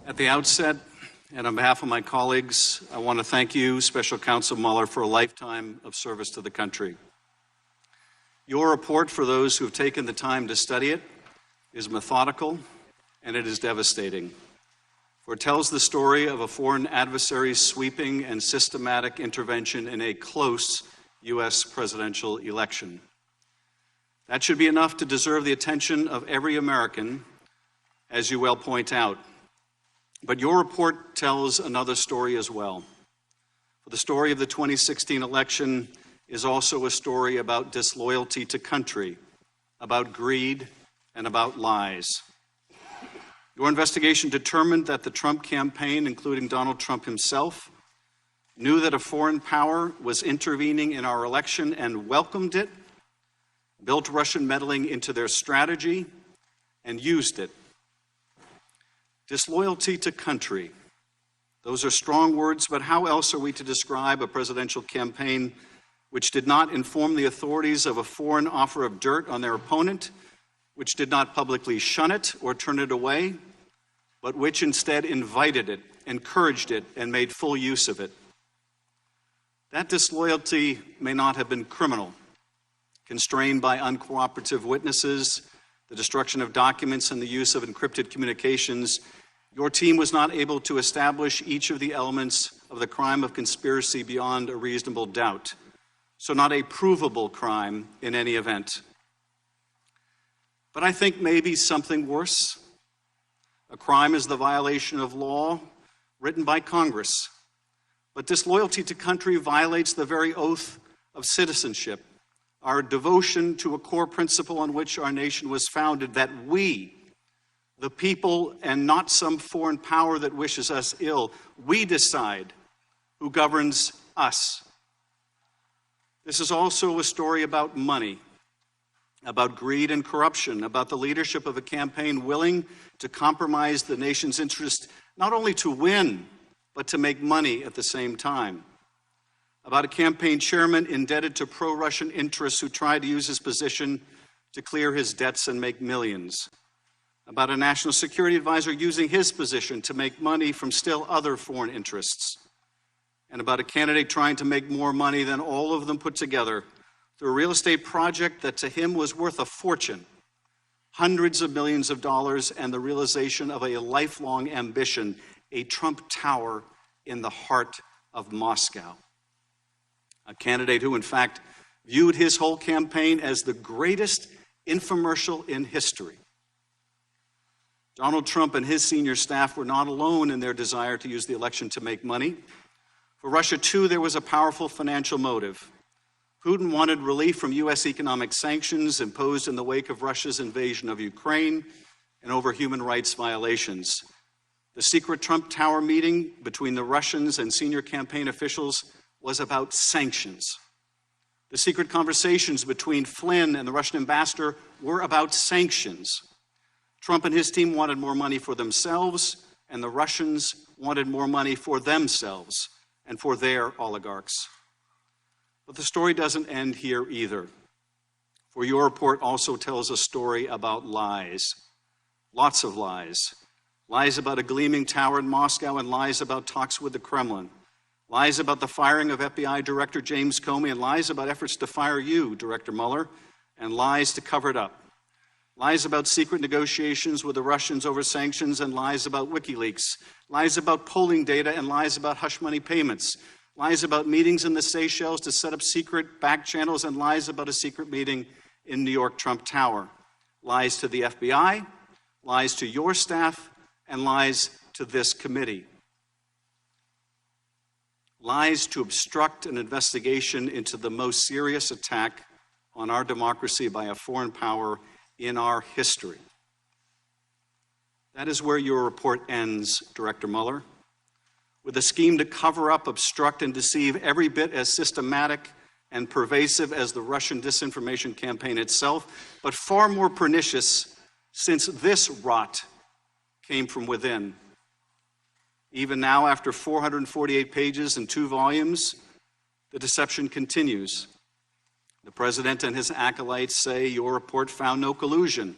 At the outset, and on behalf of my colleagues, I want to thank you, Special Counsel Mueller, for a lifetime of service to the country. Your report, for those who have taken the time to study it, is methodical and it is devastating. For it tells the story of a foreign adversary's sweeping and systematic intervention in a close U.S. presidential election. That should be enough to deserve the attention of every American, as you well point out. But your report tells another story as well. For the story of the 2016 election is also a story about disloyalty to country, about greed, and about lies. Your investigation determined that the Trump campaign, including Donald Trump himself, knew that a foreign power was intervening in our election and welcomed it, built Russian meddling into their strategy, and used it. Disloyalty to country. Those are strong words, but how else are we to describe a presidential campaign which did not inform the authorities of a foreign offer of dirt on their opponent, which did not publicly shun it or turn it away, but which instead invited it, encouraged it, and made full use of it? That disloyalty may not have been criminal, constrained by uncooperative witnesses, the destruction of documents, and the use of encrypted communications. Your team was not able to establish each of the elements of the crime of conspiracy beyond a reasonable doubt, so not a provable crime in any event. But I think maybe something worse. A crime is the violation of law written by Congress, but disloyalty to country violates the very oath of citizenship, our devotion to a core principle on which our nation was founded, that we, the people, and not some foreign power that wishes us ill, we decide who governs us. This is also a story about money, about greed and corruption, about the leadership of a campaign willing to compromise the nation's interest, not only to win, but to make money at the same time. About a campaign chairman indebted to pro-Russian interests who tried to use his position to clear his debts and make millions. About a national security advisor using his position to make money from still other foreign interests. And about a candidate trying to make more money than all of them put together through a real estate project that to him was worth a fortune, hundreds of millions of dollars, and the realization of a lifelong ambition, a Trump Tower in the heart of Moscow. A candidate who, in fact, viewed his whole campaign as the greatest infomercial in history. Donald Trump and his senior staff were not alone in their desire to use the election to make money. For Russia, too, there was a powerful financial motive. Putin wanted relief from U.S. economic sanctions imposed in the wake of Russia's invasion of Ukraine and over human rights violations. The secret Trump Tower meeting between the Russians and senior campaign officials was about sanctions. The secret conversations between Flynn and the Russian ambassador were about sanctions. Trump and his team wanted more money for themselves, and the Russians wanted more money for themselves and for their oligarchs. But the story doesn't end here either, for your report also tells a story about lies, lots of lies. Lies about a gleaming tower in Moscow and lies about talks with the Kremlin. Lies about the firing of FBI Director James Comey and lies about efforts to fire you, Director Mueller, and lies to cover it up. Lies about secret negotiations with the Russians over sanctions and lies about WikiLeaks. Lies about polling data and lies about hush money payments. Lies about meetings in the Seychelles to set up secret back channels and lies about a secret meeting in New York Trump Tower. Lies to the FBI, lies to your staff, and lies to this committee. Lies to obstruct an investigation into the most serious attack on our democracy by a foreign power in our history. That is where your report ends, Director Mueller, with a scheme to cover up, obstruct, and deceive every bit as systematic and pervasive as the Russian disinformation campaign itself, but far more pernicious since this rot came from within. Even now, after 448 pages and 2 volumes, the deception continues. The president and his acolytes say your report found no collusion,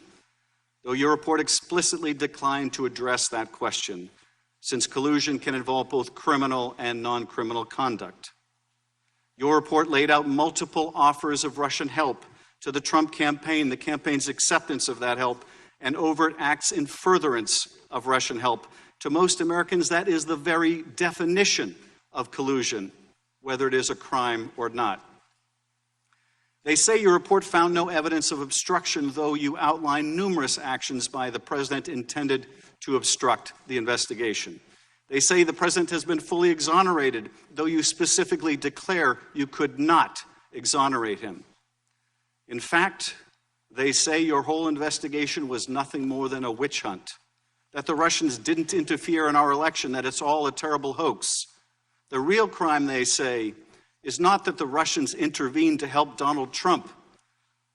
though your report explicitly declined to address that question. since collusion can involve both criminal and non-criminal conduct. Your report laid out multiple offers of Russian help to the Trump campaign, the campaign's acceptance of that help, and overt acts in furtherance of Russian help. To most Americans, that is the very definition of collusion, whether it is a crime or not. They say your report found no evidence of obstruction, though you outline numerous actions by the president intended to obstruct the investigation. They say the president has been fully exonerated, though you specifically declare you could not exonerate him. In fact, they say your whole investigation was nothing more than a witch hunt, that the Russians didn't interfere in our election, that it's all a terrible hoax. The real crime, they say, is not that the Russians intervened to help Donald Trump,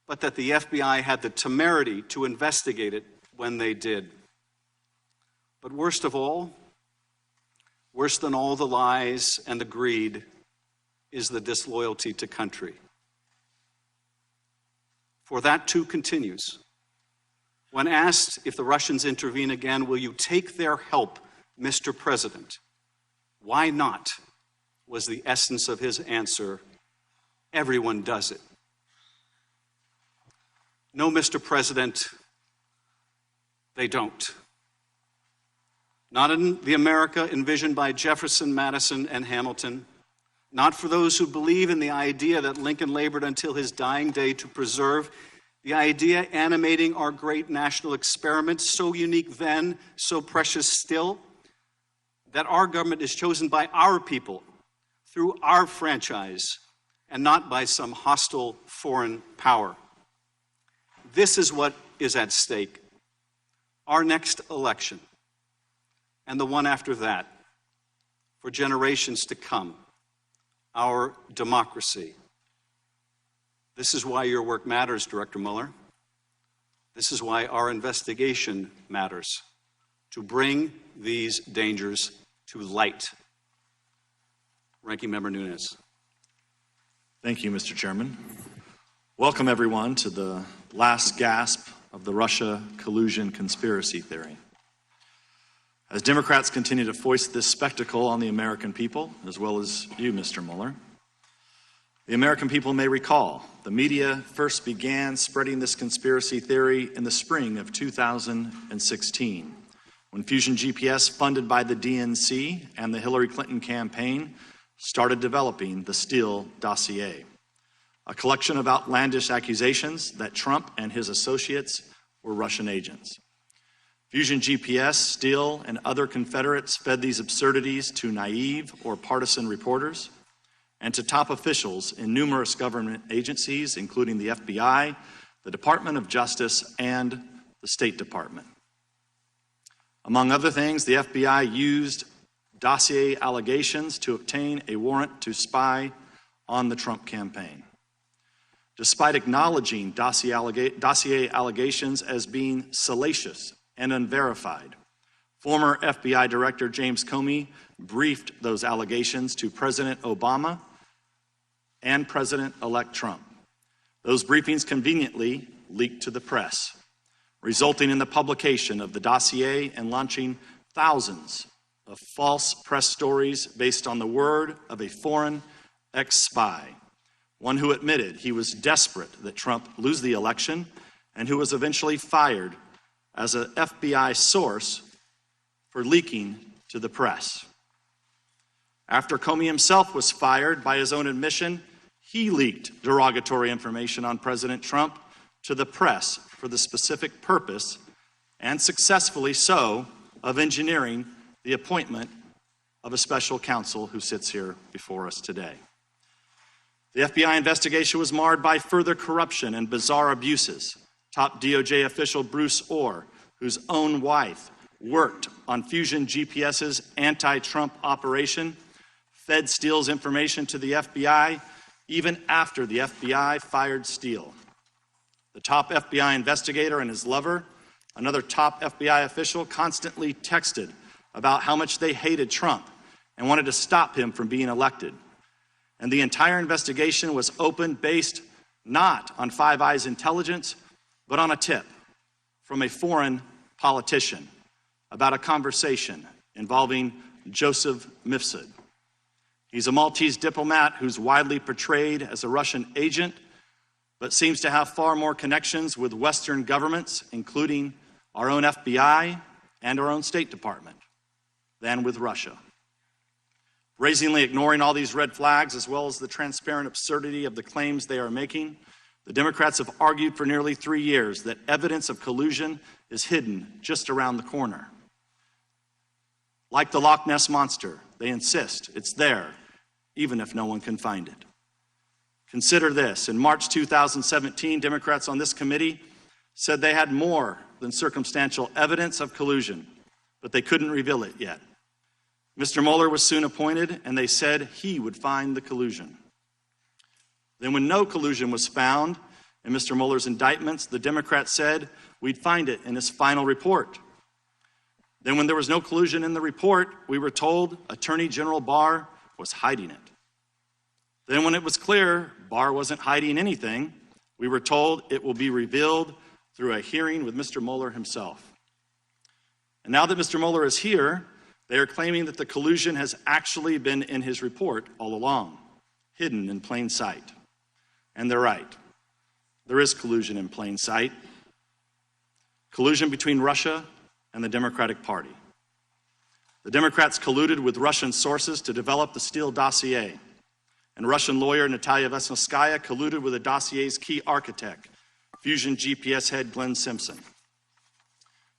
but that the FBI had the temerity to investigate it when they did. But worst of all, worse than all the lies and the greed, is the disloyalty to country. For that too continues. When asked if the Russians intervene again, will you take their help, Mr. President? Why not? Was the essence of his answer. Everyone does it. No, Mr. President, they don't. Not in the America envisioned by Jefferson, Madison, and Hamilton. Not for those who believe in the idea that Lincoln labored until his dying day to preserve, the idea animating our great national experiment, so unique then, so precious still, that our government is chosen by our people through our franchise and not by some hostile foreign power. This is what is at stake. Our next election and the one after that, for generations to come, our democracy. This is why your work matters, Director Mueller. This is why our investigation matters, to bring these dangers to light. Ranking Member Nunes. Thank you, Mr. Chairman. Welcome, everyone, to the last gasp of the Russia collusion conspiracy theory. As Democrats continue to foist this spectacle on the American people, as well as you, Mr. Mueller, the American people may recall the media first began spreading this conspiracy theory in the spring of 2016, when Fusion GPS, funded by the DNC and the Hillary Clinton campaign, started developing the Steele dossier, a collection of outlandish accusations that Trump and his associates were Russian agents. Fusion GPS, Steele, and other Confederates fed these absurdities to naive or partisan reporters and to top officials in numerous government agencies, including the FBI, the Department of Justice, and the State Department. Among other things, the FBI used dossier allegations to obtain a warrant to spy on the Trump campaign. Despite acknowledging dossier allegations as being salacious and unverified, former FBI Director James Comey briefed those allegations to President Obama and President-elect Trump. Those briefings conveniently leaked to the press, resulting in the publication of the dossier and launching thousands of false press stories based on the word of a foreign ex-spy, one who admitted he was desperate that Trump lose the election and who was eventually fired as an FBI source for leaking to the press. After Comey himself was fired, by his own admission, he leaked derogatory information on President Trump to the press for the specific purpose, and successfully so, of engineering the appointment of a special counsel who sits here before us today. The FBI investigation was marred by further corruption and bizarre abuses. Top DOJ official Bruce Orr, whose own wife worked on Fusion GPS's anti-Trump operation, fed Steele's information to the FBI even after the FBI fired Steele. The top FBI investigator and his lover, another top FBI official, constantly texted about how much they hated Trump and wanted to stop him from being elected. And the entire investigation was opened based not on Five Eyes intelligence, but on a tip from a foreign politician about a conversation involving Joseph Mifsud. He's a Maltese diplomat who's widely portrayed as a Russian agent, but seems to have far more connections with Western governments, including our own FBI and our own State Department, than with Russia. Brazenly ignoring all these red flags, as well as the transparent absurdity of the claims they are making, the Democrats have argued for nearly 3 years that evidence of collusion is hidden just around the corner. Like the Loch Ness Monster, they insist it's there, even if no one can find it. Consider this. In March 2017, Democrats on this committee said they had more than circumstantial evidence of collusion, but they couldn't reveal it yet. Mr. Mueller was soon appointed, and they said he would find the collusion. Then when no collusion was found in Mr. Mueller's indictments, the Democrats said we'd find it in his final report. Then when there was no collusion in the report, we were told Attorney General Barr was hiding it. Then when it was clear Barr wasn't hiding anything, we were told it will be revealed through a hearing with Mr. Mueller himself. And now that Mr. Mueller is here, they are claiming that the collusion has actually been in his report all along, hidden in plain sight. And they're right. There is collusion in plain sight. Collusion between Russia and the Democratic Party. The Democrats colluded with Russian sources to develop the Steele dossier, and Russian lawyer Natalia Vesnitskaya colluded with the dossier's key architect, Fusion GPS head Glenn Simpson.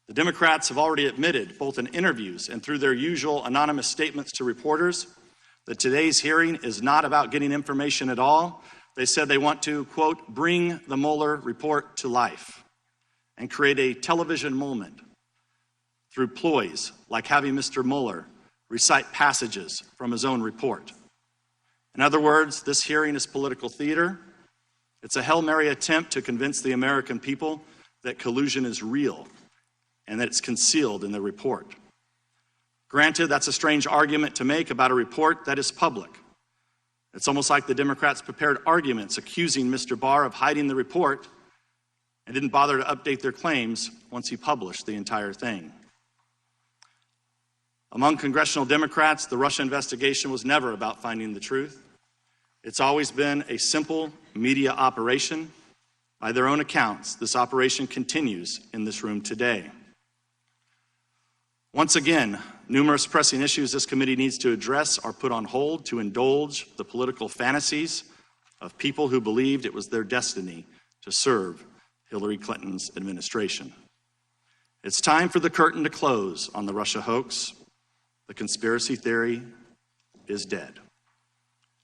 The Democrats have already admitted, both in interviews and through their usual anonymous statements to reporters, that today's hearing is not about getting information at all. They said they want to, quote, bring the Mueller report to life and create a television moment through ploys like having Mr. Mueller recite passages from his own report. In other words, this hearing is political theater. It's a Hail Mary attempt to convince the American people that collusion is real and that it's concealed in the report. Granted, that's a strange argument to make about a report that is public. It's almost like the Democrats prepared arguments accusing Mr. Barr of hiding the report and didn't bother to update their claims once he published the entire thing. Among congressional Democrats, the Russia investigation was never about finding the truth. It's always been a simple media operation. By their own accounts, this operation continues in this room today. Once again, numerous pressing issues this committee needs to address are put on hold to indulge the political fantasies of people who believed it was their destiny to serve Hillary Clinton's administration. It's time for the curtain to close on the Russia hoax. The conspiracy theory is dead.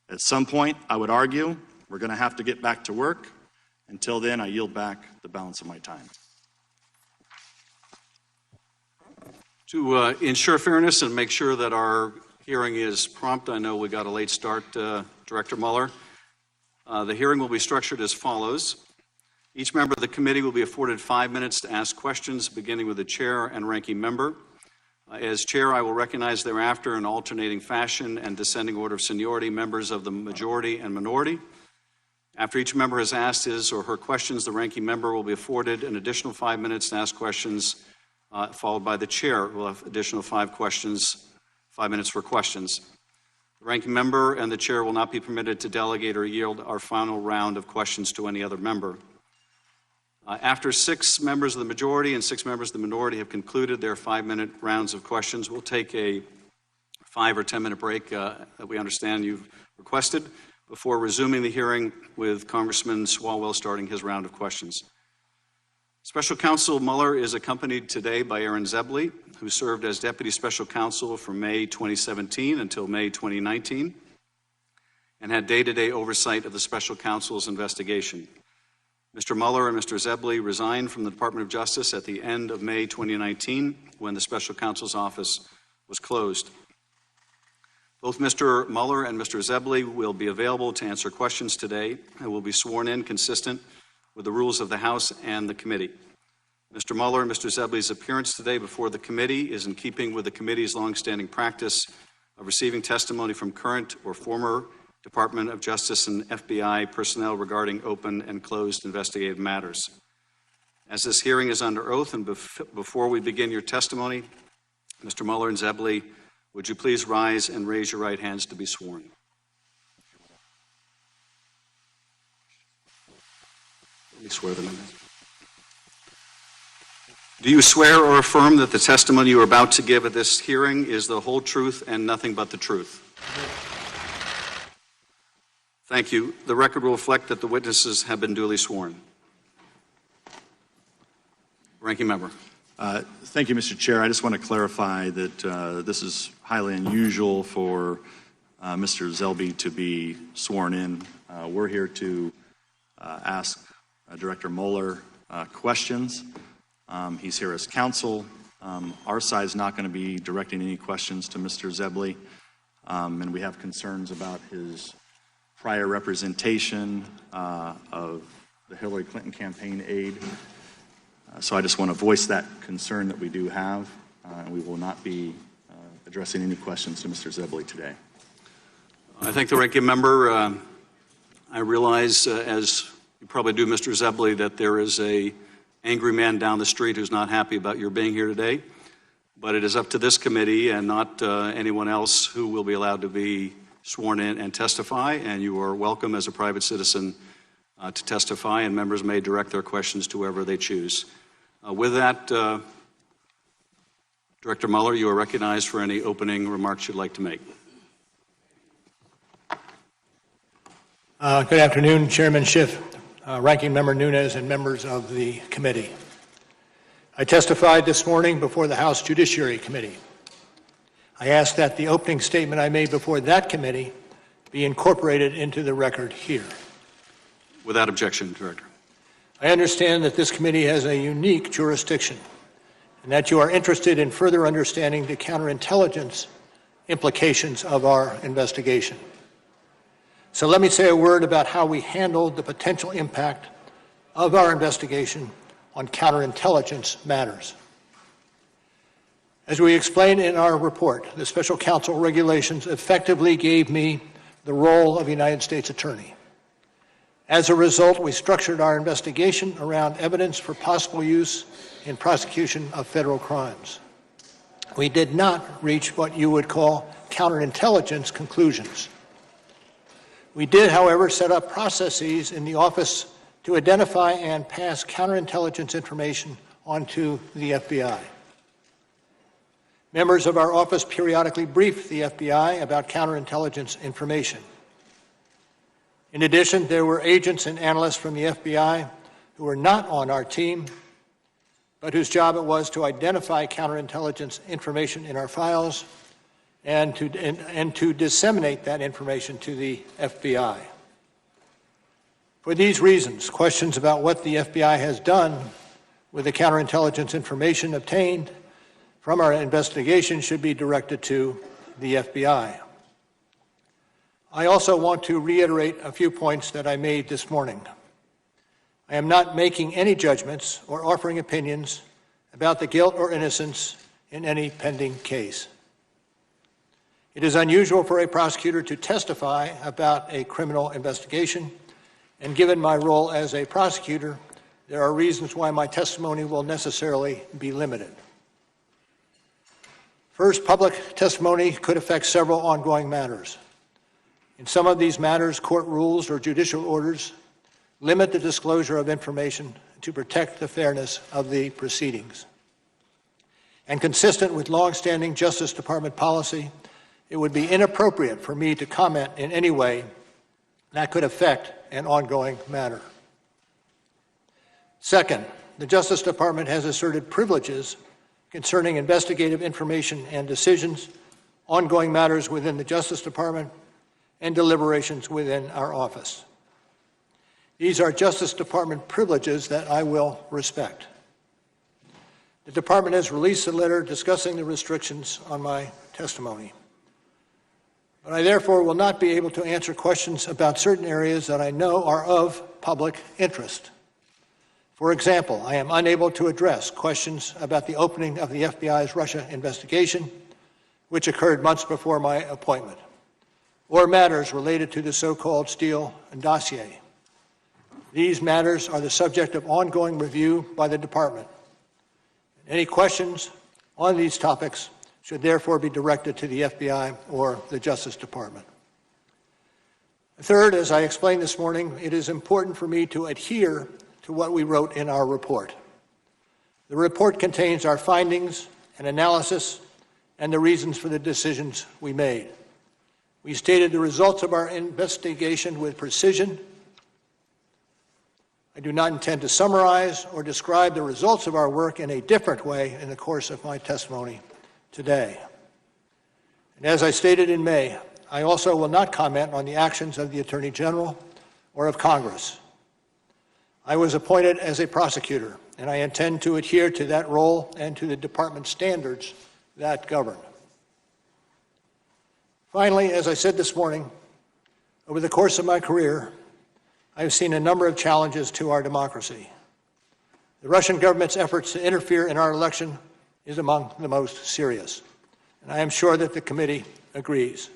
At some point, I would argue, we're going to have to get back to work. Until then, I yield back the balance of my time. To ensure fairness and make sure that our hearing is prompt, I know we got a late start, Director Mueller. The hearing will be structured as follows. Each member of the committee will be afforded 5 minutes to ask questions, beginning with the chair and ranking member. As chair, I will recognize thereafter in alternating fashion and descending order of seniority members of the majority and minority. After each member has asked his or her questions, the ranking member will be afforded an additional 5 minutes to ask questions, followed by the chair who will have additional 5 minutes for questions. The ranking member and the chair will not be permitted to delegate or yield our final round of questions to any other member. After 6 members of the majority and 6 members of the minority have concluded their 5-minute rounds of questions, we'll take a 5 or 10-minute break that we understand you've requested before resuming the hearing with Congressman Swalwell starting his round of questions. Special Counsel Mueller is accompanied today by Aaron Zebley, who served as Deputy Special Counsel from May 2017 until May 2019 and had day-to-day oversight of the Special Counsel's investigation. Mr. Mueller and Mr. Zebley resigned from the Department of Justice at the end of May 2019 when the Special Counsel's office was closed. Both Mr. Mueller and Mr. Zebley will be available to answer questions today and will be sworn in consistent with the rules of the House and the committee. Mr. Mueller and Mr. Zebley's appearance today before the committee is in keeping with the committee's longstanding practice of receiving testimony from current or former Department of Justice and FBI personnel regarding open and closed investigative matters. As this hearing is under oath and before we begin your testimony, Mr. Mueller and Zebley, would you please rise and raise your right hands to be sworn? Let me swear them in. Do you swear or affirm that the testimony you are about to give at this hearing is the whole truth and nothing but the truth? Thank you. The record will reflect that the witnesses have been duly sworn. Ranking Member. Thank you, Mr. Chair. I just want to clarify that this is highly unusual for Mr. Zebley to be sworn in. We're here to ask Director Mueller questions. He's here as counsel. Our side is not going to be directing any questions to Mr. Zebley, and we have concerns about his prior representation of the Hillary Clinton campaign aide. So I just want to voice that concern that we do have, and we will not be addressing any questions to Mr. Zebley today. I thank the ranking member. I realize, as you probably do, Mr. Zebley, that there is an angry man down the street who's not happy about your being here today, but it is up to this committee and not anyone else who will be allowed to be sworn in and testify, and you are welcome as a private citizen to testify, and members may direct their questions to whoever they choose. With that, Director Mueller, you are recognized for any opening remarks you'd like to make. Good afternoon, Chairman Schiff, Ranking Member Nunes, and members of the committee. I testified this morning before the House Judiciary Committee. I ask that the opening statement I made before that committee be incorporated into the record here. Without objection, Director. I understand that this committee has a unique jurisdiction and that you are interested in further understanding the counterintelligence implications of our investigation. So let me say a word about how we handled the potential impact of our investigation on counterintelligence matters. As we explained in our report, the Special Counsel regulations effectively gave me the role of United States Attorney. As a result, we structured our investigation around evidence for possible use in prosecution of federal crimes. We did not reach what you would call counterintelligence conclusions. We did, however, set up processes in the office to identify and pass counterintelligence information onto the FBI. Members of our office periodically brief the FBI about counterintelligence information. In addition, there were agents and analysts from the FBI who were not on our team, but whose job it was to identify counterintelligence information in our files and to disseminate that information to the FBI. For these reasons, questions about what the FBI has done with the counterintelligence information obtained from our investigation should be directed to the FBI. I also want to reiterate a few points that I made this morning. I am not making any judgments or offering opinions about the guilt or innocence in any pending case. It is unusual for a prosecutor to testify about a criminal investigation, and given my role as a prosecutor, there are reasons why my testimony will necessarily be limited. First, public testimony could affect several ongoing matters. In some of these matters, court rules or judicial orders limit the disclosure of information to protect the fairness of the proceedings. And consistent with long-standing Justice Department policy, it would be inappropriate for me to comment in any way that could affect an ongoing matter. Second, the Justice Department has asserted privileges concerning investigative information and decisions, ongoing matters within the Justice Department, and deliberations within our office. These are Justice Department privileges that I will respect. The Department has released a letter discussing the restrictions on my testimony. But I therefore will not be able to answer questions about certain areas that I know are of public interest. For example, I am unable to address questions about the opening of the FBI's Russia investigation, which occurred months before my appointment, or matters related to the so-called Steele dossier. These matters are the subject of ongoing review by the Department. Any questions on these topics should therefore be directed to the FBI or the Justice Department. Third, as I explained this morning, it is important for me to adhere to what we wrote in our report. The report contains our findings and analysis and the reasons for the decisions we made. We stated the results of our investigation with precision. I do not intend to summarize or describe the results of our work in a different way in the course of my testimony today. And as I stated in May, I also will not comment on the actions of the Attorney General or of Congress. I was appointed as a prosecutor, and I intend to adhere to that role and to the department standards that govern. Finally, as I said this morning, over the course of my career, I have seen a number of challenges to our democracy. The Russian government's efforts to interfere in our election is among the most serious, and I am sure that the committee agrees.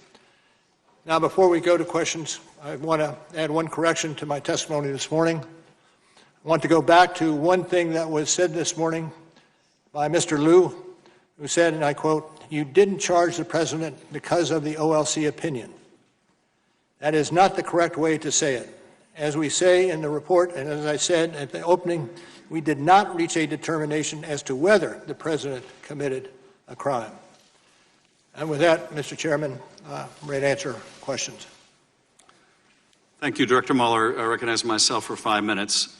Now, before we go to questions, I want to add one correction to my testimony this morning. I want to go back to one thing that was said this morning by Mr. Liu, who said, and I quote, "You didn't charge the president because of the OLC opinion." That is not the correct way to say it. As we say in the report, and as I said at the opening, we did not reach a determination as to whether the president committed a crime. And with that, Mr. Chairman, I'm ready to answer questions. Thank you, Director Mueller. I recognize myself for 5 minutes.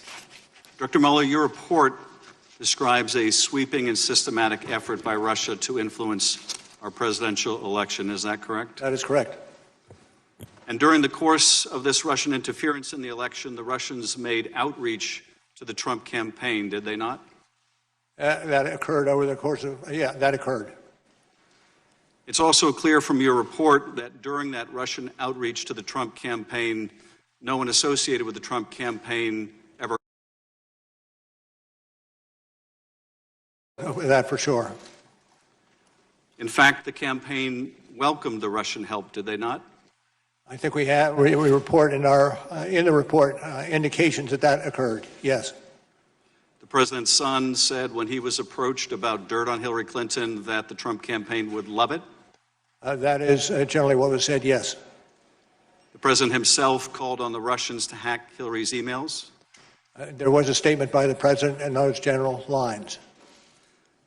Director Mueller, your report describes a sweeping and systematic effort by Russia to influence our presidential election. Is that correct? That is correct. And during the course of this Russian interference in the election, the Russians made outreach to the Trump campaign, did they not? That occurred over the course of, that occurred. It's also clear from your report that during that Russian outreach to the Trump campaign, no one associated with the Trump campaign ever. That for sure. In fact, the campaign welcomed the Russian help, did they not? I think we report in the report indications that occurred. Yes. The president's son said when he was approached about dirt on Hillary Clinton that the Trump campaign would love it. That is generally what was said. Yes. The president himself called on the Russians to hack Hillary's emails. There was a statement by the president in those general lines.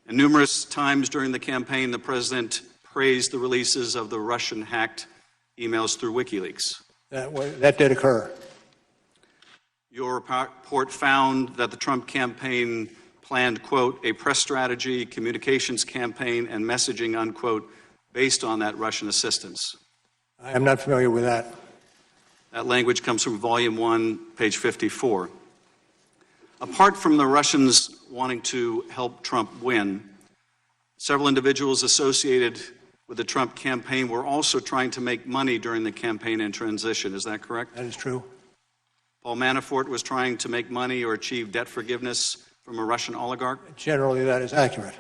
And numerous times during the campaign, the president praised the releases of the Russian-hacked emails through WikiLeaks. That did occur. Your report found that the Trump campaign planned, quote, a press strategy, communications campaign, and messaging, unquote, based on that Russian assistance. I am not familiar with that. That language comes from Volume 1, page 54. Apart from the Russians wanting to help Trump win, several individuals associated with the Trump campaign were also trying to make money during the campaign and transition. Is that correct? That is true. Paul Manafort was trying to make money or achieve debt forgiveness from a Russian oligarch. Generally, that is accurate.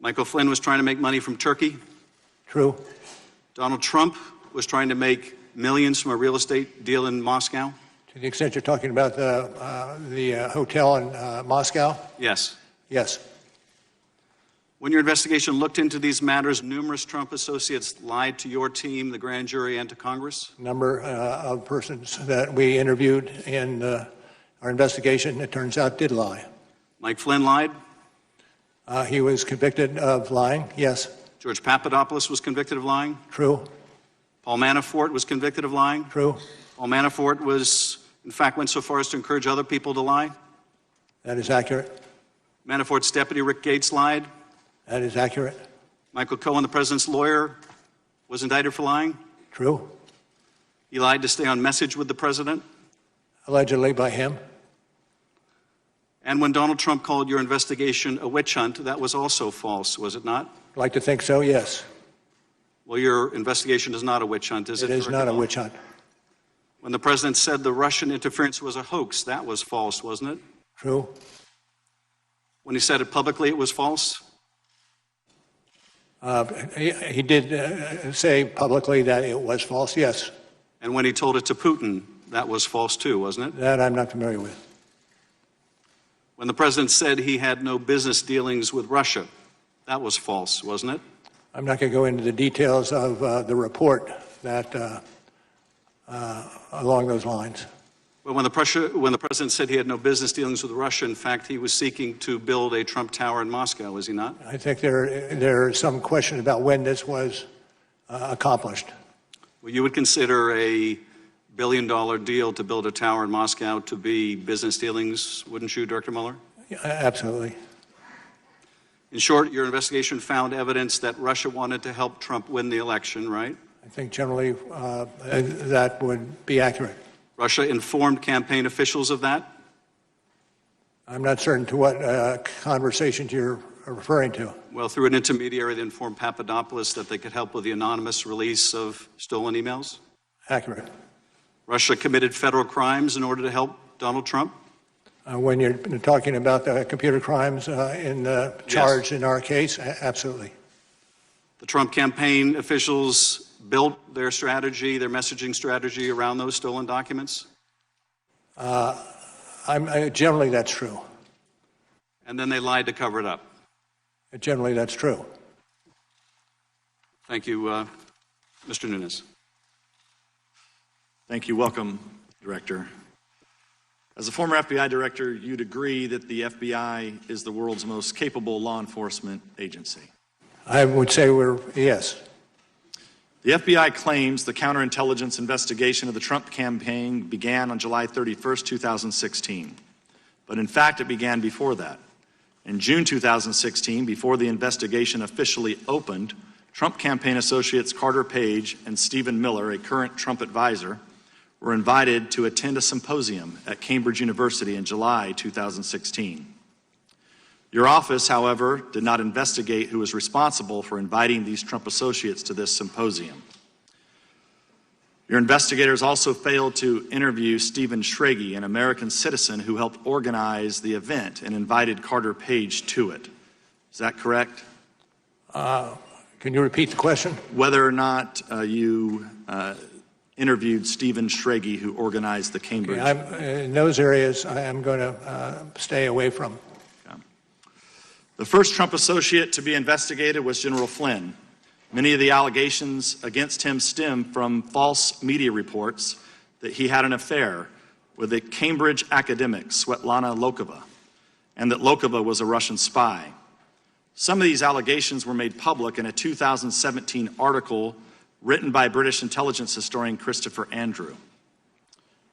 Michael Flynn was trying to make money from Turkey. True. Donald Trump was trying to make millions from a real estate deal in Moscow. To the extent you're talking about the hotel in Moscow? Yes. Yes. When your investigation looked into these matters, numerous Trump associates lied to your team, the grand jury, and to Congress? A number of persons that we interviewed in our investigation, it turns out, did lie. Mike Flynn lied? He was convicted of lying, yes. George Papadopoulos was convicted of lying? True. Paul Manafort was convicted of lying? True. Paul Manafort was, in fact, went so far as to encourage other people to lie? That is accurate. Manafort's deputy, Rick Gates, lied? That is accurate. Michael Cohen, the president's lawyer, was indicted for lying? True. He lied to stay on message with the president? Allegedly by him. And when Donald Trump called your investigation a witch hunt, that was also false, was it not? I'd like to think so, yes. Well, your investigation is not a witch hunt, is it? It is not a witch hunt. When the president said the Russian interference was a hoax, that was false, wasn't it? True. When he said it publicly, it was false? He did say publicly that it was false, yes. And when he told it to Putin, that was false too, wasn't it? That I'm not familiar with. When the president said he had no business dealings with Russia, That was false, wasn't it? I'm not going to go into the details of the report that along those lines. Well, when the president said he had no business dealings with Russia, in fact, he was seeking to build a Trump Tower in Moscow, was he not? I think there is some question about when this was accomplished. Well, you would consider a billion-dollar deal to build a tower in Moscow to be business dealings, wouldn't you, Director Mueller? Yeah, absolutely. In short, your investigation found evidence that Russia wanted to help Trump win the election, right? I think generally that would be accurate. Russia informed campaign officials of that? I'm not certain to what conversations you're referring to. Well, through an intermediary, they informed Papadopoulos that they could help with the anonymous release of stolen emails? Accurate. Russia committed federal crimes in order to help Donald Trump? When you're talking about the computer crimes in the charge in our case, absolutely. The Trump campaign officials built their strategy, their messaging strategy around those stolen documents? Generally, that's true. And then they lied to cover it up? Generally, that's true. Thank you, Mr. Nunes. Thank you. Welcome, Director. As a former FBI director, you'd agree that the FBI is the world's most capable law enforcement agency. I would say yes. The FBI claims the counterintelligence investigation of the Trump campaign began on July 31st, 2016. But in fact, it began before that. In June 2016, before the investigation officially opened, Trump campaign associates Carter Page and Stephen Miller, a current Trump advisor, were invited to attend a symposium at Cambridge University in July 2016. Your office, however, did not investigate who was responsible for inviting these Trump associates to this symposium. Your investigators also failed to interview Stephen Schrage, an American citizen who helped organize the event and invited Carter Page to it. Is that correct? Can you repeat the question? Whether or not you interviewed Stephen Schrage, who organized the Cambridge. In those areas, I am going to stay away from. The first Trump associate to be investigated was General Flynn. Many of the allegations against him stem from false media reports that he had an affair with a Cambridge academic, Svetlana Lokova, and that Lokova was a Russian spy. Some of these allegations were made public in a 2017 article written by British intelligence historian Christopher Andrew.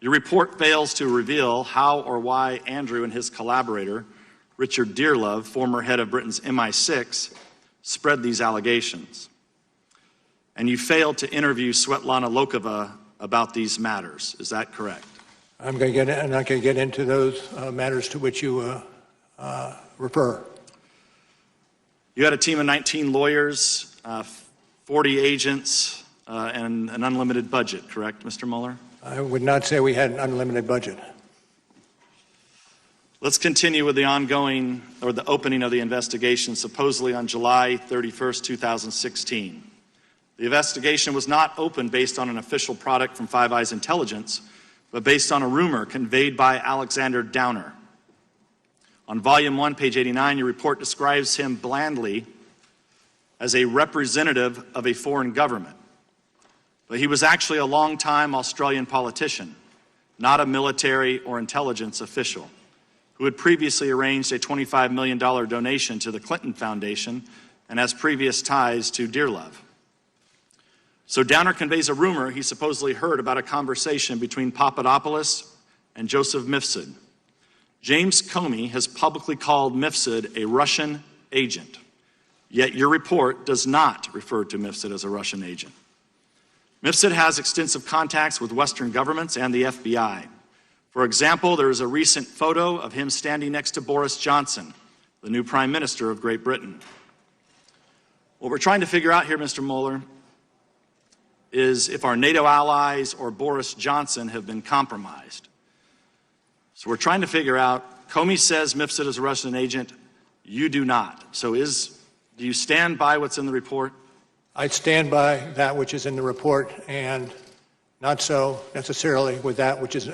Your report fails to reveal how or why Andrew and his collaborator, Richard Dearlove, former head of Britain's MI6, spread these allegations. And you failed to interview Svetlana Lokova about these matters. Is that correct? I'm not going to get into those matters to which you refer. You had a team of 19 lawyers, 40 agents, and an unlimited budget, correct, Mr. Mueller? I would not say we had an unlimited budget. Let's continue with the the opening of the investigation, supposedly on July 31st, 2016. The investigation was not opened based on an official product from Five Eyes Intelligence, but based on a rumor conveyed by Alexander Downer. On Volume 1, page 89, your report describes him blandly as a representative of a foreign government. But he was actually a long-time Australian politician, not a military or intelligence official, who had previously arranged a $25 million donation to the Clinton Foundation and has previous ties to Dearlove. So Downer conveys a rumor he supposedly heard about a conversation between Papadopoulos and Joseph Mifsud. James Comey has publicly called Mifsud a Russian agent, yet your report does not refer to Mifsud as a Russian agent. Mifsud has extensive contacts with Western governments and the FBI. For example, there is a recent photo of him standing next to Boris Johnson, the new Prime Minister of Great Britain. What we're trying to figure out here, Mr. Mueller, is if our NATO allies or Boris Johnson have been compromised. So we're trying to figure out, Comey says Mifsud is a Russian agent, you do not. So do you stand by what's in the report? I stand by that which is in the report and not so necessarily with that which is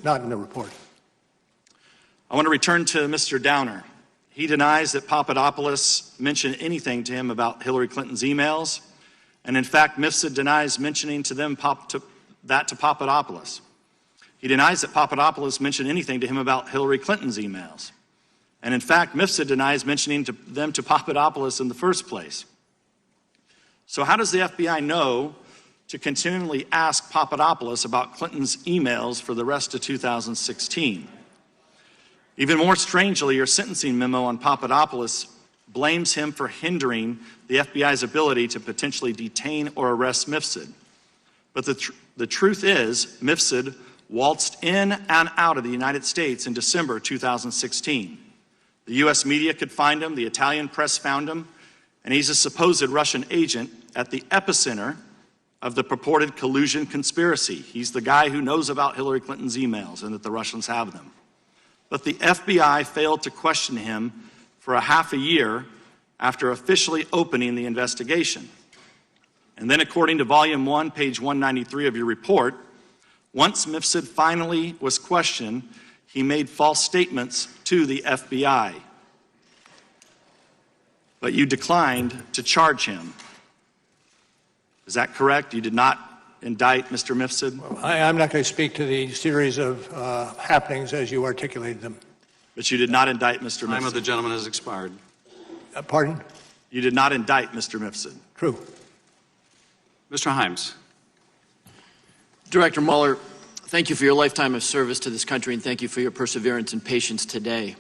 not in the report. I want to return to Mr. Downer. He denies that Papadopoulos mentioned anything to him about Hillary Clinton's emails, and in fact, Mifsud denies mentioning to them that to Papadopoulos. He denies that Papadopoulos mentioned anything to him about Hillary Clinton's emails, and in fact, Mifsud denies mentioning them to Papadopoulos in the first place. So how does the FBI know to continually ask Papadopoulos about Clinton's emails for the rest of 2016? Even more strangely, your sentencing memo on Papadopoulos blames him for hindering the FBI's ability to potentially detain or arrest Mifsud. But the truth is, Mifsud waltzed in and out of the United States in December 2016. The U.S. media could find him, the Italian press found him, and he's a supposed Russian agent at the epicenter of the purported collusion conspiracy. He's the guy who knows about Hillary Clinton's emails and that the Russians have them. But the FBI failed to question him for a half a year after officially opening the investigation. And then, according to Volume 1, page 193 of your report, once Mifsud finally was questioned, he made false statements to the FBI. But you declined to charge him. Is that correct? You did not indict Mr. Mifsud? I'm not going to speak to the series of happenings as you articulated them. But you did not indict Mr. Mifsud? Time of the gentleman has expired. Pardon? You did not indict Mr. Mifsud? True. Mr. Himes. Director Mueller, thank you for your lifetime of service to this country, and thank you for your perseverance and patience today.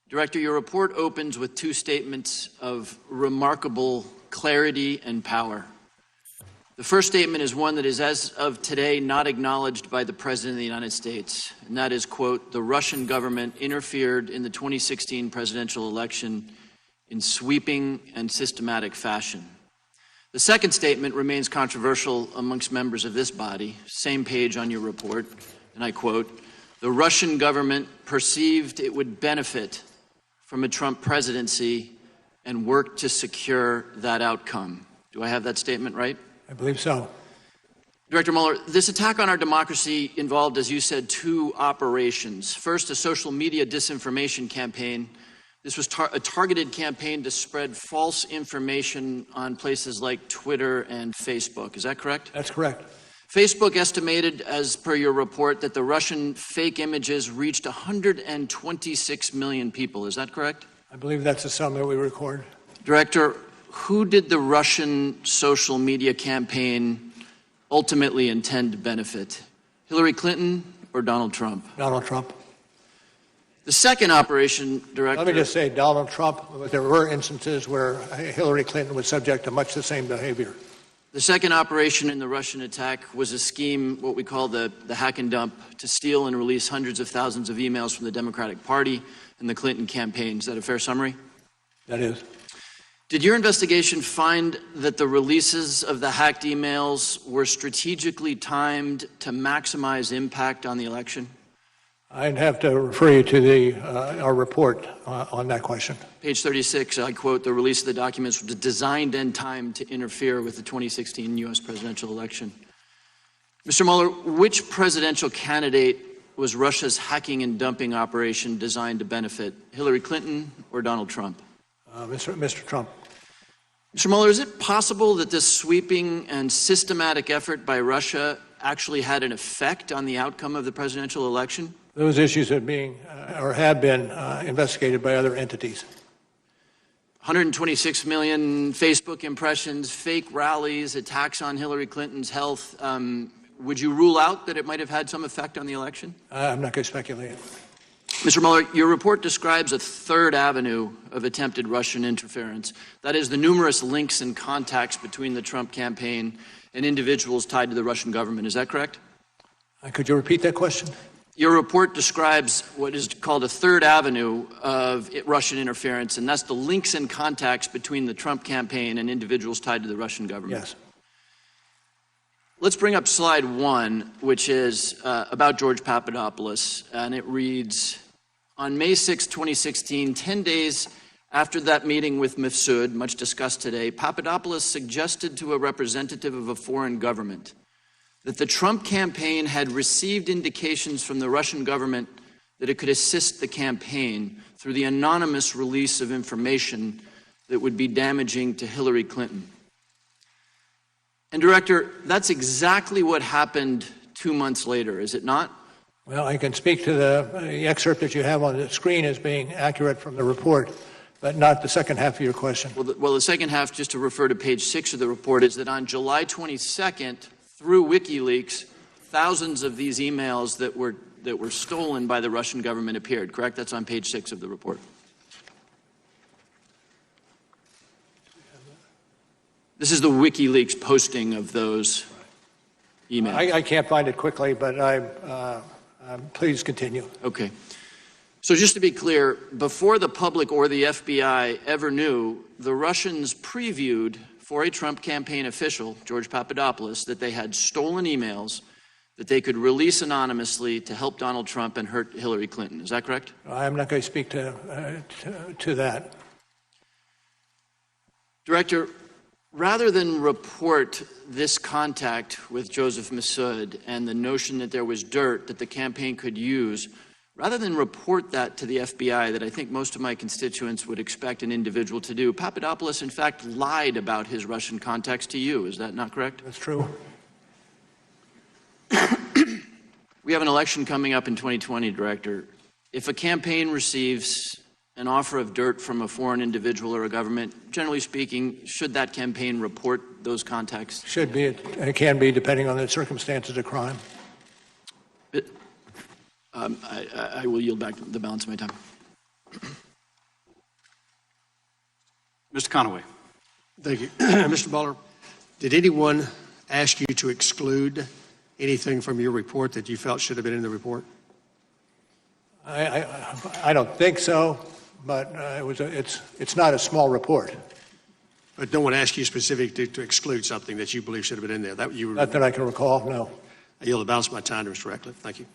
Director, your report opens with two statements of remarkable clarity and power. The first statement is one that is, as of today, not acknowledged by the President of the United States, and that is, quote, the Russian government interfered in the 2016 presidential election in sweeping and systematic fashion. The second statement remains controversial amongst members of this body, same page on your report, and I quote, the Russian government perceived it would benefit from a Trump presidency and worked to secure that outcome. Do I have that statement right? I believe so. Director Mueller, this attack on our democracy involved, as you said, two operations. First, a social media disinformation campaign. This was a targeted campaign to spread false information on places like Twitter and Facebook. Is that correct? That's correct. Facebook estimated, as per your report, that the Russian fake images reached 126 million people. Is that correct? I believe that's the sum that we record. Director, who did the Russian social media campaign ultimately intend to benefit? Hillary Clinton or Donald Trump? Donald Trump. The second operation, Director... Let me just say, Donald Trump, there were instances where Hillary Clinton was subject to much the same behavior. The second operation in the Russian attack was a scheme, what we call the hack and dump, to steal and release hundreds of thousands of emails from the Democratic Party and the Clinton campaign. Is that a fair summary? That is. Did your investigation find that the releases of the hacked emails were strategically timed to maximize impact on the election? I'd have to refer you to our report on that question. Page 36, I quote, the release of the documents was designed and timed to interfere with the 2016 U.S. presidential election. Mr. Mueller, which presidential candidate was Russia's hacking and dumping operation designed to benefit? Hillary Clinton or Donald Trump? Mr. Trump. Mr. Mueller, is it possible that this sweeping and systematic effort by Russia actually had an effect on the outcome of the presidential election? Those issues are being or have been investigated by other entities. 126 million Facebook impressions, fake rallies, attacks on Hillary Clinton's health. Would you rule out that it might have had some effect on the election? I'm not going to speculate. Mr. Mueller, your report describes a third avenue of attempted Russian interference. That is the numerous links and contacts between the Trump campaign and individuals tied to the Russian government. Is that correct? Could you repeat that question? Your report describes what is called a third avenue of Russian interference, and that's the links and contacts between the Trump campaign and individuals tied to the Russian government. Yes. Let's bring up slide 1, which is about George Papadopoulos, and it reads, on May 6, 2016, 10 days after that meeting with Mifsud, much discussed today, Papadopoulos suggested to a representative of a foreign government that the Trump campaign had received indications from the Russian government that it could assist the campaign through the anonymous release of information that would be damaging to Hillary Clinton. And Director, that's exactly what happened 2 months later, is it not? Well, I can speak to the excerpt that you have on the screen as being accurate from the report, but not the second half of your question. Well, the second half, just to refer to page 6 of the report, is that on July 22nd, through WikiLeaks, thousands of these emails that were stolen by the Russian government appeared, correct? That's on page 6 of the report. This is the WikiLeaks posting of those emails. I can't find it quickly, but please continue. Okay. So just to be clear, before the public or the FBI ever knew, the Russians previewed for a Trump campaign official, George Papadopoulos, that they had stolen emails that they could release anonymously to help Donald Trump and hurt Hillary Clinton. Is that correct? I'm not going to speak to that. Director, rather than report this contact with Joseph Massoud and the notion that there was dirt that the campaign could use, rather than report that to the FBI that I think most of my constituents would expect an individual to do, Papadopoulos in fact lied about his Russian contacts to you. Is that not correct? That's true. We have an election coming up in 2020, Director. If a campaign receives an offer of dirt from a foreign individual or a government, generally speaking, should that campaign report those contacts? Should be. It can be, depending on the circumstances of crime. I will yield back the balance of my time. Mr. Conaway. Thank you. Mr. Mueller, did anyone ask you to exclude anything from your report that you felt should have been in the report? I don't think so, but it's not a small report. But no one asked you specifically to exclude something that you believe should have been in there? Not that I can recall, no. I yield the balance of my time to Mr. Ratcliffe. Thank you.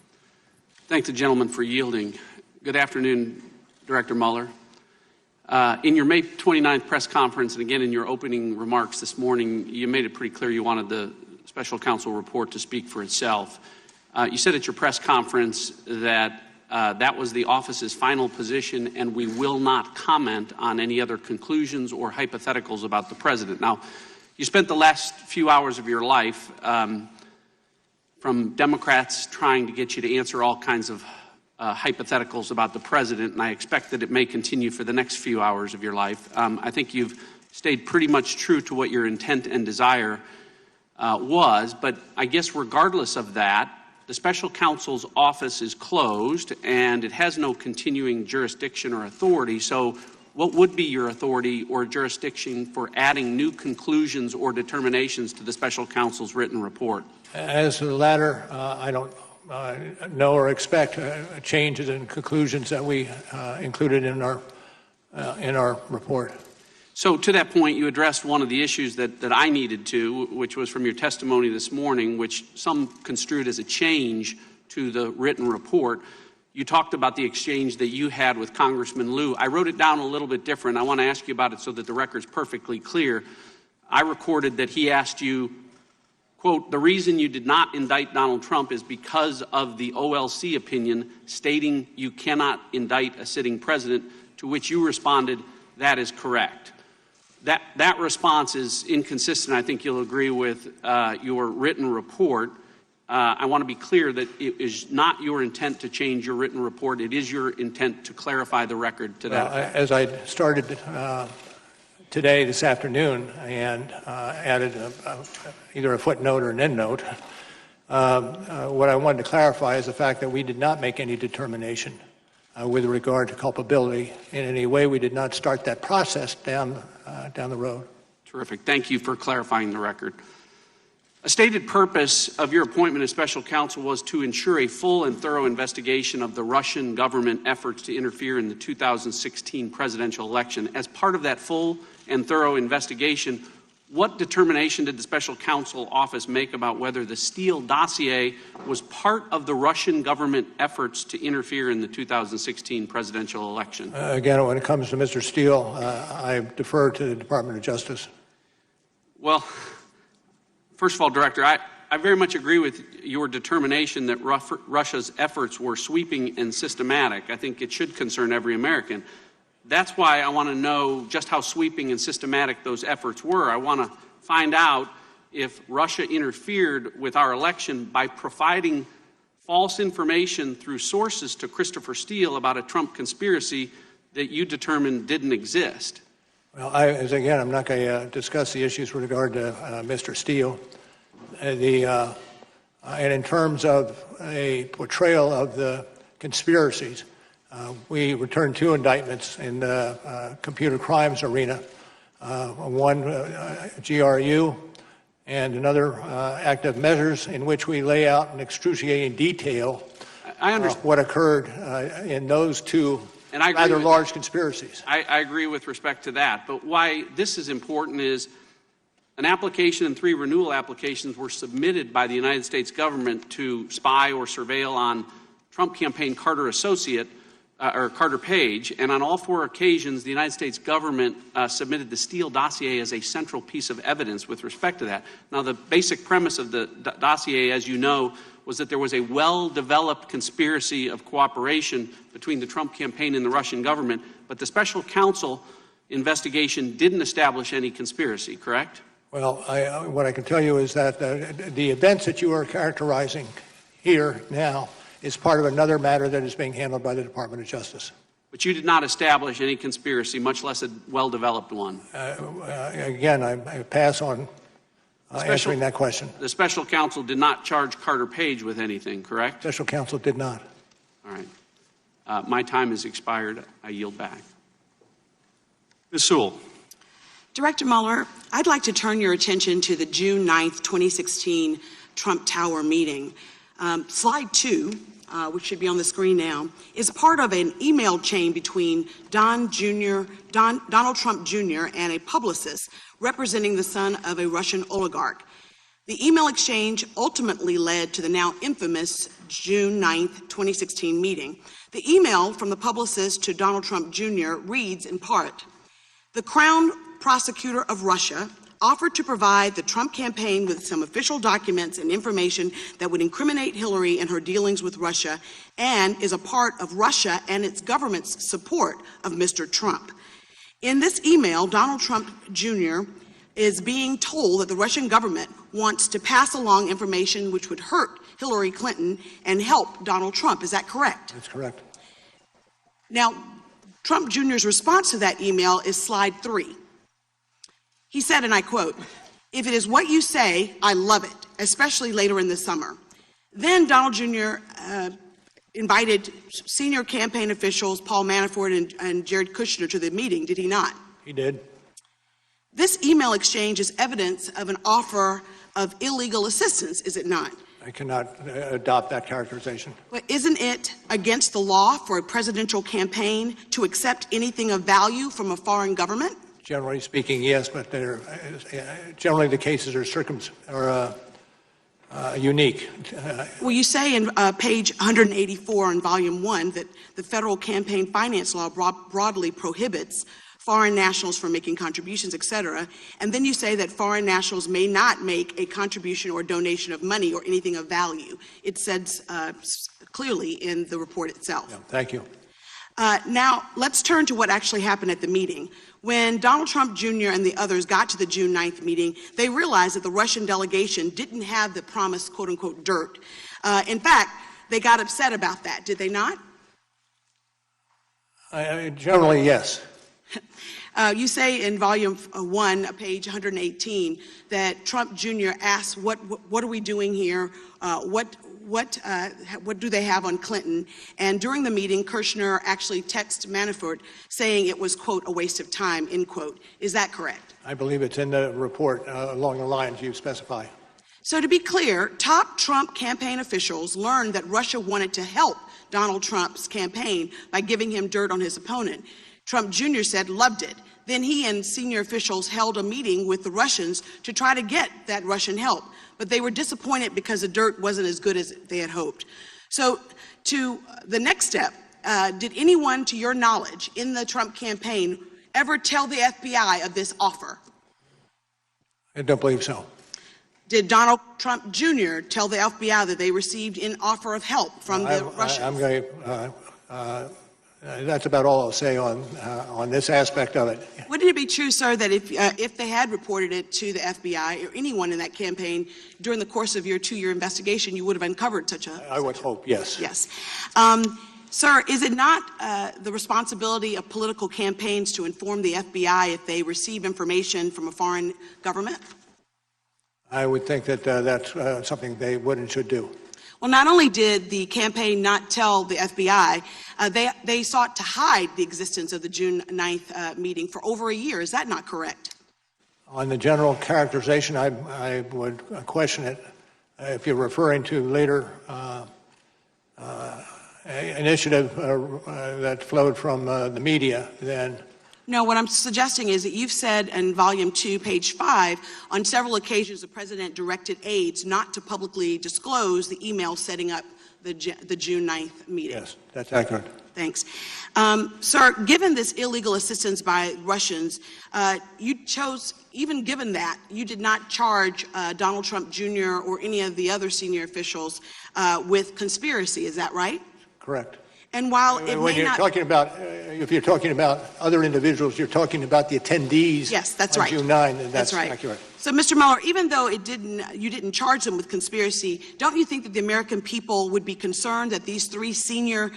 Thank the gentleman for yielding. Good afternoon, Director Mueller. In your May 29th press conference, and again in your opening remarks this morning, you made it pretty clear you wanted the special counsel report to speak for itself. You said at your press conference that that was the office's final position and we will not comment on any other conclusions or hypotheticals about the president. Now, you spent the last few hours of your life from Democrats trying to get you to answer all kinds of hypotheticals about the president, and I expect that it may continue for the next few hours of your life. I think you've stayed pretty much true to what your intent and desire was, but I guess regardless of that, the special counsel's office is closed and it has no continuing jurisdiction or authority. So what would be your authority or jurisdiction for adding new conclusions or determinations to the special counsel's written report? As to the latter, I don't know or expect changes in conclusions that we included in our report. So to that point, you addressed one of the issues that I needed to, which was from your testimony this morning, which some construed as a change to the written report. You talked about the exchange that you had with Congressman Lieu. I wrote it down a little bit different. I want to ask you about it so that the record's perfectly clear. I recorded that he asked you, quote, "The reason you did not indict Donald Trump is because of the OLC opinion stating you cannot indict a sitting president," to which you responded, "That is correct." That response is inconsistent. I think you'll agree with your written report. I want to be clear that it is not your intent to change your written report. It is your intent to clarify the record to that effect. As I started today, this afternoon, and added either a footnote or an endnote, what I wanted to clarify is the fact that we did not make any determination with regard to culpability in any way. We did not start that process down the road. Terrific. Thank you for clarifying the record. A stated purpose of your appointment as special counsel was to ensure a full and thorough investigation of the Russian government efforts to interfere in the 2016 presidential election. As part of that full and thorough investigation, what determination did the special counsel office make about whether the Steele dossier was part of the Russian government efforts to interfere in the 2016 presidential election? Again, when it comes to Mr. Steele, I defer to the Department of Justice. Well, first of all, Director, I very much agree with your determination that Russia's efforts were sweeping and systematic. I think it should concern every American. That's why I want to know just how sweeping and systematic those efforts were. I want to find out if Russia interfered with our election by providing false information through sources to Christopher Steele about a Trump conspiracy that you determined didn't exist. Well, I'm not going to discuss the issues with regard to Mr. Steele. And in terms of a portrayal of the conspiracies, we returned 2 indictments in the computer crimes arena, one GRU and another active measures in which we lay out in excruciating detail what occurred in those 2 rather large conspiracies. I agree with respect to that. But why this is important is an application and 3 renewal applications were submitted by the United States government to spy or surveil on Trump campaign Carter associate, or Carter Page, and on all 4 occasions, the United States government submitted the Steele dossier as a central piece of evidence with respect to that. Now, the basic premise of the dossier, as you know, was that there was a well-developed conspiracy of cooperation between the Trump campaign and the Russian government, but the special counsel investigation didn't establish any conspiracy, correct? Well, what I can tell you is that the events that you are characterizing here now is part of another matter that is being handled by the Department of Justice. But you did not establish any conspiracy, much less a well-developed one. Again, I pass on answering that question. The special counsel did not charge Carter Page with anything, correct? Special counsel did not. All right. My time has expired. I yield back. Ms. Sewell. Director Mueller, I'd like to turn your attention to the June 9th, 2016 Trump Tower meeting. Slide 2, which should be on the screen now, is part of an email chain between Donald Trump Jr. and a publicist representing the son of a Russian oligarch. The email exchange ultimately led to the now infamous June 9th, 2016 meeting. The email from the publicist to Donald Trump Jr. reads in part, "The Crown Prosecutor of Russia offered to provide the Trump campaign with some official documents and information that would incriminate Hillary in her dealings with Russia and is a part of Russia and its government's support of Mr. Trump." In this email, Donald Trump Jr. is being told that the Russian government wants to pass along information which would hurt Hillary Clinton and help Donald Trump. Is that correct? That's correct. Now, Trump Jr.'s response to that email is slide 3. He said, and I quote, "If it is what you say, I love it, especially later in the summer." Then Donald Jr. Invited senior campaign officials, Paul Manafort and Jared Kushner, to the meeting, did he not? He did. This email exchange is evidence of an offer of illegal assistance, is it not? I cannot adopt that characterization. But isn't it against the law for a presidential campaign to accept anything of value from a foreign government? Generally speaking, yes, but generally the cases are unique. Well, you say in page 184 in volume 1 that the federal campaign finance law broadly prohibits foreign nationals from making contributions, etc. And then you say that foreign nationals may not make a contribution or donation of money or anything of value. It says clearly in the report itself. Yeah, thank you. Now, let's turn to what actually happened at the meeting. When Donald Trump Jr. and the others got to the June 9th meeting, they realized that the Russian delegation didn't have the promised quote-unquote dirt. In fact, they got upset about that, did they not? Generally, yes. You say in volume 1, page 118, that Trump Jr. asked, what are we doing here? What do they have on Clinton? And during the meeting, Kushner actually texted Manafort saying it was, quote, a waste of time, end quote. Is that correct? I believe it's in the report along the lines you specify. So to be clear, top Trump campaign officials learned that Russia wanted to help Donald Trump's campaign by giving him dirt on his opponent. Trump Jr. said, loved it. Then he and senior officials held a meeting with the Russians to try to get that Russian help. But they were disappointed because the dirt wasn't as good as they had hoped. So to the next step, did anyone, to your knowledge, in the Trump campaign ever tell the FBI of this offer? I don't believe so. Did Donald Trump Jr. tell the FBI that they received an offer of help from the Russians? I'm going that's about all I'll say on this aspect of it. Wouldn't it be true, sir, that if they had reported it to the FBI or anyone in that campaign during the course of your 2-year investigation, you would have uncovered such a... I would hope, yes. Yes. Sir, is it not the responsibility of political campaigns to inform the FBI if they receive information from a foreign government? I would think that that's something they would and should do. Well, not only did the campaign not tell the FBI, they sought to hide the existence of the June 9th meeting for over a year. Is that not correct? On the general characterization, I would question it. If you're referring to later initiative that flowed from the media, then... No, what I'm suggesting is that you've said in Volume 2, page 5, on several occasions the President directed aides not to publicly disclose the email setting up the June 9th meeting. Yes, that's accurate. Thanks. Sir, given this illegal assistance by Russians, you chose, even given that, you did not charge Donald Trump Jr. or any of the other senior officials with conspiracy. Is that right? Correct. And while it when may you're not... talking about, if you're talking about other individuals, you're talking about the attendees. Yes, that's on right. June 9, and That's right. accurate. So, Mr. Mueller, even though you didn't charge them with conspiracy, don't you think that the American people would be concerned that these 3 senior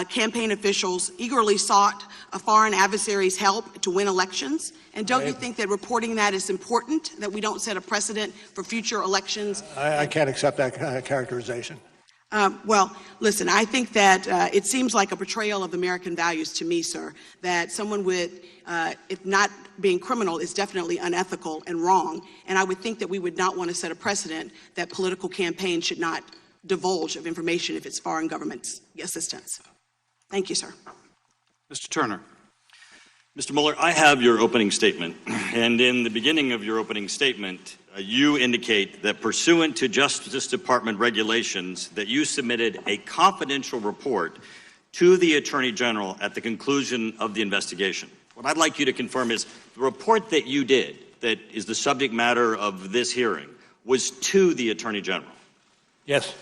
campaign officials eagerly sought a foreign adversary's help to win elections? And don't you think that reporting that is important, that we don't set a precedent for future elections? I can't accept that characterization. Well, listen, I think that it seems like a betrayal of American values to me, sir, that someone with, if not being criminal, is definitely unethical and wrong. And I would think that we would not want to set a precedent that political campaigns should not divulge of information if it's foreign government assistance. Thank you, sir. Mr. Turner. Mr. Mueller, I have your opening statement, and in the beginning of your opening statement, you indicate that pursuant to Justice Department regulations that you submitted a confidential report to the Attorney General at the conclusion of the investigation. What I'd like you to confirm is the report that you did, that is the subject matter of this hearing, was to the Attorney General. Yes.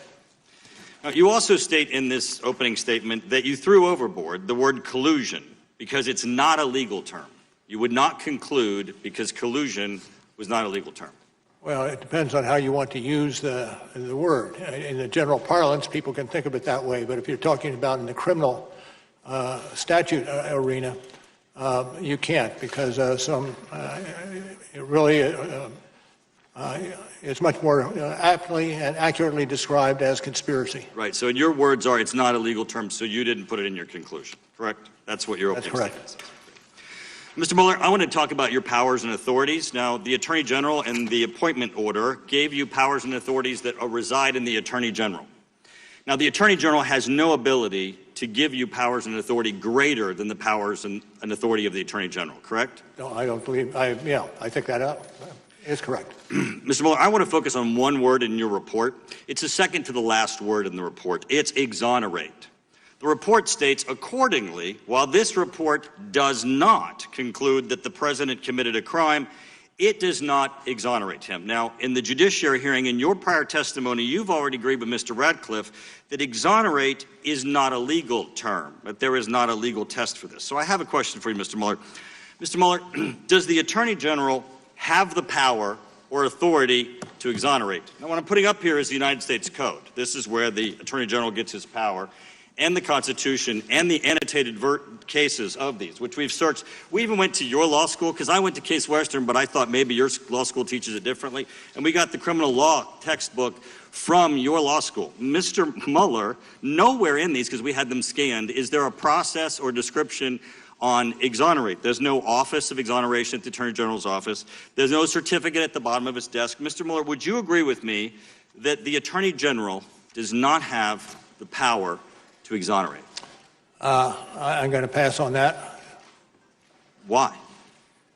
Now, you also state in this opening statement that you threw overboard the word collusion because it's not a legal term. You would not conclude because collusion was not a legal term. Well, it depends on how you want to use the word. In the general parlance, people can think of it that way, but if you're talking about in the criminal statute arena, you can't, because it really is much more aptly and accurately described as conspiracy. Right, so in your words are it's not a legal term, so you didn't put it in your conclusion, correct? That's what your opening statement says. Mr. Mueller, I want to talk about your powers and authorities. Now, the Attorney General and the appointment order gave you powers and authorities that reside in the Attorney General. Now, the Attorney General has no ability to give you powers and authority greater than the powers and authority of the Attorney General, correct? No, I don't believe, I think that is correct. Mr. Mueller, I want to focus on one word in your report. It's the second to the last word in the report. It's exonerate. The report states, accordingly, while this report does not conclude that the president committed a crime, it does not exonerate him. Now, in the judiciary hearing, in your prior testimony, you've already agreed with Mr. Radcliffe that exonerate is not a legal term, that there is not a legal test for this. So I have a question for you, Mr. Mueller. Mr. Mueller, does the Attorney General have the power or authority to exonerate? Now, what I'm putting up here is the United States Code. This is where the Attorney General gets his power, and the Constitution, and the annotated cases of these, which we've searched. We even went to your law school, because I went to Case Western, but I thought maybe your law school teaches it differently, and we got the criminal law textbook from your law school. Mr. Mueller, nowhere in these, because we had them scanned, is there a process or description on exonerate. There's no office of exoneration at the Attorney General's office. There's no certificate at the bottom of his desk. Mr. Mueller, would you agree with me that the Attorney General does not have the power to exonerate? I'm going to pass on that. Why?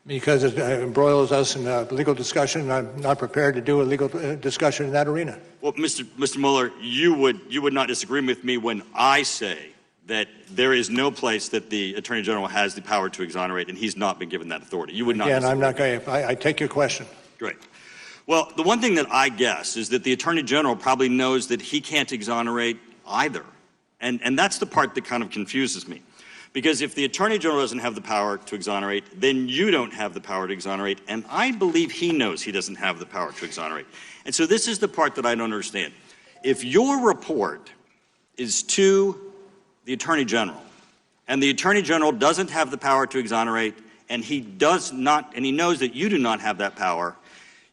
Because it embroils us in a legal discussion, and I'm not prepared to do a legal discussion in that arena. Well, Mr. Mueller, you would not disagree with me when I say that there is no place that the Attorney General has the power to exonerate, and he's not been given that authority. You would not. Again, I'm not going to. I take your question. Great. Well, the one thing that I guess is that the Attorney General probably knows that he can't exonerate either. And that's the part that kind of confuses me. Because if the Attorney General doesn't have the power to exonerate, then you don't have the power to exonerate. And I believe he knows he doesn't have the power to exonerate. And so this is the part that I don't understand. If your report is to the Attorney General, and the Attorney General doesn't have the power to exonerate, and he knows that you do not have that power,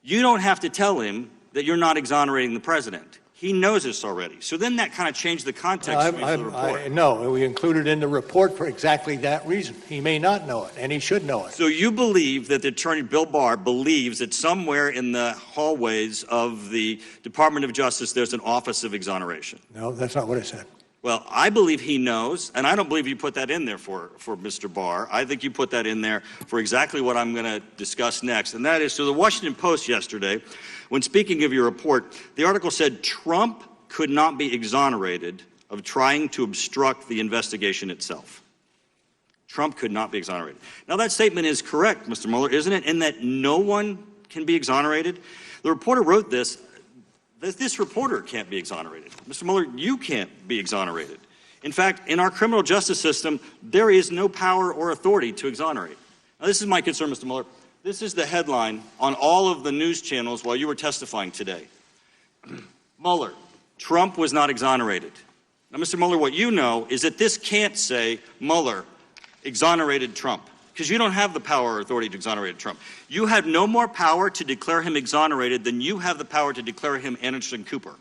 you don't have to tell him that you're not exonerating the president. He knows this already. So then that kind of changed the context of the report. No, we included in the report for exactly that reason. He may not know it, and he should know it. So you believe that the Attorney Bill Barr believes that somewhere in the hallways of the Department of Justice there's an Office of Exoneration? No, that's not what I said. Well, I believe he knows, and I don't believe you put that in there for Mr. Barr. I think you put that in there for exactly what I'm going to discuss next, and that is, so the Washington Post yesterday, when speaking of your report, the article said Trump could not be exonerated of trying to obstruct the investigation itself. Trump could not be exonerated. Now, that statement is correct, Mr. Mueller, isn't it, in that no one can be exonerated? The reporter wrote this. This reporter can't be exonerated. Mr. Mueller, you can't be exonerated. In fact, in our criminal justice system, there is no power or authority to exonerate. Now, this is my concern, Mr. Mueller. This is the headline on all of the news channels while you were testifying today. Mueller, Trump was not exonerated. Now, Mr. Mueller, what you know is that this can't say Mueller exonerated Trump, because you don't have the power or authority to exonerate Trump. You have no more power to declare him exonerated than you have the power to declare him Anderson Cooper.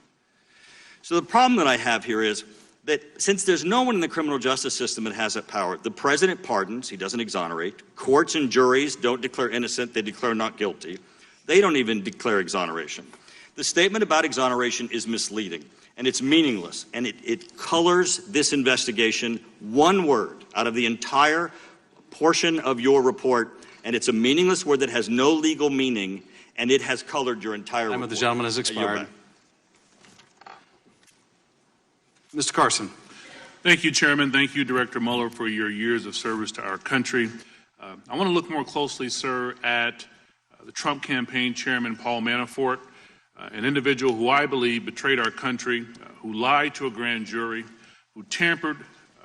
So the problem that I have here is that since there's no one in the criminal justice system that has that power, the president pardons, he doesn't exonerate. Courts and juries don't declare innocent, they declare not guilty. They don't even declare exoneration. The statement about exoneration is misleading, and it's meaningless, and it colors this investigation one word out of the entire portion of your report, and it's a meaningless word that has no legal meaning, and it has colored your entire report. Time of the gentleman has expired. Mr. Carson. Thank you, Chairman. Thank you, Director Mueller, for your years of service to our country. I want to look more closely, sir, at the Trump campaign chairman, Paul Manafort, an individual who I believe betrayed our country, who lied to a grand jury, who tampered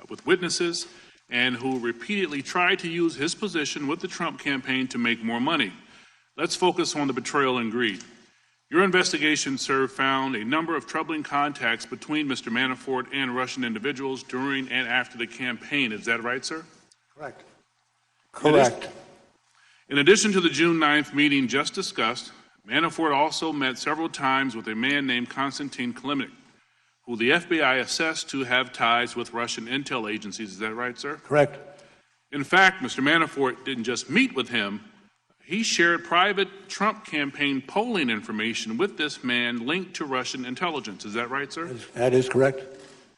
with witnesses, and who repeatedly tried to use his position with the Trump campaign to make more money. Let's focus on the betrayal and greed. Your investigation, sir, found a number of troubling contacts between Mr. Manafort and Russian individuals during and after the campaign. Is that right, sir? Correct. Correct. In addition to the June 9th meeting just discussed, Manafort also met several times with a man named Konstantin Kilimnik, who the FBI assessed to have ties with Russian intel agencies. Is that right, sir? Correct. In fact, Mr. Manafort didn't just meet with him. He shared private Trump campaign polling information with this man linked to Russian intelligence. Is that right, sir? That is correct.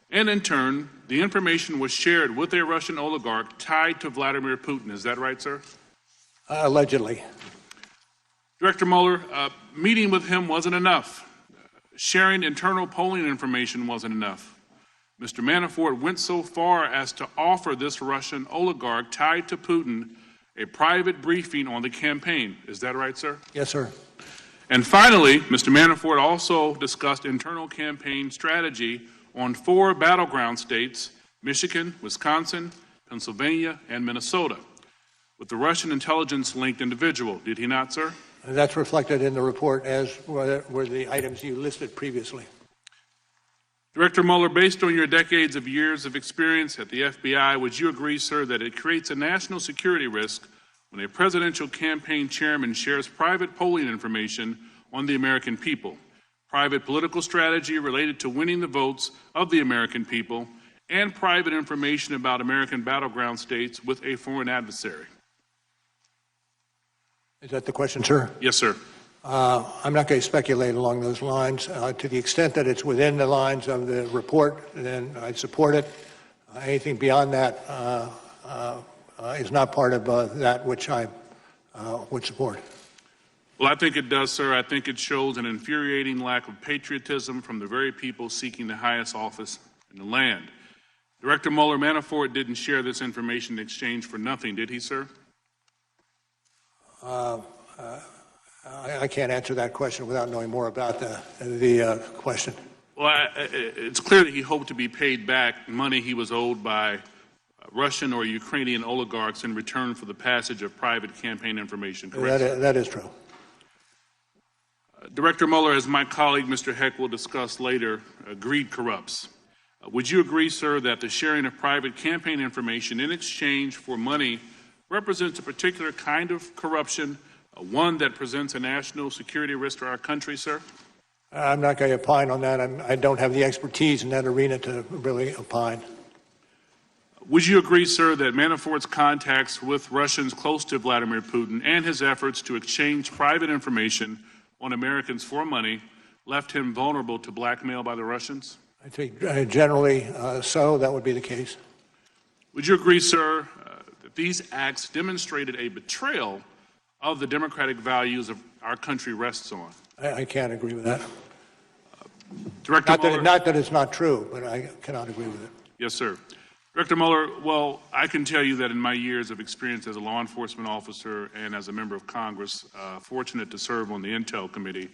And in turn, the information was shared with a Russian oligarch tied to Vladimir Putin. Is that right, sir? Allegedly. Director Mueller, meeting with him wasn't enough. Sharing internal polling information wasn't enough. Mr. Manafort went so far as to offer this Russian oligarch tied to Putin a private briefing on the campaign. Is that right, sir? Yes, sir. And finally, Mr. Manafort also discussed internal campaign strategy on 4 battleground states, Michigan, Wisconsin, Pennsylvania, and Minnesota, with the Russian intelligence-linked individual. Did he not, sir? That's reflected in the report, as were the items you listed previously. Director Mueller, based on your decades of years of experience at the FBI, would you agree, sir, that it creates a national security risk when a presidential campaign chairman shares private polling information on the American people, private political strategy related to winning the votes of the American people, and private information about American battleground states with a foreign adversary? Is that the question, sir? Yes, sir. I'm not going to speculate along those lines. To the extent that it's within the lines of the report, then I support it. Anything beyond that is not part of that which I would support. Well, I think it does, sir. I think it shows an infuriating lack of patriotism from the very people seeking the highest office in the land. Director Mueller, Manafort didn't share this information in exchange for nothing, did he, sir? I can't answer that question without knowing more about the question. Well, it's clear that he hoped to be paid back money he was owed by Russian or Ukrainian oligarchs in return for the passage of private campaign information, correct? That is true. Director Mueller, as my colleague Mr. Heck will discuss later, greed corrupts. Would you agree, sir, that the sharing of private campaign information in exchange for money represents a particular kind of corruption, one that presents a national security risk to our country, sir? I'm not going to opine on that. I don't have the expertise in that arena to really opine. Would you agree, sir, that Manafort's contacts with Russians close to Vladimir Putin and his efforts to exchange private information on Americans for money left him vulnerable to blackmail by the Russians? I think generally so, that would be the case. Would you agree, sir, that these acts demonstrated a betrayal of the democratic values of our country rests on? I can't agree with that. Director Mueller, not that it's not true, but I cannot agree with it. Yes, sir. Director Mueller, well, I can tell you that in my years of experience as a law enforcement officer and as a member of Congress, fortunate to serve on the Intel Committee,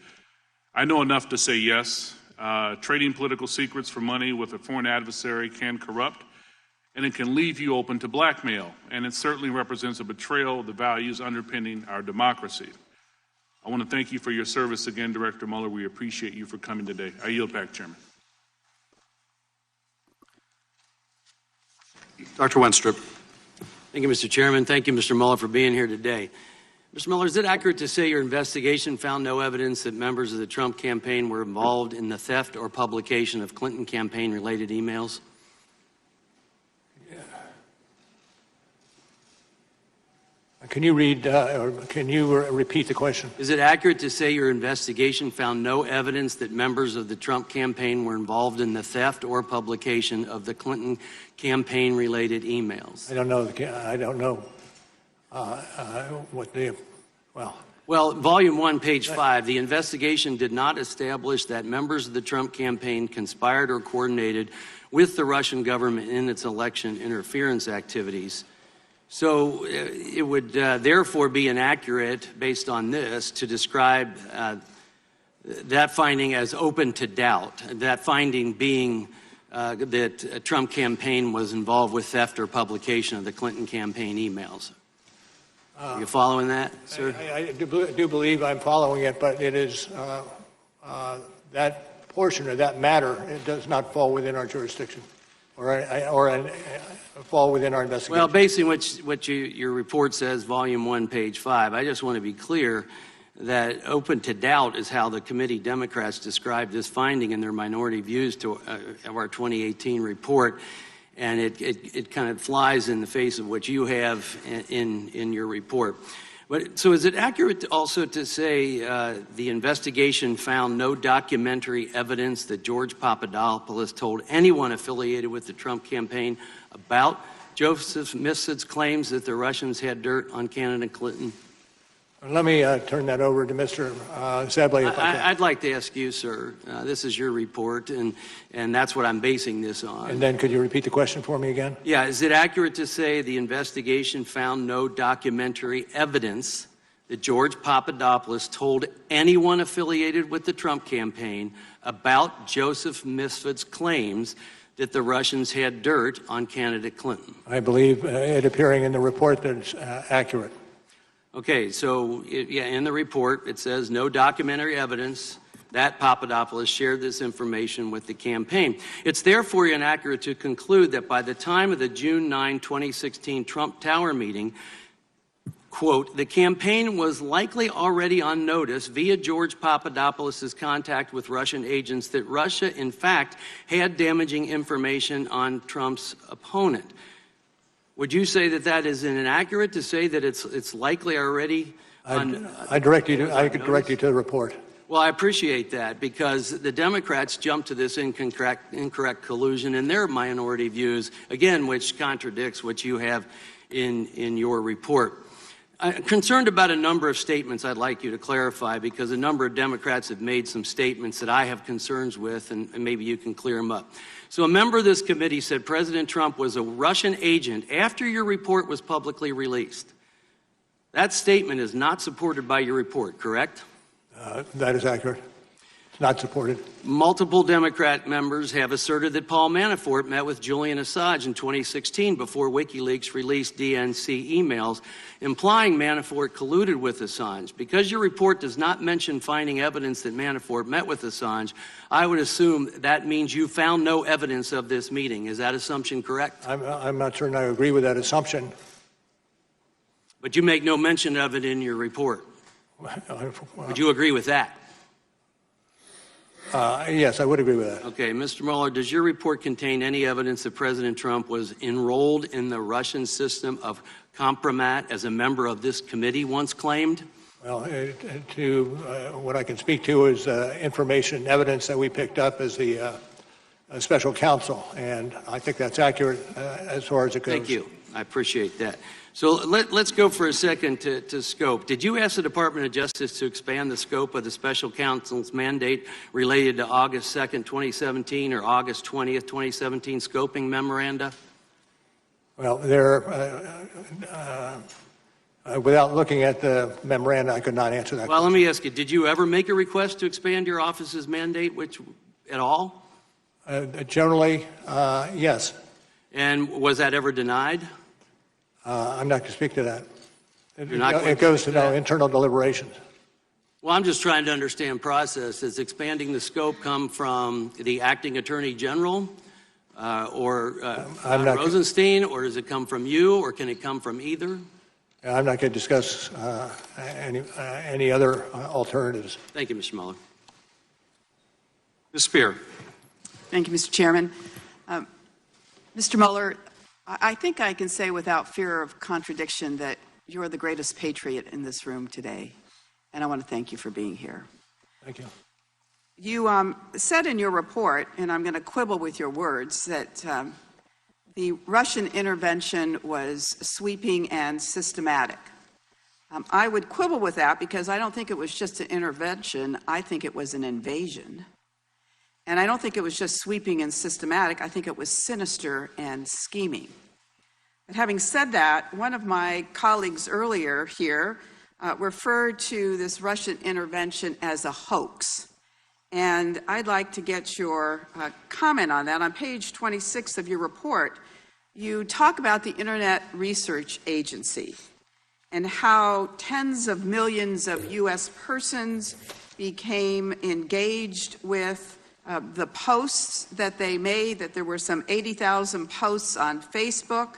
I know enough to say yes. Trading political secrets for money with a foreign adversary can corrupt, and it can leave you open to blackmail, and it certainly represents a betrayal of the values underpinning our democracy. I want to thank you for your service again, Director Mueller. We appreciate you for coming today. I yield back, Chairman. Dr. Wenstrup. Thank you, Mr. Chairman. Thank you, Mr. Mueller, for being here today. Mr. Mueller, is it accurate to say your investigation found no evidence that members of the Trump campaign were involved in the theft or publication of Clinton campaign-related emails? Can you read, or can you repeat the question? Is it accurate to say your investigation found no evidence that members of the Trump campaign were involved in the theft or publication of the Clinton campaign-related emails? I don't know. I don't know what the, well. Well, Volume 1, page 5, the investigation did not establish that members of the Trump campaign conspired or coordinated with the Russian government in its election interference activities. So it would therefore be inaccurate, based on this, to describe that finding as open to doubt, that finding being that a Trump campaign was involved with theft or publication of the Clinton campaign emails. Are you following that, sir? I do believe I'm following it, but it is that portion or that matter, it does not fall within our jurisdiction or fall within our investigation. Well, based on what your report says, Volume 1, page 5, I just want to be clear that open to doubt is how the committee Democrats described this finding in their minority views of our 2018 report, and it kind of flies in the face of what you have in your report. But so is it accurate also to say the investigation found no documentary evidence that George Papadopoulos told anyone affiliated with the Trump campaign about Joseph Mifsid's claims that the Russians had dirt on candidate Clinton? Let me turn that over to Mr. Zebley. I'd like to ask you, sir. This is your report, and that's what I'm basing this on. And then could you repeat the question for me again? Yeah, is it accurate to say the investigation found no documentary evidence that George Papadopoulos told anyone affiliated with the Trump campaign about Joseph Mifsid's claims that the Russians had dirt on candidate Clinton? I believe it appearing in the report that it's accurate. Okay, so in the report it says no documentary evidence that Papadopoulos shared this information with the campaign. It's therefore inaccurate to conclude that by the time of the June 9, 2016 Trump Tower meeting, quote, the campaign was likely already on notice via George Papadopoulos' contact with Russian agents that Russia, in fact, had damaging information on Trump's opponent. Would you say that that is inaccurate to say that it's likely already on? I could direct you to the report. Well, I appreciate that, because the Democrats jumped to this incorrect collusion in their minority views, again, which contradicts what you have in your report. I'm concerned about a number of statements I'd like you to clarify, because a number of Democrats have made some statements that I have concerns with, and maybe you can clear them up. So a member of this committee said President Trump was a Russian agent after your report was publicly released. That statement is not supported by your report, correct? That is accurate. It's not supported. Multiple Democrat members have asserted that Paul Manafort met with Julian Assange in 2016 before WikiLeaks released DNC emails implying Manafort colluded with Assange. Because your report does not mention finding evidence that Manafort met with Assange, I would assume that means you found no evidence of this meeting. Is that assumption correct? I'm not certain I agree with that assumption. But you make no mention of it in your report. Would you agree with that? Yes, I would agree with that. Okay, Mr. Mueller, does your report contain any evidence that President Trump was enrolled in the Russian system of compromat as a member of this committee once claimed? Well, what I can speak to is information and evidence that we picked up as the special counsel, and I think that's accurate as far as it goes. Thank you. I appreciate that. So let's go for a second to scope. Did you ask the Department of Justice to expand the scope of the special counsel's mandate related to August 2nd, 2017 or August 20th, 2017 scoping memoranda? Well, without looking at the memoranda, I could not answer that Well, question. let me ask you, did you ever make a request to expand your office's mandate at all? Generally, yes. And was that ever denied? I'm not going to speak to that. You're not going It to goes speak to to that? internal deliberations. Well, I'm just trying to understand process. Does expanding the scope come from the acting attorney general or Rosenstein, or does it come from you, or can it come from either? I'm not going to discuss any other alternatives. Thank you, Mr. Mueller. Ms. Spear. Thank you, Mr. Chairman. Mr. Mueller, I think I can say without fear of contradiction that you're the greatest patriot in this room today, and I want to thank you for being here. Thank you. You said in your report, and I'm going to quibble with your words, that the Russian intervention was sweeping and systematic. I would quibble with that because I don't think it was just an intervention. I think it was an invasion. And I don't think it was just sweeping and systematic. I think it was sinister and scheming. But having said that, one of my colleagues earlier here referred to this Russian intervention as a hoax. And I'd like to get your comment on that. On page 26 of your report, you talk about the Internet Research Agency and how tens of millions of U.S. persons became engaged with the posts that they made, that there were some 80,000 posts on Facebook,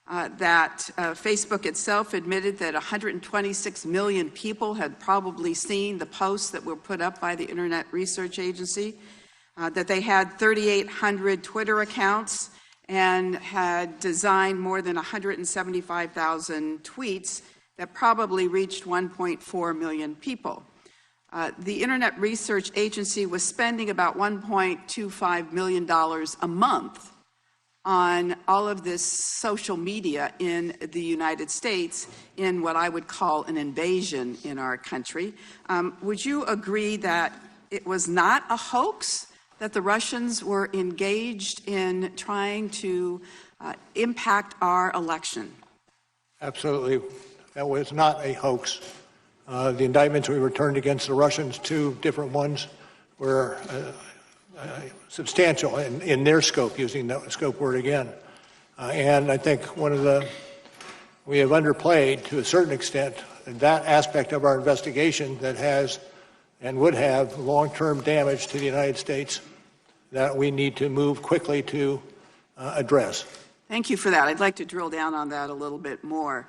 that Facebook itself admitted that 126 million people had probably seen the posts that were put up by the Internet Research Agency, that they had 3,800 Twitter accounts and had designed more than 175,000 tweets that probably reached 1.4 million people. The Internet Research Agency was spending about $1.25 million a month on all of this social media in the United States in what I would call an invasion in our country. Would you agree that it was not a hoax, that the Russians were engaged in trying to impact our election? Absolutely. That was not a hoax. The indictments we returned against the Russians, 2 different ones, were substantial in their scope, using that scope word again. And I think we have underplayed to a certain extent that aspect of our investigation that has and would have long-term damage to the United States that we need to move quickly to address. Thank you for that. I'd like to drill down on that a little bit more.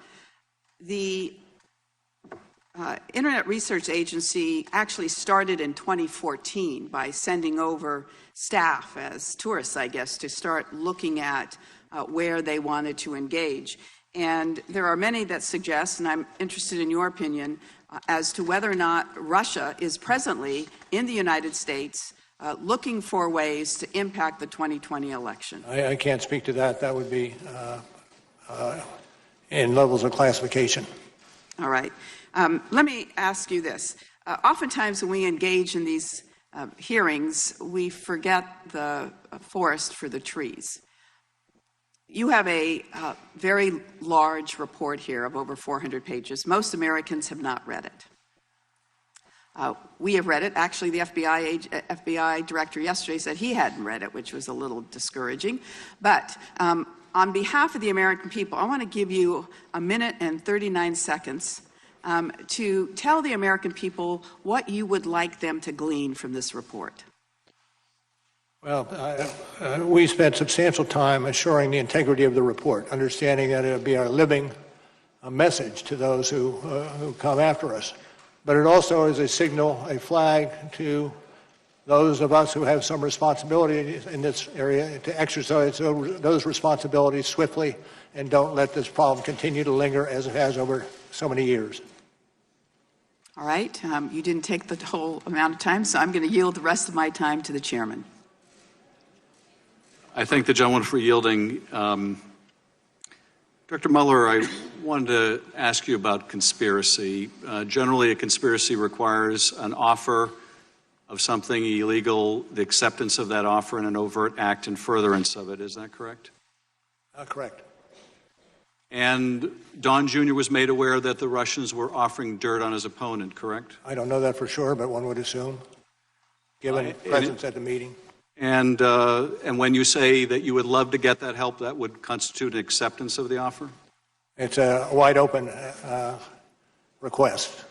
The Internet Research Agency actually started in 2014 by sending over staff as tourists, I guess, to start looking at where they wanted to engage. And there are many that suggest, and I'm interested in your opinion, as to whether or not Russia is presently in the United States looking for ways to impact the 2020 election. I can't speak to that. That would be in levels of classification. All right. Let me ask you this. Oftentimes when we engage in these hearings, we forget the forest for the trees. You have a very large report here of over 400 pages. Most Americans have not read it. We have read it. Actually, the FBI director yesterday said he hadn't read it, which was a little discouraging. But on behalf of the American people, I want to give you a minute and 39 seconds to tell the American people what you would like them to glean from this report. Well, we spent substantial time assuring the integrity of the report, understanding that it would be a living message to those who come after us. But it also is a signal, a flag to those of us who have some responsibility in this area to exercise those responsibilities swiftly and don't let this problem continue to linger as it has over so many years. All right. You didn't take the whole amount of time, so I'm going to yield the rest of my time to the chairman. I thank the gentleman for yielding. Director Mueller, I wanted to ask you about conspiracy. Generally, a conspiracy requires an offer of something illegal, the acceptance of that offer, and an overt act in furtherance of it. Is that correct? Correct. And Don Jr. was made aware that the Russians were offering dirt on his opponent, correct? I don't know that for sure, but one would assume, given presence at the meeting. And when you say that you would love to get that help, that would constitute an acceptance of the offer? It's a wide open request.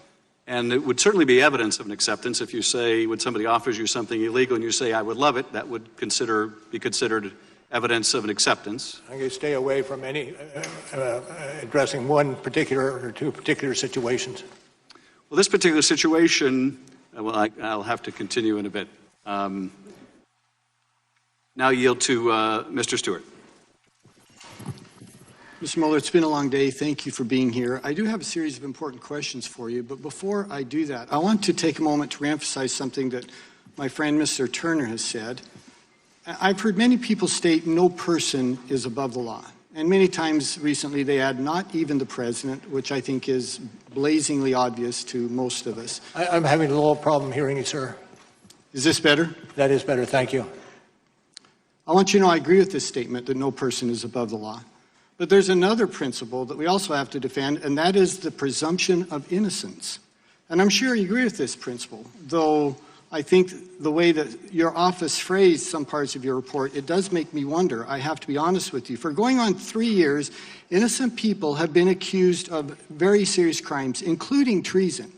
And it would certainly be evidence of an acceptance if you say, when somebody offers you something illegal and you say, I would love it, that would be considered evidence of an acceptance. I'm going to stay away from any addressing one particular or two particular situations. Well, this particular situation, well, I'll have to continue in a bit. Now yield to Mr. Stewart. Mr. Mueller, it's been a long day. Thank you for being here. I do have a series of important questions for you, but before I do that, I want to take a moment to reemphasize something that my friend Mr. Turner has said. I've heard many people state no person is above the law. And many times recently they add not even the president, which I think is blazingly obvious to most of us. I'm having a little problem hearing you, sir. Is this better? That is better. Thank you. I want you to know I agree with this statement that no person is above the law. But there's another principle that we also have to defend, and that is the presumption of innocence. And I'm sure you agree with this principle, though I think the way that your office phrased some parts of your report, it does make me wonder. I have to be honest with you. For going on 3 years, innocent people have been accused of very serious crimes, including treason.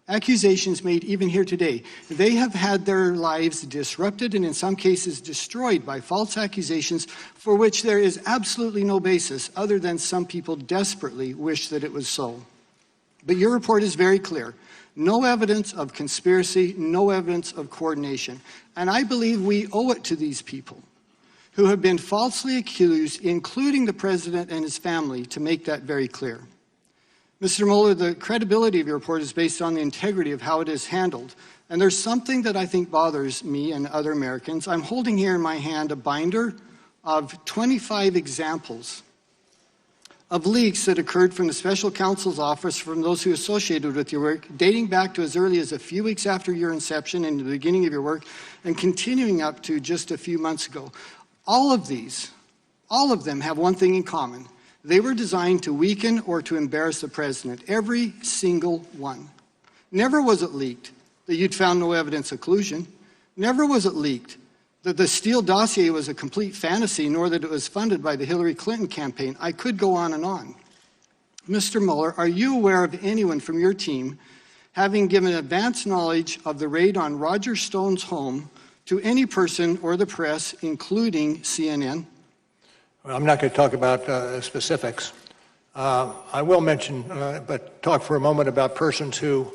Accusations made even here today. They have had their lives disrupted and in some cases destroyed by false accusations for which there is absolutely no basis other than some people desperately wish that it was so. But your report is very clear. No evidence of conspiracy, no evidence of coordination. And I believe we owe it to these people who have been falsely accused, including the president and his family, to make that very clear. Mr. Mueller, the credibility of your report is based on the integrity of how it is handled. And there's something that I think bothers me and other Americans. I'm holding here in my hand a binder of 25 examples of leaks that occurred from the Special Counsel's office from those who associated with your work, dating back to as early as a few weeks after your inception and the beginning of your work, and continuing up to just a few months ago. All of them have one thing in common. They were designed to weaken or to embarrass the president, every single one. Never was it leaked that you'd found no evidence of collusion. Never was it leaked that the Steele dossier was a complete fantasy, nor that it was funded by the Hillary Clinton campaign. I could go on and on. Mr. Mueller, are you aware of anyone from your team having given advance knowledge of the raid on Roger Stone's home to any person or the press, including CNN? I'm not going to talk about specifics. I will mention, but talk for a moment about persons who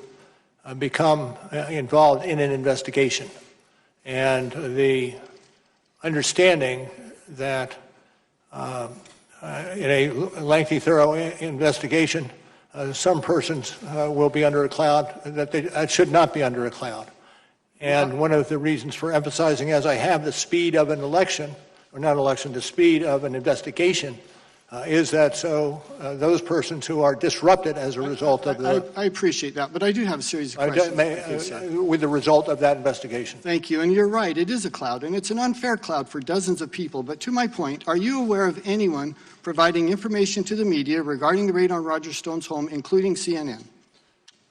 become involved in an investigation and the understanding that in a lengthy, thorough investigation, some persons will be under a cloud that should not be under a cloud. And one of the reasons for emphasizing, as I have, the speed of an election, or not election, the speed of an investigation Is that so? Those persons who are disrupted as a result of the... I appreciate that, but I do have a series of questions. with the result of that investigation. Thank you, and you're right, it is a cloud, and it's an unfair cloud for dozens of people. But to my point, are you aware of anyone providing information to the media regarding the raid on Roger Stone's home, including CNN?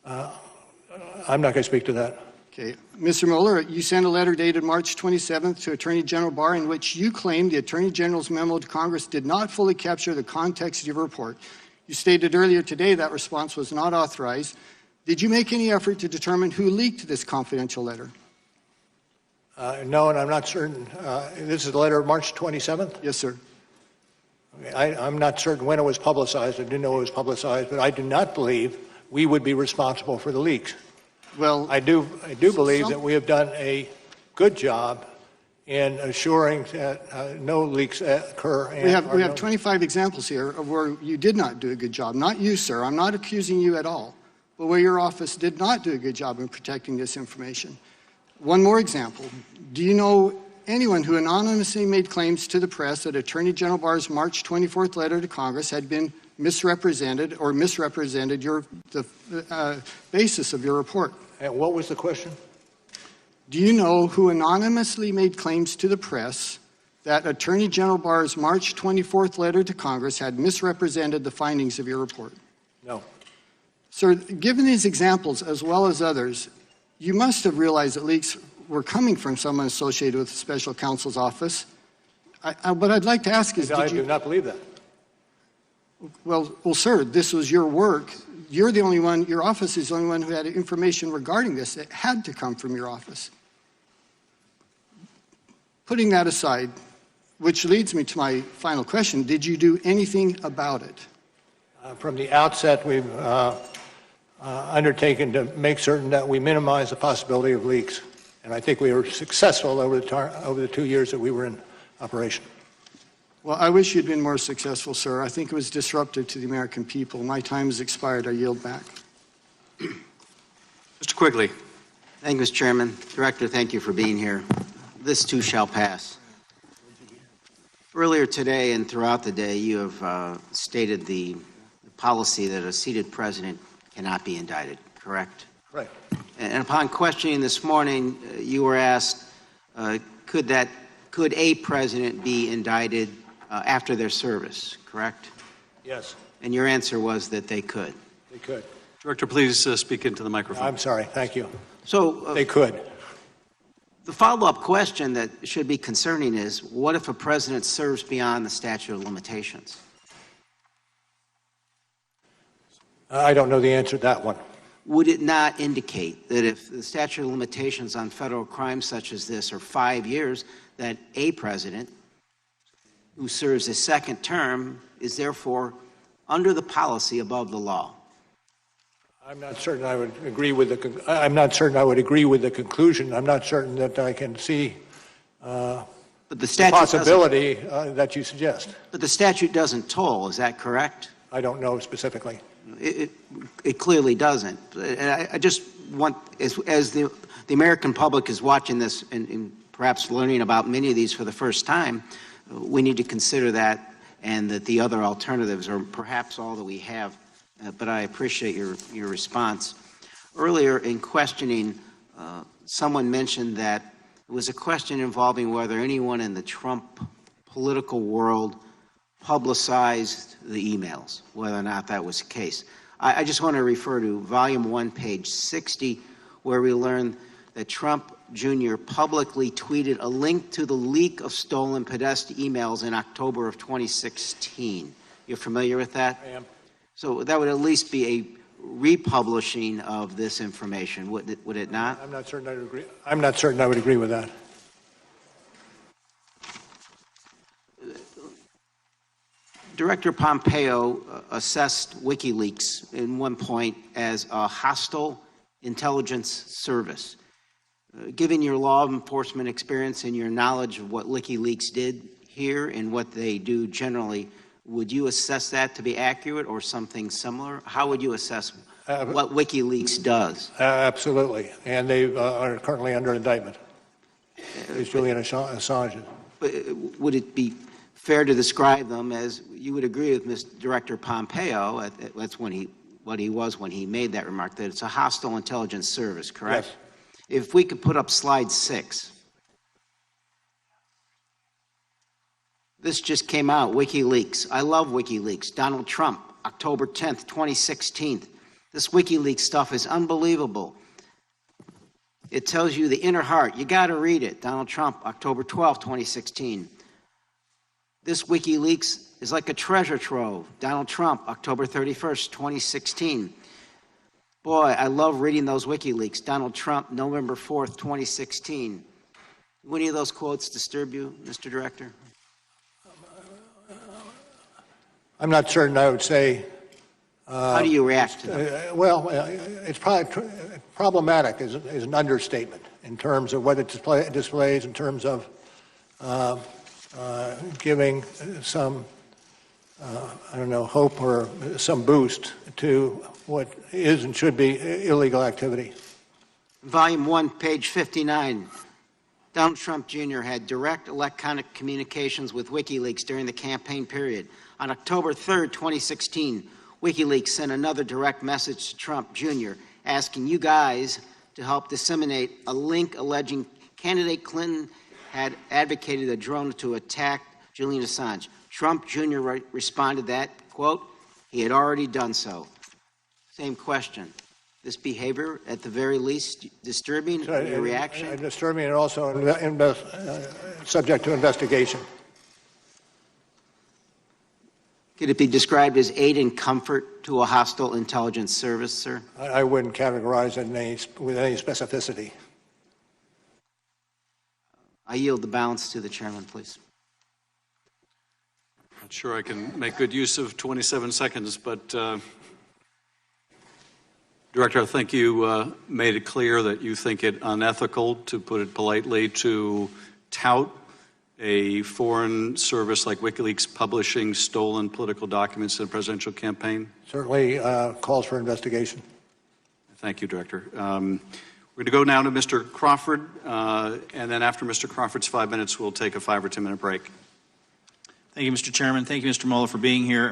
I'm not going to speak to that. Okay. Mr. Mueller, you sent a letter dated March 27th to Attorney General Barr in which you claimed the Attorney General's memo to Congress did not fully capture the context of your report. You stated earlier today that response was not authorized. Did you make any effort to determine who leaked this confidential letter? No, and I'm not certain. This is the letter of March 27th? Yes, sir. Okay, I'm not certain when it was publicized. I didn't know it was publicized, but I do not believe we would be responsible for the leaks. Well, I do believe that we have done a good job in assuring that no leaks occur. We have 25 examples here of where you did not do a good job. Not you, sir. I'm not accusing you at all. But where your office did not do a good job in protecting this information. One more example. Do you know anyone who anonymously made claims to the press that Attorney General Barr's March 24th letter to Congress had been misrepresented or misrepresented the basis of your report? And what was the question? Do you know who anonymously made claims to the press that Attorney General Barr's March 24th letter to Congress had misrepresented the findings of your report? No. Sir, given these examples as well as others, you must have realized that leaks were coming from someone associated with the Special Counsel's office. What I'd like to ask is, I do not believe that. Well, sir, this was your work. You're the only one, your office is the only one who had information regarding this. It had to come from your office. Putting that aside, which leads me to my final question, did you do anything about it? From the outset, we've undertaken to make certain that we minimize the possibility of leaks. And I think we were successful over the 2 years that we were in operation. Well, I wish you'd been more successful, sir. I think it was disruptive to the American people. My time has expired. I yield back. Mr. Quigley. Thank you, Mr. Chairman. Director, thank you for being here. This too shall pass. Earlier today and throughout the day, you have stated the policy that a seated president cannot be indicted, correct? Right. And upon questioning this morning, you were asked, could a president be indicted after their service, correct? Yes. And your answer was that they could. They could. Director, please speak into the microphone. I'm sorry. Thank you. So they could. The follow-up question that should be concerning is, what if a president serves beyond the statute of limitations? I don't know the answer to that one. Would it not indicate that if the statute of limitations on federal crimes such as this are 5 years, that a president who serves a second term is therefore under the policy above the law? I'm not certain I would agree with the. I'm not certain I would agree with the conclusion. I'm not certain that I can see but the possibility that you suggest. But the statute doesn't toll. Is that correct? I don't know specifically. It clearly doesn't. And I just want, as the American public is watching this and perhaps learning about many of these for the first time, we need to consider that, and that the other alternatives are perhaps all that we have. But I appreciate your response. Earlier in questioning, someone mentioned that it was a question involving whether anyone in the Trump political world publicized the emails, whether or not that was the case. I just want to refer to Volume 1, page 60, where we learn that Trump Jr. publicly tweeted a link to the leak of stolen Podesta emails in October of 2016. You're familiar with that? I am. So that would at least be a republishing of this information, would it not? I'm not certain I would agree. I'm not certain I would agree with that. Director Pompeo assessed WikiLeaks in one point as a hostile intelligence service. Given your law enforcement experience and your knowledge of what WikiLeaks did here and what they do generally, would you assess that to be accurate or something similar? How would you assess what WikiLeaks does? Absolutely. And they are currently under indictment. It's Julian Assange. Would it be fair to describe them as, you would agree with Mr. Director Pompeo, that's what he was when he made that remark, that it's a hostile intelligence service, correct? Yes. If we could put up slide 6. This just came out, WikiLeaks. I love WikiLeaks. Donald Trump, October 10th, 2016. This WikiLeaks stuff is unbelievable. It tells you the inner heart. You got to read it. Donald Trump, October 12th, 2016. This WikiLeaks is like a treasure trove. Donald Trump, October 31st, 2016. Boy, I love reading those WikiLeaks. Donald Trump, November 4th, 2016. Do any of those quotes disturb you, Mr. Director? I'm not certain I would say. How do you react to them? It's probably problematic is an understatement in terms of what it displays, in terms of giving some, I don't know, hope or some boost to what is and should be illegal activity. Volume 1, page 59. Donald Trump Jr. had direct electronic communications with WikiLeaks during the campaign period. On October 3rd, 2016, WikiLeaks sent another direct message to Trump Jr. asking you guys to help disseminate a link alleging candidate Clinton had advocated a drone to attack Julian Assange. Trump Jr. responded that, quote, he had already done so. Same question. This behavior, at the very least, disturbing your reaction? Disturbing and also subject to investigation. Could it be described as aid and comfort to a hostile intelligence service, sir? I wouldn't categorize it with any specificity. I yield the balance to the chairman, please. Not sure I can make good use of 27 seconds, but Director, I think you made it clear that you think it unethical, to put it politely, to tout a foreign service like WikiLeaks publishing stolen political documents in a presidential campaign? Certainly calls for investigation. Thank you, Director. We're going to go now to Mr. Crawford, and then after Mr. Crawford's 5 minutes, we'll take a 5 or 10 minute break. Thank you, Mr. Chairman. Thank you, Mr. Mueller, for being here.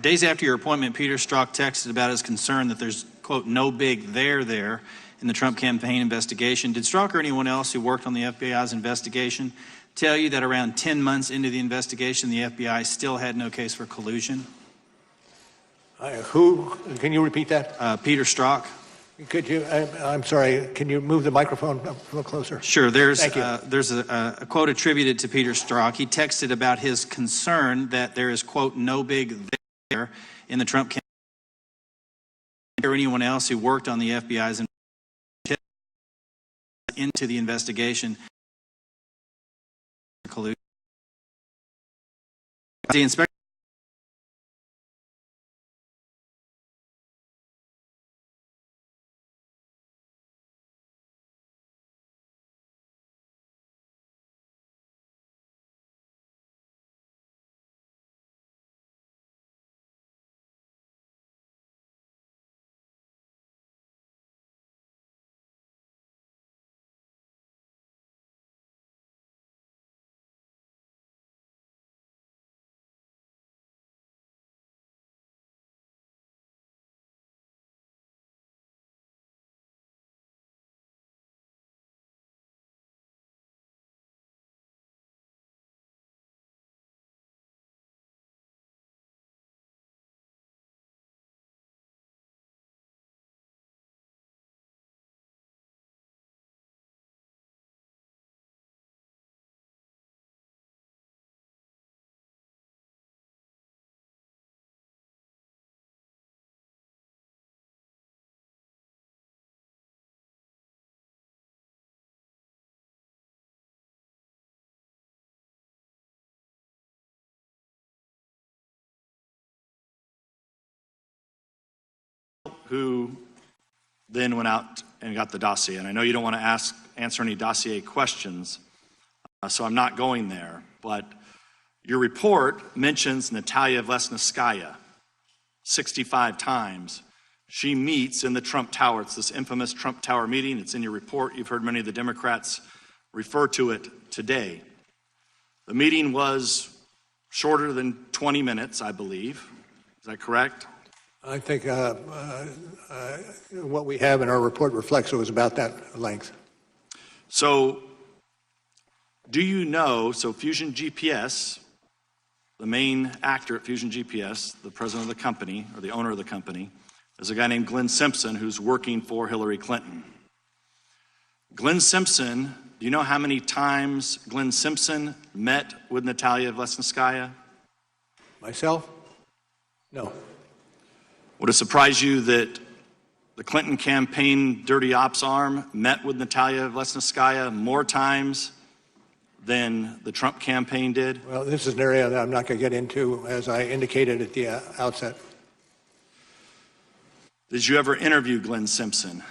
Days after your appointment, Peter Strzok texted about his concern that there's, quote, no big there in the Trump campaign investigation. Did Strzok or anyone else who worked on the FBI's investigation tell you that around 10 months into the investigation, the FBI still had no case for collusion? Who? Can you repeat that? Peter Strzok. Could you? I'm sorry. Can you move the microphone up a little closer? Sure. There's a quote attributed to Peter Strzok. He texted about his concern that there is, quote, no big there in the Trump campaign. Or anyone else who worked on the FBI's into the investigation. The inspector. Who then went out and got the dossier. And I know you don't want to answer any dossier questions, so I'm not going there. But your report mentions Natalia Vlesneskaya 65 times. She meets in the Trump Tower. It's this infamous Trump Tower meeting. It's in your report. You've heard many of the Democrats refer to it today. The meeting was shorter than 20 minutes, I believe. Is that correct? I think what we have in our report reflects it was about that length. So, do you know, so Fusion GPS, the main actor at Fusion GPS, the president of the company, or the owner of the company, is a guy named Glenn Simpson who's working for Hillary Clinton. Glenn Simpson, do you know how many times Glenn Simpson met with Natalia Vlesnskaya? Myself? No. Would it surprise you that the Clinton campaign dirty ops arm met with Natalia Vlesnskaya more times than the Trump campaign did? Well, this is an area that I'm not going to get into, as I indicated at the outset. Did you ever interview Glenn Simpson?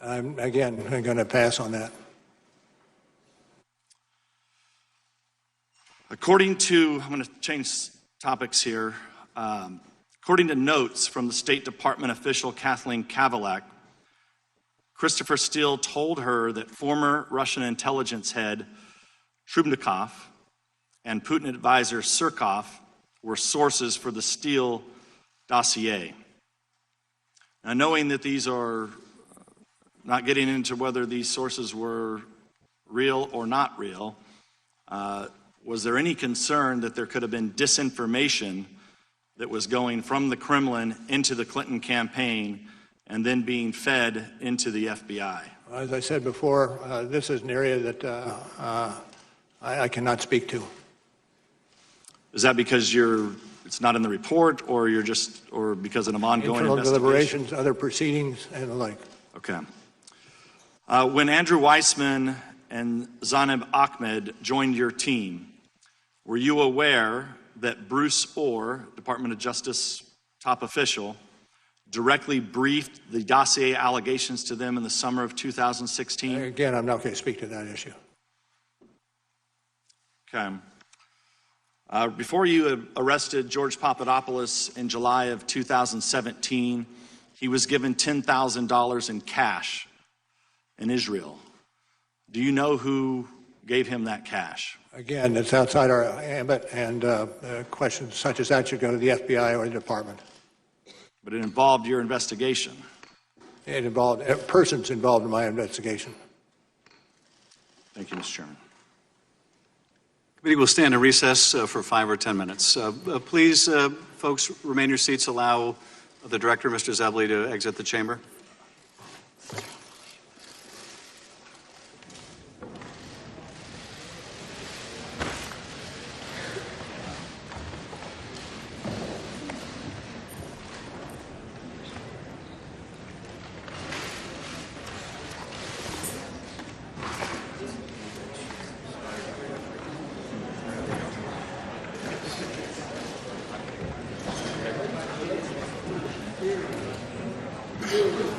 I'm going to pass on that. According to, I'm going to change topics here. According to notes from the State Department official Kathleen Kavalak, Christopher Steele told her that former Russian intelligence head Trubnikov and Putin advisor Surkov were sources for the Steele dossier. Now, knowing that these are, not getting into whether these sources were real or not real, was there any concern that there could have been disinformation that was going from the Kremlin into the Clinton campaign and then being fed into the FBI? As I said before, this is an area that I cannot speak to. Is that because it's not in the report, or or because of an ongoing Internal investigation? deliberations, other proceedings, and the like. Okay. When Andrew Weissman and Zaneb Ahmed joined your team, were you aware that Bruce Orr, Department of Justice top official, directly briefed the dossier allegations to them in the summer of 2016? Again, I'm not going to speak to that issue. Okay. Before you arrested George Papadopoulos in July of 2017, he was given $10,000 in cash in Israel. Do you know who gave him that cash? Again, it's outside our ambit, and questions such as that should go to the FBI or the department. But it involved your investigation. It involved persons involved in my investigation. Thank you, Mr. Chairman. Committee will stand in recess for 5 or 10 minutes. Please, folks, remain in your seats. Allow the director, Mr. Zebley, to exit the chamber. Thank you.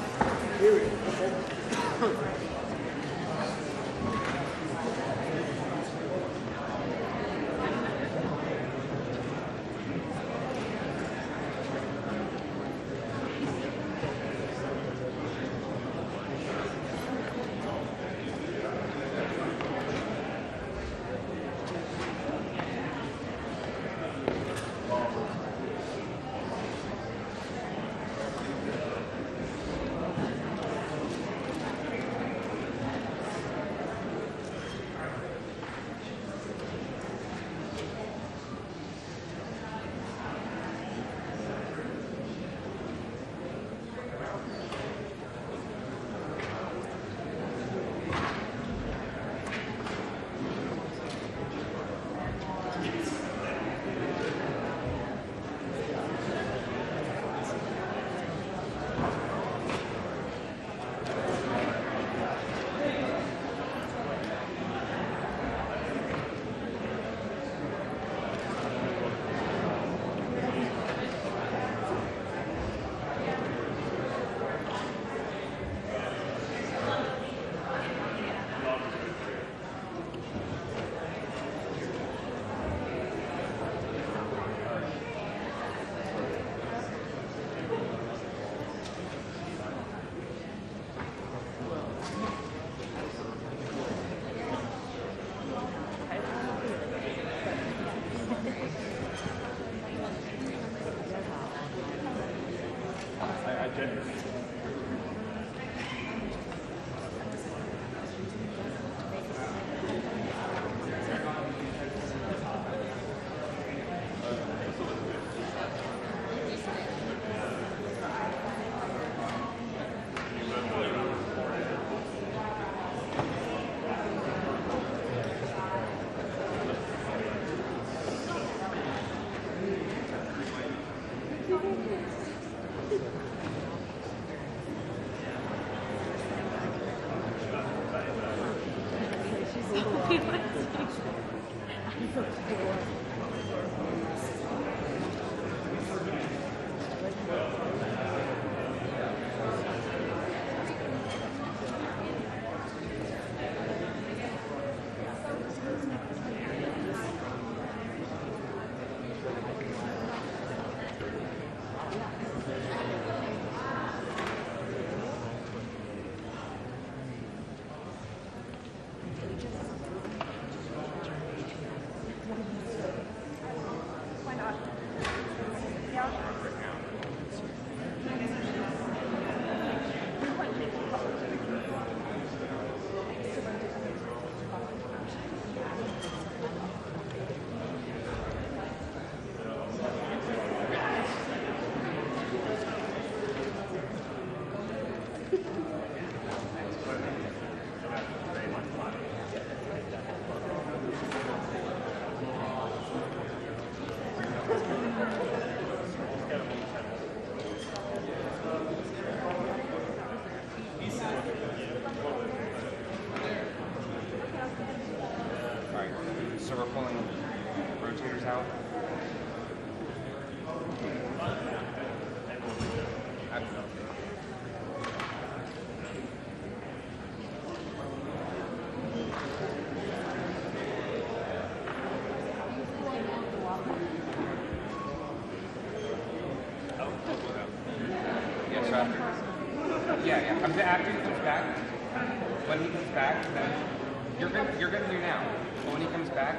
So we're pulling rotators out. Yes, after. Yeah. After he comes back, when he comes back, then you're good here now. But when he comes back.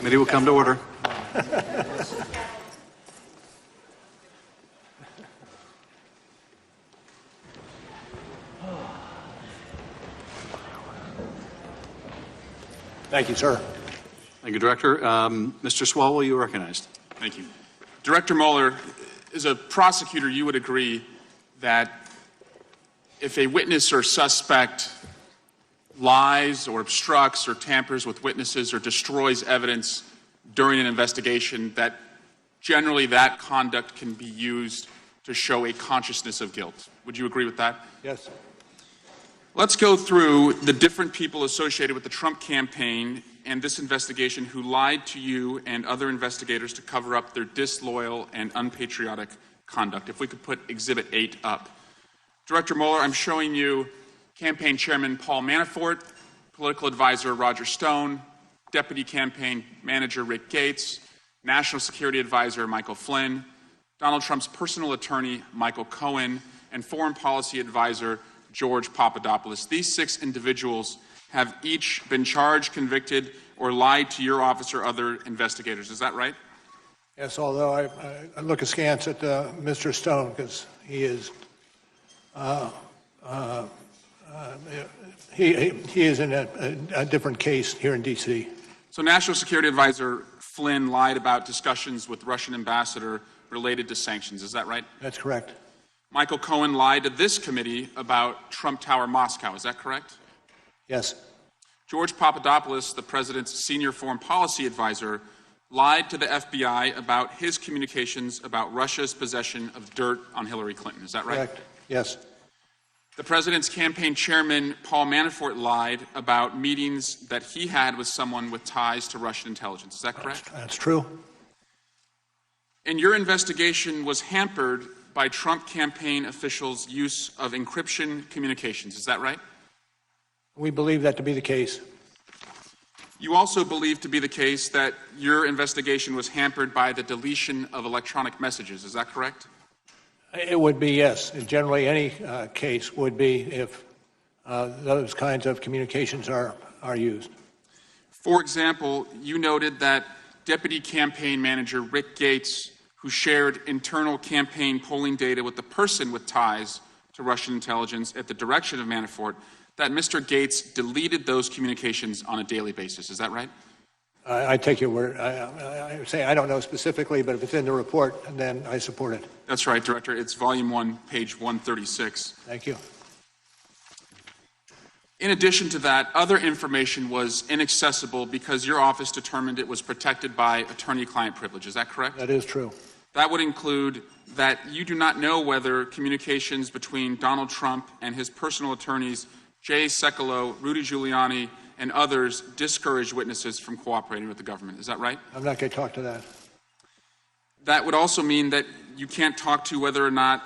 Committee will come to order. Thank you, sir. Thank you, Director. Mr. Swalwell, you are recognized. Thank you. Director Mueller, as a prosecutor, you would agree that if a witness or suspect lies or obstructs or tampers with witnesses or destroys evidence during an investigation, that generally that conduct can be used to show a consciousness of guilt. Would you agree with that? Yes. Let's go through the different people associated with the Trump campaign and this investigation who lied to you and other investigators to cover up their disloyal and unpatriotic conduct. If we could put Exhibit 8 up. Director Mueller, I'm showing you Campaign Chairman Paul Manafort, Political Advisor Roger Stone, Deputy Campaign Manager Rick Gates, National Security Advisor Michael Flynn, Donald Trump's personal attorney Michael Cohen, and Foreign Policy Advisor George Papadopoulos. These 6 individuals have each been charged, convicted, or lied to your office or other investigators. Is that right? Yes, although I look askance at Mr. Stone because he is he is in a different case here in D.C. So National Security Advisor Flynn lied about discussions with Russian ambassador related to sanctions. Is that right? That's correct. Michael Cohen lied to this committee about Trump Tower Moscow. Is that correct? Yes. George Papadopoulos, the president's senior foreign policy advisor, lied to the FBI about his communications about Russia's possession of dirt on Hillary Clinton. Is that right? Correct. Yes. The president's campaign chairman, Paul Manafort, lied about meetings that he had with someone with ties to Russian intelligence. Is that correct? That's true. And your investigation was hampered by Trump campaign officials' use of encryption communications. Is that right? We believe that to be the case. You also believe to be the case that your investigation was hampered by the deletion of electronic messages. Is that correct? It would be, yes. Generally, any case would be if those kinds of communications are used. For example, you noted that Deputy Campaign Manager Rick Gates, who shared internal campaign polling data with the person with ties to Russian intelligence at the direction of Manafort, that Mr. Gates deleted those communications on a daily basis. Is that right? I take your word. I say I don't know specifically, but if it's in the report, then I support it. That's right, Director. It's Volume 1, page 136. Thank you. In addition to that, other information was inaccessible because your office determined it was protected by attorney-client privilege. Is that correct? That is true. That would include that you do not know whether communications between Donald Trump and his personal attorneys, Jay Sekulow, Rudy Giuliani, and others discouraged witnesses from cooperating with the government. Is that right? I'm not going to talk to that. That would also mean that you can't talk to whether or not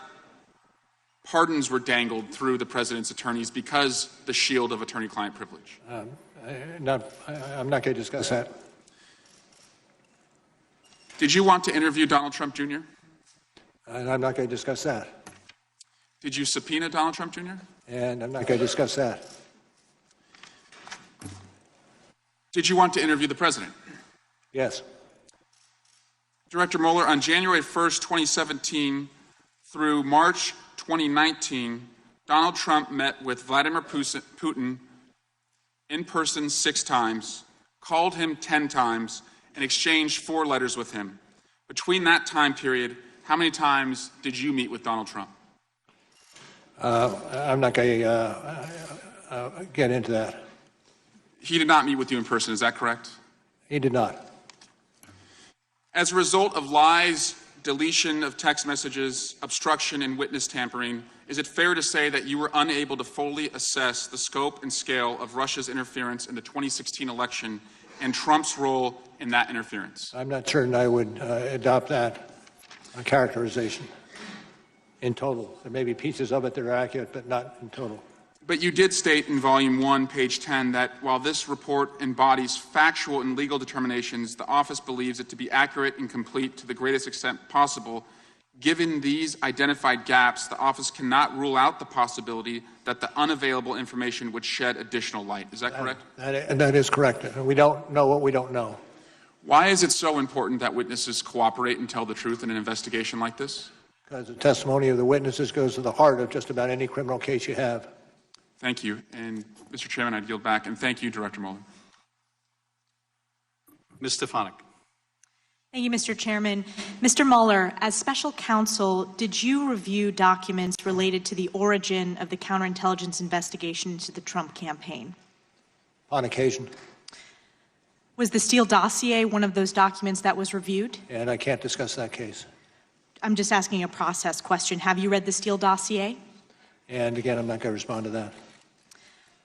pardons were dangled through the president's attorneys because the shield of attorney-client privilege. I'm not going to discuss that. Did you want to interview Donald Trump Jr.? And I'm not going to discuss that. Did you subpoena Donald Trump Jr.? And I'm not going to discuss that. Did you want to interview the president? Yes. Director Mueller, on January 1st, 2017 through March 2019, Donald Trump met with Vladimir Putin in person 6 times, called him 10 times, and exchanged 4 letters with him. Between that time period, how many times did you meet with Donald Trump? I'm not going to get into that. He did not meet with you in person, is that correct? He did not. As a result of lies, deletion of text messages, obstruction, and witness tampering, is it fair to say that you were unable to fully assess the scope and scale of Russia's interference in the 2016 election and Trump's role in that interference? I'm not certain I would adopt that characterization in total. There may be pieces of it that are accurate, but not in total. But you did state in Volume 1, page 10, that while this report embodies factual and legal determinations, the office believes it to be accurate and complete to the greatest extent possible. Given these identified gaps, the office cannot rule out the possibility that the unavailable information would shed additional light. Is that correct? That is correct. We don't know what we don't know. Why is it so important that witnesses cooperate and tell the truth in an investigation like this? Because the testimony of the witnesses goes to the heart of just about any criminal case you have. Thank you. And Mr. Chairman, I'd yield back. And thank you, Director Mueller. Ms. Stefanik. Thank you, Mr. Chairman. Mr. Mueller, as special counsel, did you review documents related to the origin of the counterintelligence investigation into the Trump campaign? On occasion. Was the Steele dossier one of those documents that was reviewed? And I can't discuss that case. I'm just asking a process question. Have you read the Steele dossier? And again, I'm not going to respond to that.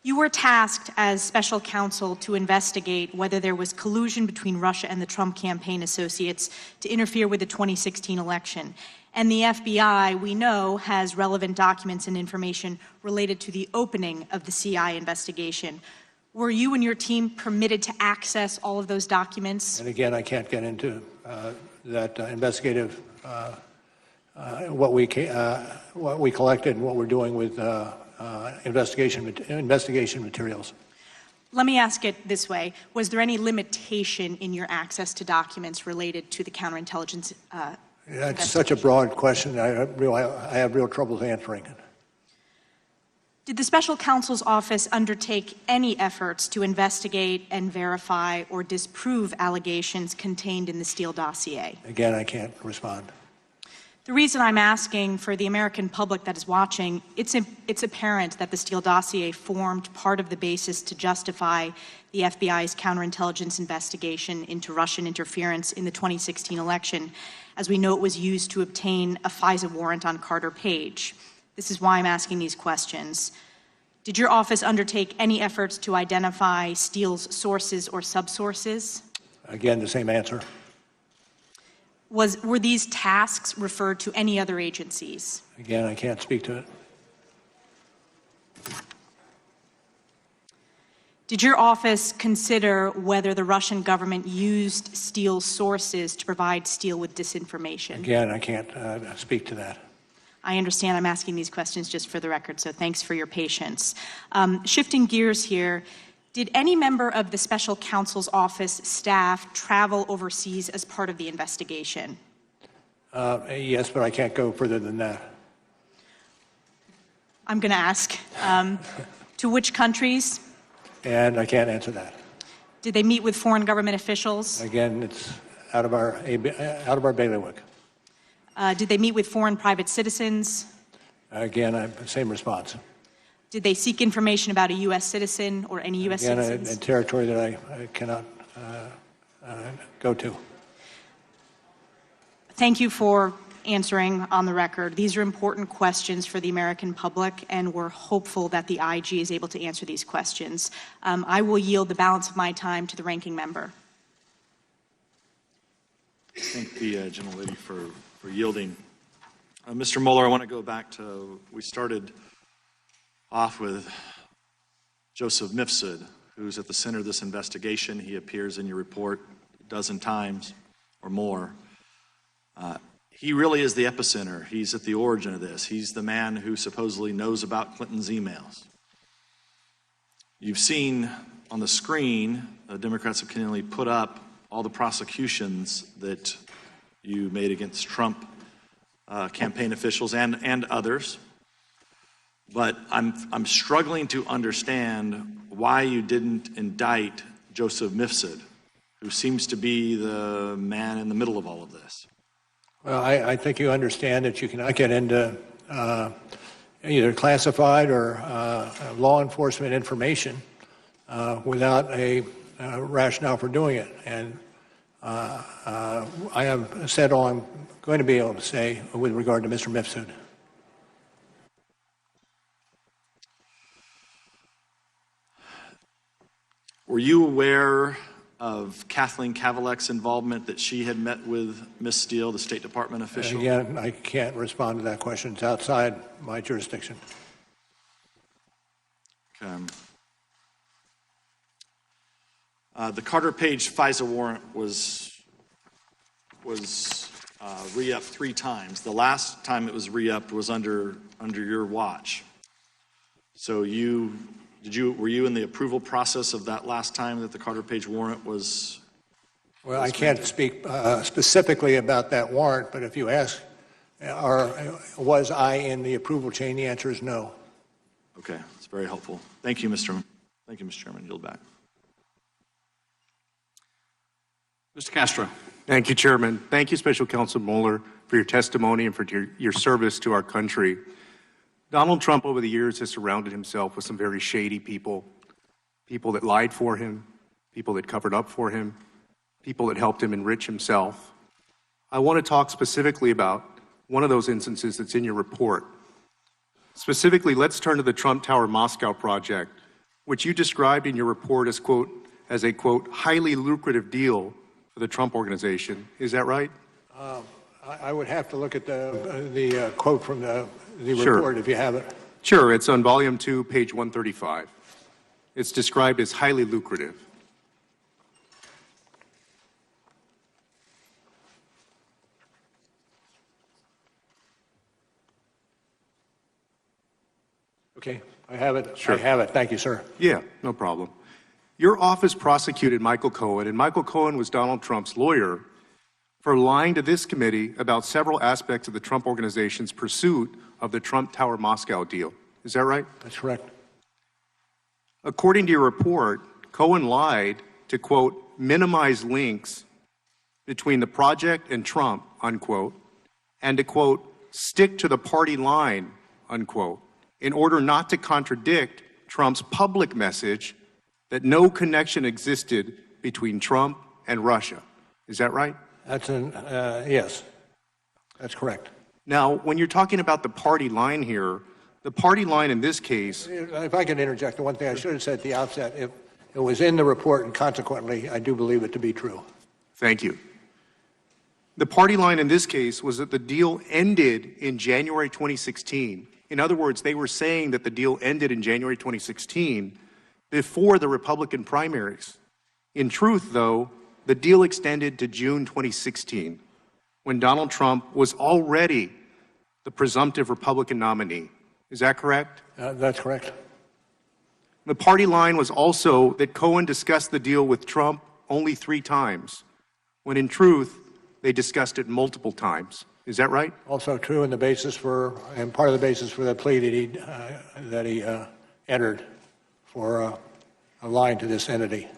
You were tasked as special counsel to investigate whether there was collusion between Russia and the Trump campaign associates to interfere with the 2016 election. And the FBI, we know, has relevant documents and information related to the opening of the CI investigation. Were you and your team permitted to access all of those documents? And again, I can't get into that investigative, what we collected and what we're doing with investigation materials. Let me ask it this way. Was there any limitation in your access to documents related to the counterintelligence That's such a broad question. I have real trouble answering it. Did the special counsel's office undertake any efforts to investigate and verify or disprove allegations contained in the Steele dossier? Again, I can't respond. The reason I'm asking for the American public that is watching, it's apparent that the Steele dossier formed part of the basis to justify the FBI's counterintelligence investigation into Russian interference in the 2016 election. As we know, it was used to obtain a FISA warrant on Carter Page. This is why I'm asking these questions. Did your office undertake any efforts to identify Steele's sources or subsources? Again, the same answer. Were these tasks referred to any other agencies? Again, I can't speak to it. Did your office consider whether the Russian government used Steele's sources to provide Steele with disinformation? Again, I can't speak to that. I understand I'm asking these questions just for the record, so thanks for your patience. Shifting gears here, did any member of the special counsel's office staff travel overseas as part of the investigation? Yes, but I can't go further than that. I'm going to ask, to which countries? And I can't answer that. Did they meet with foreign government officials? Again, it's out of our bailiwick. Did they meet with foreign private citizens? Again, same response. Did they seek information about a U.S. citizen or any U.S. citizens? Again, a territory that I cannot go to. Thank you for answering on the record. These are important questions for the American public, and we're hopeful that the IG is able to answer these questions. I will yield the balance of my time to the ranking member. Thank the gentlelady for yielding. Mr. Mueller, I want to go back to, we started off with Joseph Mifsud, who's at the center of this investigation. He appears in your report a dozen times or more. He really is the epicenter. He's at the origin of this. He's the man who supposedly knows about Clinton's emails. You've seen on the screen, the Democrats have continually put up all the prosecutions that you made against Trump campaign officials and others. But I'm struggling to understand why you didn't indict Joseph Mifsud, who seems to be the man in the middle of all of this. Well, I think you understand that you cannot get into either classified or law enforcement information without a rationale for doing it. And I have said all I'm going to be able to say with regard to Mr. Mifsud. Were you aware of Kathleen Kavalek's involvement, that she had met with Ms. Steele, the State Department official? Again, I can't respond to that question. It's outside my jurisdiction. Okay. The Carter Page FISA warrant was re-upped 3 times. The last time it was re-upped was under your watch. So were you in the approval process of that last time that the Carter Page warrant was Well, I can't speak specifically about that warrant, but if you ask, was I in the approval chain, the answer is no. Okay, that's very helpful. Thank you, Mr. Chairman. Yield back. Mr. Castro. Thank you, Chairman. Thank you, Special Counsel Mueller, for your testimony and for your service to our country. Donald Trump over the years has surrounded himself with some very shady people, people that lied for him, people that covered up for him, people that helped him enrich himself. I want to talk specifically about one of those instances that's in your report. Specifically, let's turn to the Trump Tower Moscow project, which you described in your report as, quote, as a, quote, highly lucrative deal for the Trump organization. Is that right? I would have to look at the quote from the Sure. report if you have it. Sure, it's on volume 2, page 135. It's described as highly lucrative. Okay, I have it. Sure. I have it. Thank you, sir. Yeah, no problem. Your office prosecuted Michael Cohen, and Michael Cohen was Donald Trump's lawyer, for lying to this committee about several aspects of the Trump organization's pursuit of the Trump Tower Moscow deal. Is that right? That's correct. According to your report, Cohen lied to, quote, minimize links between the project and Trump, unquote, and to, quote, stick to the party line, unquote, in order not to contradict Trump's public message that no connection existed between Trump and Russia. Is that right? That's yes, that's correct. Now, when you're talking about the party line here, the party line in this case... If I can interject, the one thing I should have said at the outset, if it was in the report, and consequently, I do believe it to be true. Thank you. The party line in this case was that the deal ended in January 2016. In other words, they were saying that the deal ended in January 2016 before the Republican primaries. In truth, though, the deal extended to June 2016, when Donald Trump was already the presumptive Republican nominee. Is that correct? That's correct. The party line was also that Cohen discussed the deal with Trump only 3 times, when in truth, they discussed it multiple times. Is that right? Also true, and part of the basis for the plea that he entered for lying to this entity.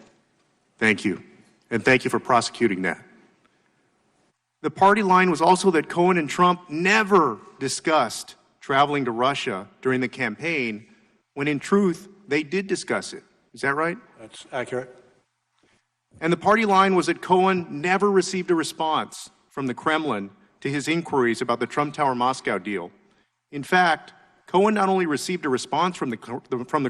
Thank you. And thank you for prosecuting that. The party line was also that Cohen and Trump never discussed traveling to Russia during the campaign, when in truth, they did discuss it. Is that right? That's accurate. And the party line was that Cohen never received a response from the Kremlin to his inquiries about the Trump Tower Moscow deal. In fact, Cohen not only received a response from the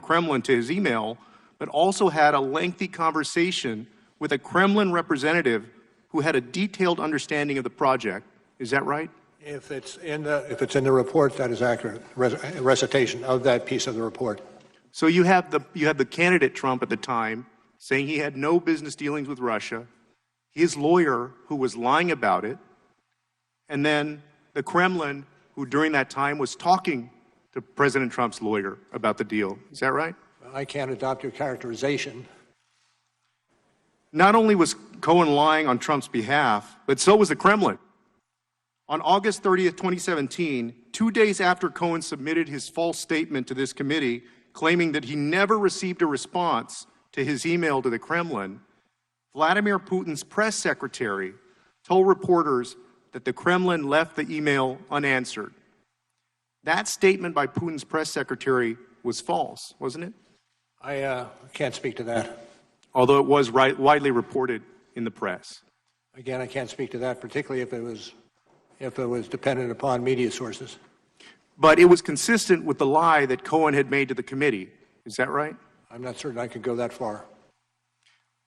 Kremlin to his email, but also had a lengthy conversation with a Kremlin representative who had a detailed understanding of the project. Is that right? If it's in the report, that is accurate. Recitation of that piece of the report. So you have the candidate Trump at the time saying he had no business dealings with Russia, his lawyer who was lying about it, and then the Kremlin who during that time was talking to President Trump's lawyer about the deal. Is that right? I can't adopt your characterization. Not only was Cohen lying on Trump's behalf, but so was the Kremlin. On August 30th, 2017, 2 days after Cohen submitted his false statement to this committee, claiming that he never received a response to his email to the Kremlin, Vladimir Putin's press secretary told reporters that the Kremlin left the email unanswered. That statement by Putin's press secretary was false, wasn't it? I can't speak to that. Although it was widely reported in the press. Again, I can't speak to that, particularly if it was dependent upon media sources. But it was consistent with the lie that Cohen had made to the committee. Is that right? I'm not certain I could go that far.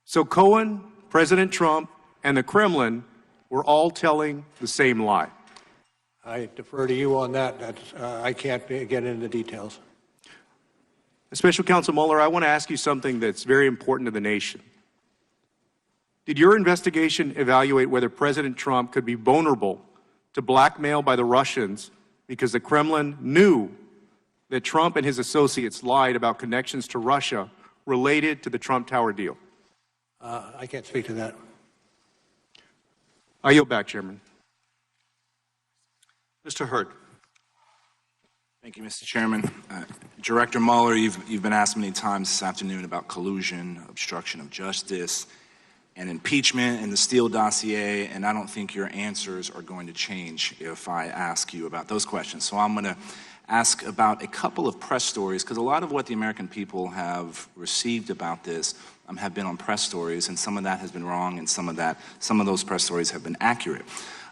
So Cohen, President Trump, and the Kremlin were all telling the same lie. I defer to you on that. I can't get into the details. Special Counsel Mueller, I want to ask you something that's very important to the nation. Did your investigation evaluate whether President Trump could be vulnerable to blackmail by the Russians because the Kremlin knew that Trump and his associates lied about connections to Russia related to the Trump Tower deal? I can't speak to that. I yield back, Chairman. Mr. Hurd. Thank you, Mr. Chairman. Director Mueller, you've been asked many times this afternoon about collusion, obstruction of justice, and impeachment and the Steele dossier, and I don't think your answers are going to change if I ask you about those questions. So I'm going to ask about a couple of press stories, because a lot of what the American people have received about this have been on press stories, and some of that has been wrong, and some of those press stories have been accurate.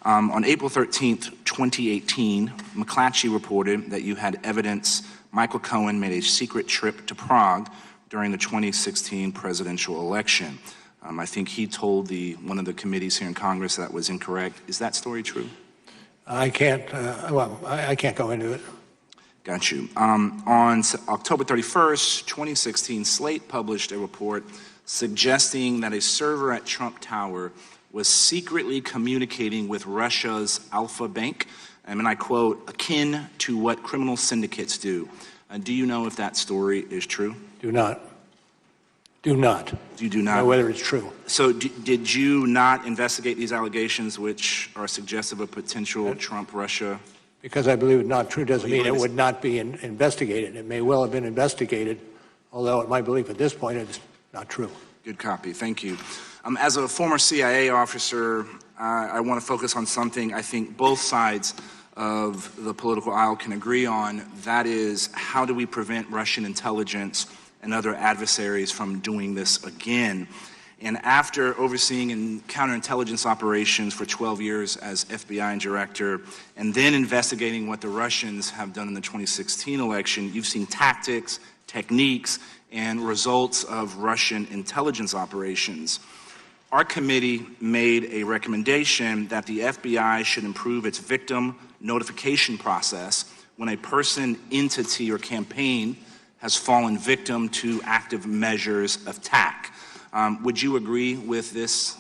On April 13th, 2018, McClatchy reported that you had evidence Michael Cohen made a secret trip to Prague during the 2016 presidential election. I think he told one of the committees here in Congress that was incorrect. Is that story true? I can't go into it. Got you. On October 31st, 2016, Slate published a report suggesting that a server at Trump Tower was secretly communicating with Russia's Alpha Bank, and I quote, akin to what criminal syndicates do. Do you know if that story is true? Do not. Do not. You do not? Know whether it's true. So did you not investigate these allegations which are suggestive of potential Trump-Russia? Because I believe it's not true doesn't mean it would not be investigated. It may well have been investigated, although my belief at this point is not true. Good copy. Thank you. As a former CIA officer, I want to focus on something I think both sides of the political aisle can agree on. That is, how do we prevent Russian intelligence and other adversaries from doing this again? And after overseeing counterintelligence operations for 12 years as FBI director, and then investigating what the Russians have done in the 2016 election, you've seen tactics, techniques, and results of Russian intelligence operations. Our committee made a recommendation that the FBI should improve its victim notification process when a person, entity, or campaign has fallen victim to active measures of attack. Would you agree with this?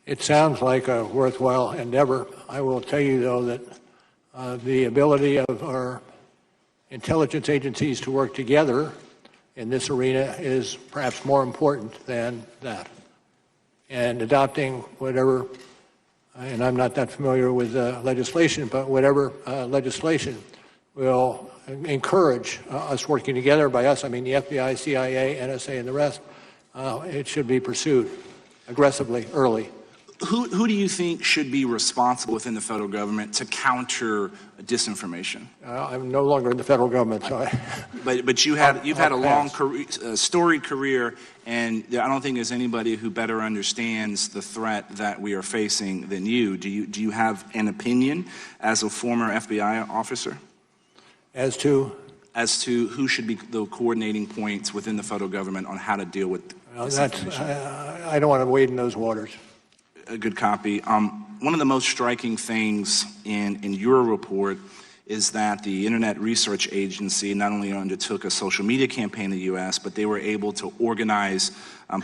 It sounds like a worthwhile endeavor. I will tell you, though, that the ability of our intelligence agencies to work together in this arena is perhaps more important than that. And adopting whatever, and I'm not that familiar with legislation, but whatever legislation will encourage us working together. By us, I mean the FBI, CIA, NSA, and the rest. It should be pursued aggressively, early. Who do you think should be responsible within the federal government to counter disinformation? I'm no longer in the federal government, so But you've had a long career, storied career, and I don't think there's anybody who better understands the threat that we are facing than you. Do you have an opinion as a former FBI officer? As to who should be the coordinating points within the federal government on how to deal with disinformation? I don't want to wade in those waters. A good copy. One of the most striking things in your report is that the Internet Research Agency not only undertook a social media campaign in the U.S., but they were able to organize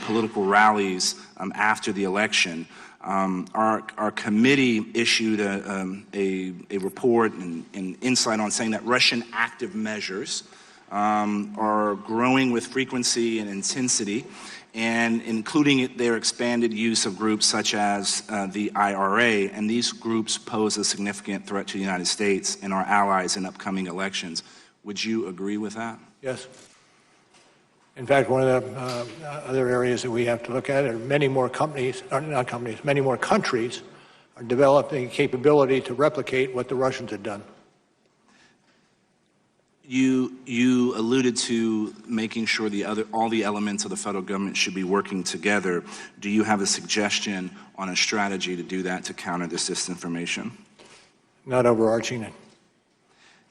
political rallies after the election. Our committee issued a report and insight on saying that Russian active measures are growing with frequency and intensity, and including their expanded use of groups such as the IRA, and these groups pose a significant threat to the United States and our allies in upcoming elections. Would you agree with that? Yes. In fact, one of the other areas that we have to look at are many more companies, many more countries are developing capability to replicate what the Russians had done. You alluded to making sure all the elements of the federal government should be working together. Do you have a suggestion on a strategy to do that to counter this disinformation? Not overarching it.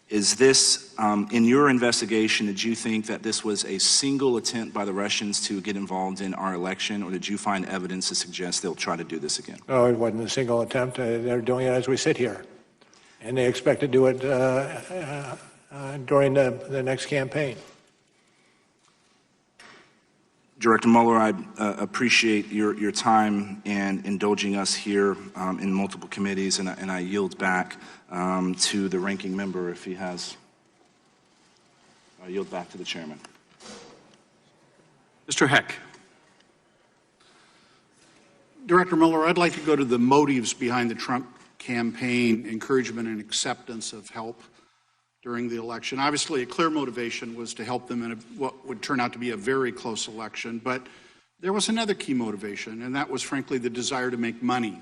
Is this, in your investigation, did you think that this was a single attempt by the Russians to get involved in our election, or did you find evidence to suggest they'll try to do this again? No, it wasn't a single attempt. They're doing it as we sit here. And they expect to do it during the next campaign. Director Mueller, I appreciate your time and indulging us here in multiple committees, and I yield back to the ranking member if he has. I yield back to the chairman. Mr. Heck. Director Mueller, I'd like to go to the motives behind the Trump campaign, encouragement and acceptance of help during the election. Obviously, a clear motivation was to help them in what would turn out to be a very close election, but there was another key motivation, and that was, frankly, the desire to make money.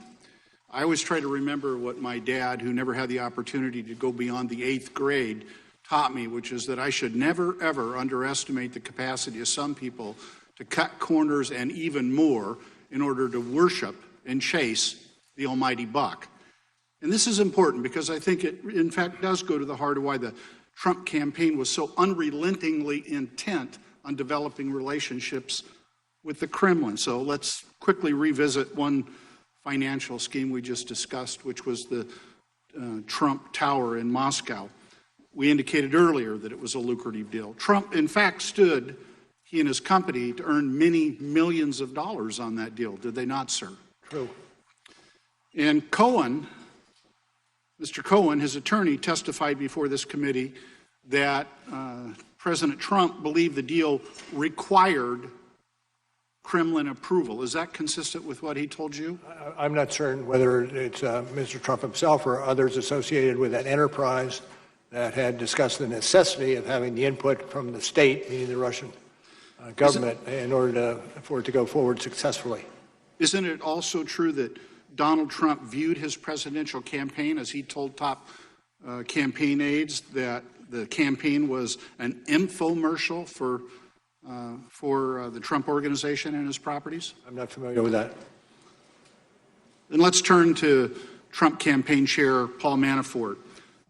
I always try to remember what my dad, who never had the opportunity to go beyond the 8th grade, taught me, which is that I should never, ever underestimate the capacity of some people to cut corners and even more in order to worship and chase the almighty buck. And this is important because I think it, in fact, does go to the heart of why the Trump campaign was so unrelentingly intent on developing relationships with the Kremlin. So let's quickly revisit one financial scheme we just discussed, which was the Trump Tower in Moscow. We indicated earlier that it was a lucrative deal. Trump, in fact, stood, he and his company, to earn many millions of dollars on that deal, did they not, sir? True. And Cohen, Mr. Cohen, his attorney, testified before this committee that President Trump believed the deal required Kremlin approval. Is that consistent with what he told you? I'm not certain whether it's Mr. Trump himself or others associated with that enterprise that had discussed the necessity of having the input from the state, meaning the Russian government, in order for it to go forward successfully. Isn't it also true that Donald Trump viewed his presidential campaign, as he told top campaign aides, that the campaign was an infomercial for the Trump organization and his properties? I'm not familiar with that. Then let's turn to Trump campaign chair Paul Manafort.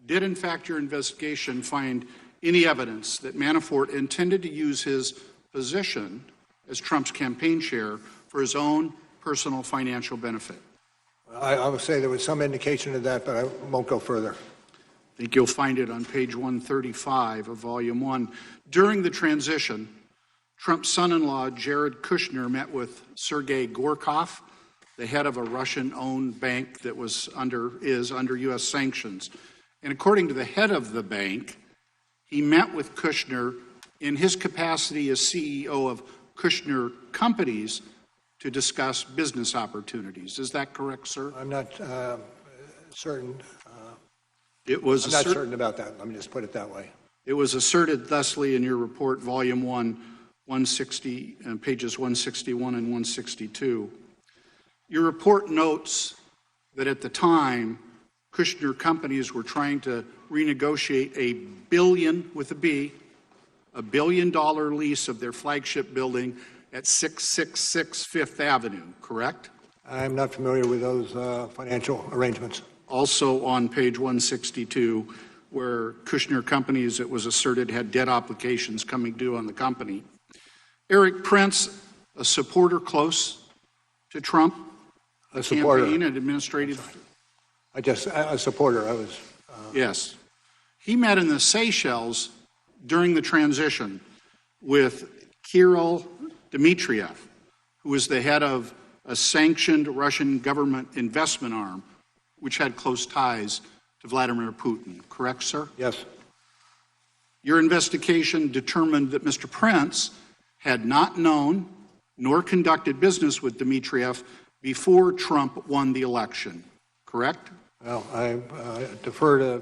Did, in fact, your investigation find any evidence that Manafort intended to use his position as Trump's campaign chair for his own personal financial benefit? I would say there was some indication of that, but I won't go further. I think you'll find it on page 135 of Volume 1. During the transition, Trump's son-in-law, Jared Kushner, met with Sergei Gorkov, the head of a Russian-owned bank that is under U.S. sanctions. And according to the head of the bank, he met with Kushner in his capacity as CEO of Kushner Companies to discuss business opportunities. Is that correct, sir? I'm not certain. I'm not certain about that. Let me just put it that way. It was asserted thusly in your report, Volume 1, 160, pages 161 and 162. Your report notes that at the time, Kushner Companies were trying to renegotiate $1 billion, with a B, $1 billion lease of their flagship building at 666 Fifth Avenue, correct? I'm not familiar with those financial arrangements. Also on page 162, where Kushner Companies, it was asserted, had debt obligations coming due on the company. Eric Prince, a supporter close to Trump, a supporter. Campaign and administrative. A supporter. Yes. He met in the Seychelles during the transition with Kirill Dmitriev, who was the head of a sanctioned Russian government investment arm, which had close ties to Vladimir Putin. Correct, sir? Yes. Your investigation determined that Mr. Prince had not known nor conducted business with Dmitriev before Trump won the election. Correct? Well, I defer to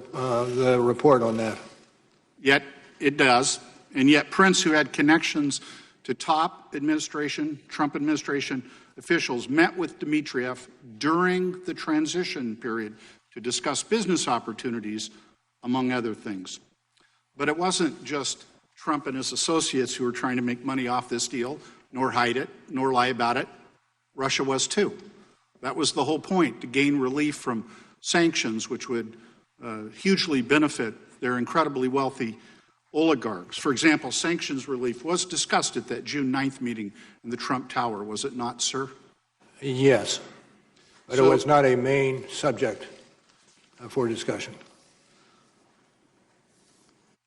the report on that. Yet it does. And yet Prince, who had connections to top administration, Trump administration officials, met with Dmitriev during the transition period to discuss business opportunities, among other things. But it wasn't just Trump and his associates who were trying to make money off this deal, nor hide it, nor lie about it. Russia was too. That was the whole point, to gain relief from sanctions, which would hugely benefit their incredibly wealthy oligarchs. For example, sanctions relief was discussed at that June 9th meeting in the Trump Tower, was it not, sir? Yes, but it was not a main subject for discussion.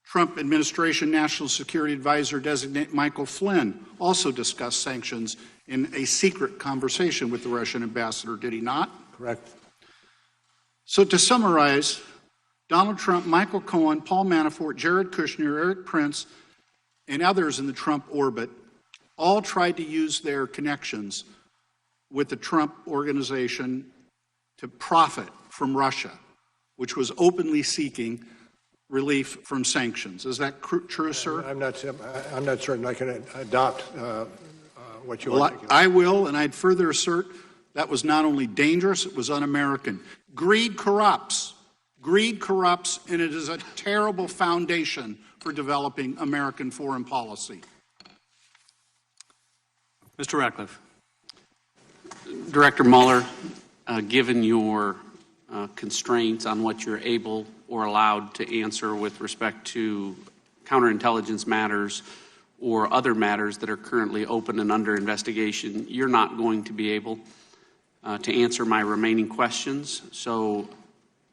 Trump administration National Security Advisor designate Michael Flynn also discussed sanctions in a secret conversation with the Russian ambassador, did he not? Correct. So to summarize, Donald Trump, Michael Cohen, Paul Manafort, Jared Kushner, Eric Prince, and others in the Trump orbit all tried to use their connections with the Trump organization to profit from Russia, which was openly seeking relief from sanctions. Is that true, sir? I'm not certain I can adopt what you Well, are thinking. I will, and I'd further assert that was not only dangerous, it was un-American. Greed corrupts. Greed corrupts, and it is a terrible foundation for developing American foreign policy. Mr. Ratcliffe. Director Mueller, given your constraints on what you're able or allowed to answer with respect to counterintelligence matters or other matters that are currently open and under investigation, you're not going to be able to answer my remaining questions. So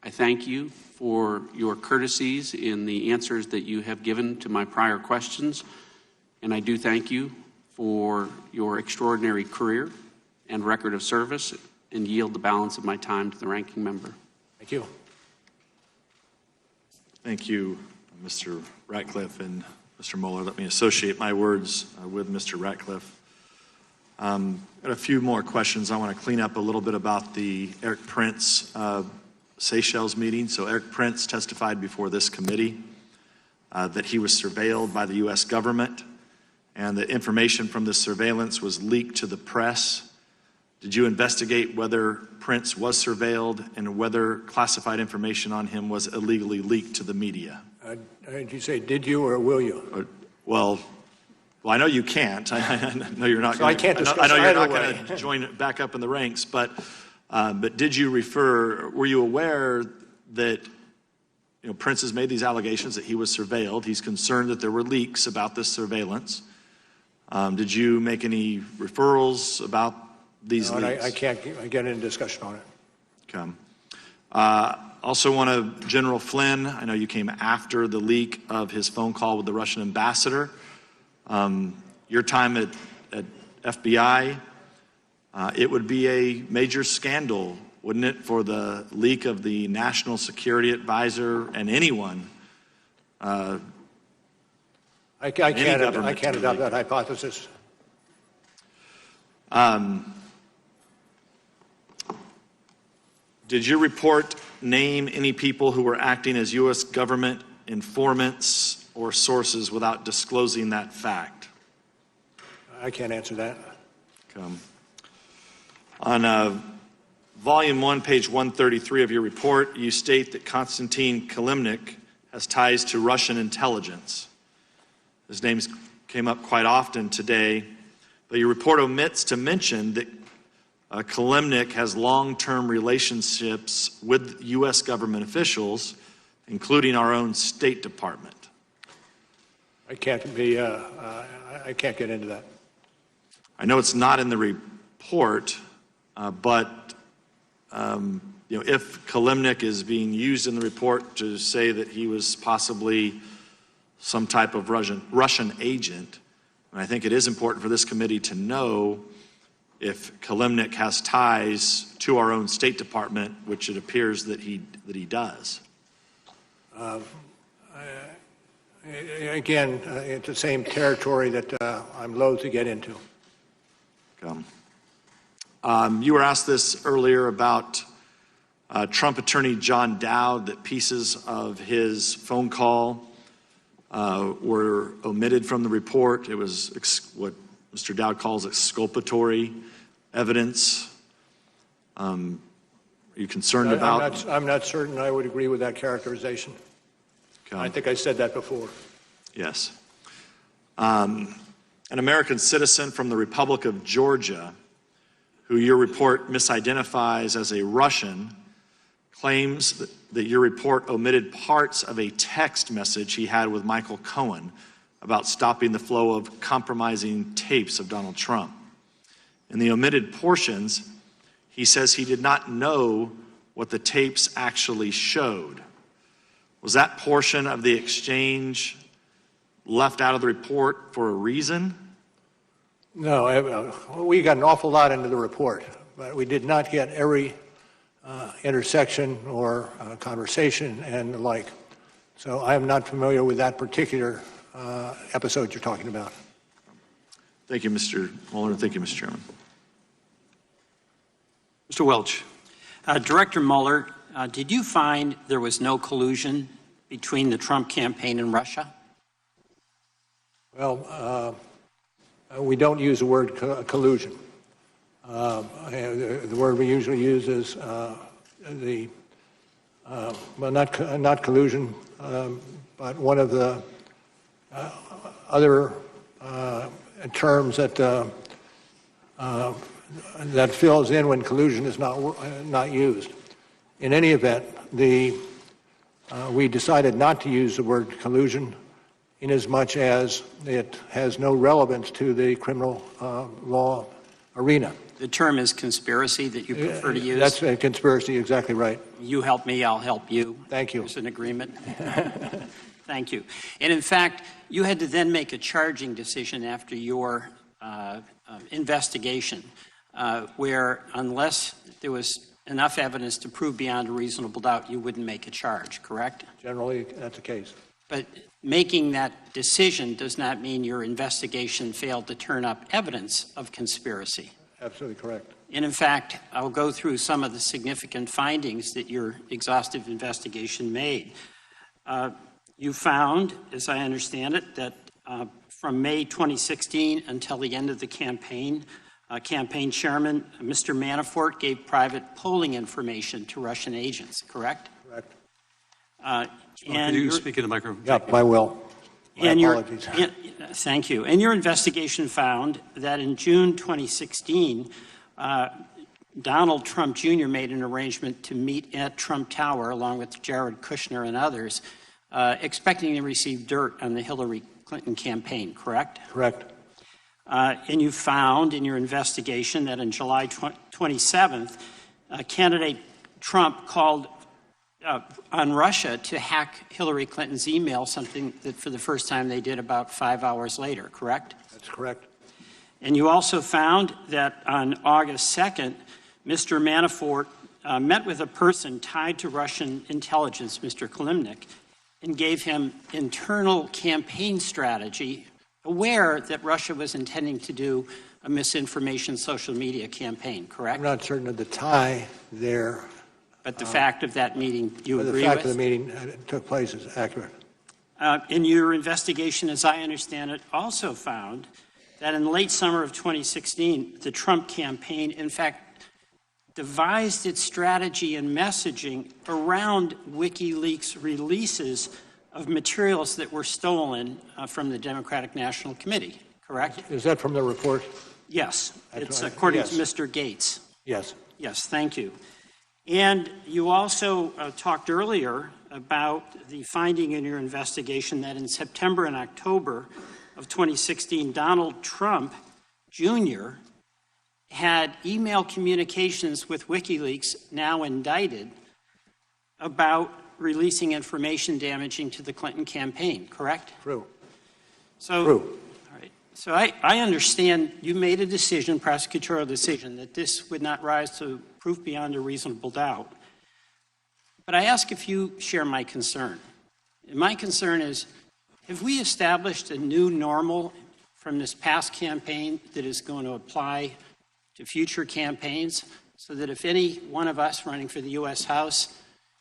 I thank you for your courtesies in the answers that you have given to my prior questions, and I do thank you for your extraordinary career and record of service, and yield the balance of my time to the ranking member. Thank you. Thank you, Mr. Ratcliffe and Mr. Mueller. Let me associate my words with Mr. Ratcliffe. Got a few more questions. I want to clean up a little bit about the Eric Prince Seychelles meeting. So Eric Prince testified before this committee that he was surveilled by the U.S. government and that information from this surveillance was leaked to the press. Did you investigate whether Prince was surveilled and whether classified information on him was illegally leaked to the media? Did you say did you or will you? Well, I know you can't. I know you're not. So I can't discuss I know you're not either going to join back up in the ranks. But did you refer? Were you aware that Prince has made these allegations that he was surveilled? He's concerned that there were leaks about this surveillance. Did you make any referrals about these leaks? I can't get into discussion on it. Okay. Also want to, General Flynn, I know you came after the leak of his phone call with the Russian ambassador. Your time at FBI, it would be a major scandal, wouldn't it, for the leak of the National Security Advisor and anyone. I can't adopt that hypothesis. Did your report name any people who were acting as U.S. government informants or sources without disclosing that fact? I can't answer that. On volume 1, page 133 of your report, you state that Konstantin Kilimnik has ties to Russian intelligence. His name came up quite often today, but your report omits to mention that Kilimnik has long-term relationships with U.S. government officials, including our own State Department. I can't get into that. I know it's not in the report, but if Kilimnik is being used in the report to say that he was possibly some type of Russian agent, and I think it is important for this committee to know if Kilimnik has ties to our own State Department, which it appears that he does. Again, it's the same territory that I'm loath to get into. You were asked this earlier about Trump attorney John Dowd, that pieces of his phone call were omitted from the report. It was what Mr. Dowd calls exculpatory evidence. Are you concerned about? I'm not certain I would agree with that characterization. I think I said that before. Yes. An American citizen from the Republic of Georgia, who your report misidentifies as a Russian, claims that your report omitted parts of a text message he had with Michael Cohen about stopping the flow of compromising tapes of Donald Trump. In the omitted portions, he says he did not know what the tapes actually showed. Was that portion of the exchange left out of the report for a reason? No, we got an awful lot into the report, but we did not get every intersection or conversation and the like. So I am not familiar with that particular episode you're talking about. Thank you, Mr. Mueller. Thank you, Mr. Chairman. Mr. Welch. Director Mueller, did you find there was no collusion between the Trump campaign and Russia? Well, we don't use the word collusion. The word we usually use is well, not collusion, but one of the other terms that that fills in when collusion is not used. In any event, we decided not to use the word collusion inasmuch as it has no relevance to the criminal law arena. The term is conspiracy that you prefer to use? That's a conspiracy, exactly right. You help me, I'll help you. Thank you. There's an agreement. Thank you. And in fact, you had to then make a charging decision after your investigation where unless there was enough evidence to prove beyond a reasonable doubt, you wouldn't make a charge, correct? Generally, that's the case. But making that decision does not mean your investigation failed to turn up evidence of conspiracy. Absolutely correct. And in fact, I'll go through some of the significant findings that your exhaustive investigation made. You found, as I understand it, that from May 2016 until the end of the campaign chairman, Mr. Manafort, gave private polling information to Russian agents, correct? Correct. Could you speak in the microphone? Yep, I will. My apologies. Thank you. And your investigation found that in June 2016, Donald Trump Jr. made an arrangement to meet at Trump Tower along with Jared Kushner and others, expecting to receive dirt on the Hillary Clinton campaign, correct? Correct. And you found in your investigation that on July 27th, candidate Trump called on Russia to hack Hillary Clinton's email, something that for the first time they did about 5 hours later, correct? That's correct. And you also found that on August 2nd, Mr. Manafort met with a person tied to Russian intelligence, Mr. Kalimnik, and gave him internal campaign strategy, aware that Russia was intending to do a misinformation social media campaign, correct? I'm not certain of the tie there. But the fact of that meeting you agree with? The fact of the meeting took place is accurate. In your investigation, as I understand it, also found that in late summer of 2016, the Trump campaign, in fact, devised its strategy and messaging around WikiLeaks releases of materials that were stolen from the Democratic National Committee, correct? Is that from the report? Yes. It's according to Mr. Gates. Yes. Yes, thank you. And you also talked earlier about the finding in your investigation that in September and October of 2016, Donald Trump Jr. had email communications with WikiLeaks, now indicted, about releasing information damaging to the Clinton campaign, correct? True. So, True. All right. So I understand you made a decision, prosecutorial decision, that this would not rise to proof beyond a reasonable doubt. But I ask if you share my concern. And my concern is, have we established a new normal from this past campaign that is going to apply to future campaigns so that if any one of us running for the U.S. House,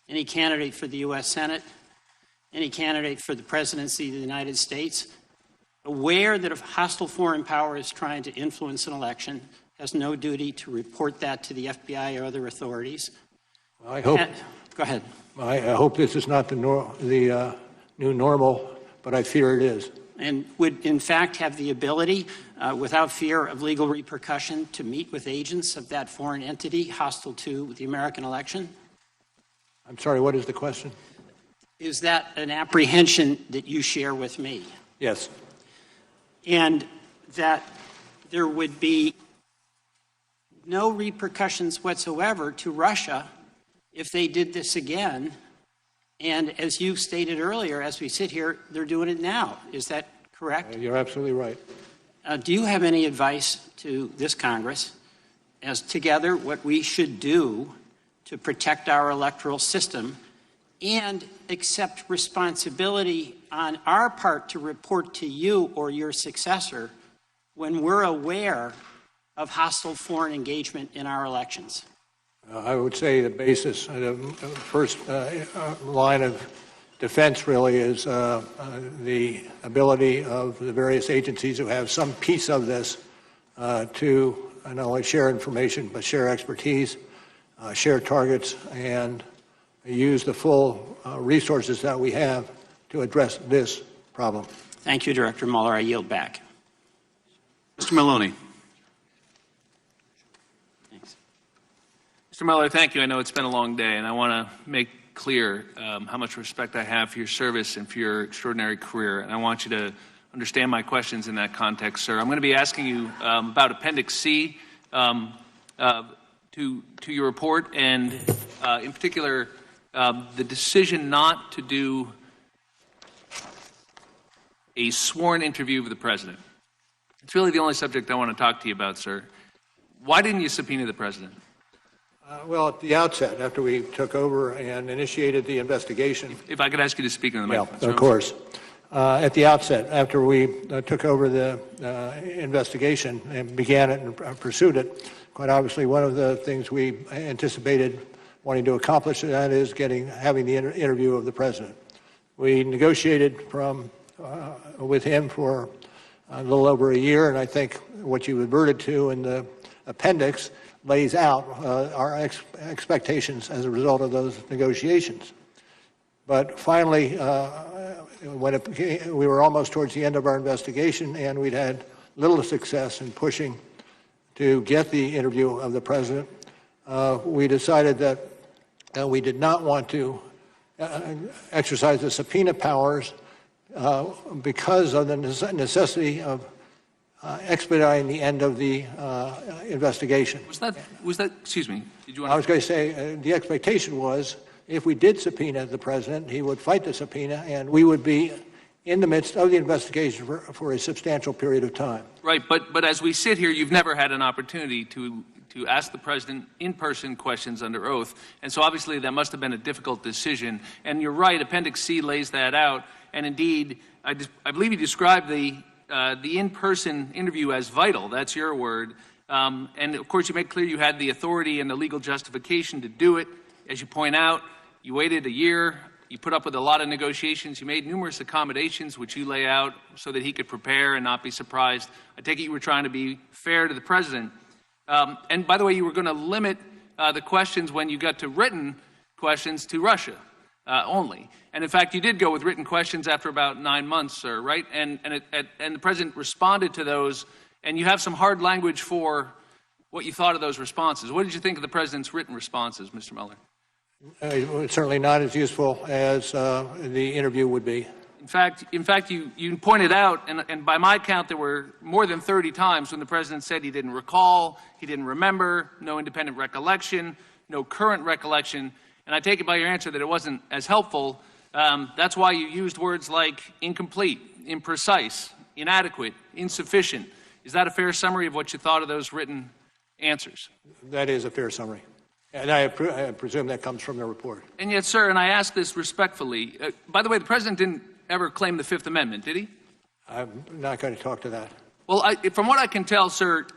any candidate for the U.S. Senate, any candidate for the presidency of the United States, aware that if a hostile foreign power is trying to influence an election, has no duty to report that to the FBI or other authorities? I hope. Go ahead. I hope this is not the new normal, but I fear it is. And would, in fact, have the ability, without fear of legal repercussion, to meet with agents of that foreign entity hostile to the American election? I'm sorry, what is the question? Is that an apprehension that you share with me? Yes. And that there would be no repercussions whatsoever to Russia if they did this again. And as you stated earlier, as we sit here, they're doing it now. Is that correct? You're absolutely right. Do you have any advice to this Congress as together what we should do to protect our electoral system and accept responsibility on our part to report to you or your successor when we're aware of hostile foreign engagement in our elections? I would say the basis, the first line of defense really is the ability of the various agencies who have some piece of this to not only share information, but share expertise, share targets, and use the full resources that we have to address this problem. Thank you, Director Mueller. I yield back. Mr. Maloney. Thanks. Mr. Mueller, thank you. I know it's been a long day, and I want to make clear how much respect I have for your service and for your extraordinary career, and I want you to understand my questions in that context, sir. I'm going to be asking you about Appendix C to your report, and in particular, the decision not to do a sworn interview of the president. It's really the only subject I want to talk to you about, sir. Why didn't you subpoena the president? Well, at the outset, after we took over and initiated the investigation. If I could ask you to speak in the microphone. Yeah, of course. At the outset, after we took over the investigation and began it and pursued it, quite obviously one of the things we anticipated wanting to accomplish, and that is having the interview of the president. We negotiated with him for a little over a year, and I think what you adverted to in the appendix lays out our expectations as a result of those negotiations. But finally, when we were almost towards the end of our investigation and we'd had little success in pushing to get the interview of the president, we decided that we did not want to exercise the subpoena powers because of the necessity of expediting the end of the investigation. Was that, excuse me, did you want to? I was going to say the expectation was if we did subpoena the president, he would fight the subpoena and we would be in the midst of the investigation for a substantial period of time. Right, but as we sit here, you've never had an opportunity to ask the president in-person questions under oath, and so obviously that must have been a difficult decision. And you're right, Appendix C lays that out, and indeed, I believe you described the in-person interview as vital. That's your word. And of course, you make clear you had the authority and the legal justification to do it. As you point out, you waited a year. You put up with a lot of negotiations. You made numerous accommodations, which you lay out so that he could prepare and not be surprised. I take it you were trying to be fair to the president. And by the way, you were going to limit the questions when you got to written questions to Russia only. And in fact, you did go with written questions after about 9 months, sir, right? And the president responded to those, and you have some hard language for what you thought of those responses. What did you think of the president's written responses, Mr. Mueller? Certainly not as useful as the interview would be. In fact, you pointed out, and by my count, there were more than 30 times when the president said he didn't recall, he didn't remember, no independent recollection, no current recollection. And I take it by your answer that it wasn't as helpful. That's why you used words like incomplete, imprecise, inadequate, insufficient. Is that a fair summary of what you thought of those written answers? That is a fair summary. And I presume that comes from the report. And yet, sir, and I ask this respectfully, by the way, the president didn't ever claim the Fifth Amendment, did he? I'm not going to talk to that. Well, from what I can tell, sir,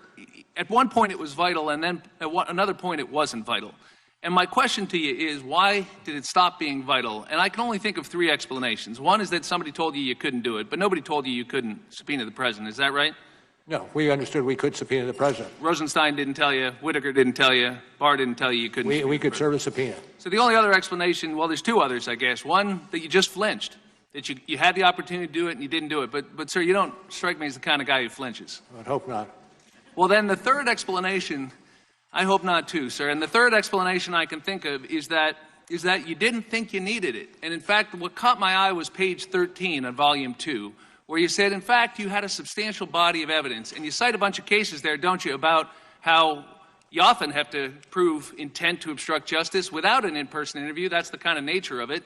at one point it was vital, and then at another point it wasn't vital. And my question to you is, why did it stop being vital? And I can only think of 3 explanations. One is that somebody told you couldn't do it, but nobody told you couldn't subpoena the president. Is that right? No, we understood we could subpoena the president. Rosenstein didn't tell you, Whitaker didn't tell you, Barr didn't tell you couldn't. We could serve a subpoena. So the only other explanation, well, there's 2 others, I guess. One, that you just flinched, that you had the opportunity to do it and you didn't do it. But sir, you don't strike me as the kind of guy who flinches. I would hope not. Well, then the third explanation, I hope not too, sir. And the third explanation I can think of is that you didn't think you needed it. And in fact, what caught my eye was page 13 on volume 2, where you said, in fact, you had a substantial body of evidence. And you cite a bunch of cases there, don't you, about how you often have to prove intent to obstruct justice without an in-person interview. That's the kind of nature of it.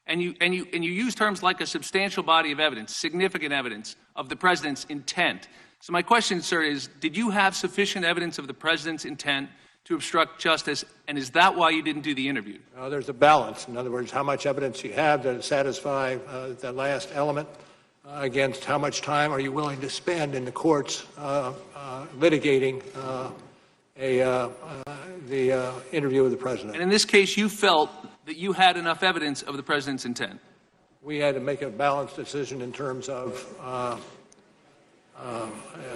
And you use terms like a substantial body of evidence, significant evidence of the president's intent. So my question, sir, is, did you have sufficient evidence of the president's intent to obstruct justice, and is that why you didn't do the interview? There's a balance. In other words, how much evidence you have to satisfy the last element against how much time are you willing to spend in the courts litigating the interview with the president. And in this case, you felt that you had enough evidence of the president's intent. We had to make a balanced decision in terms of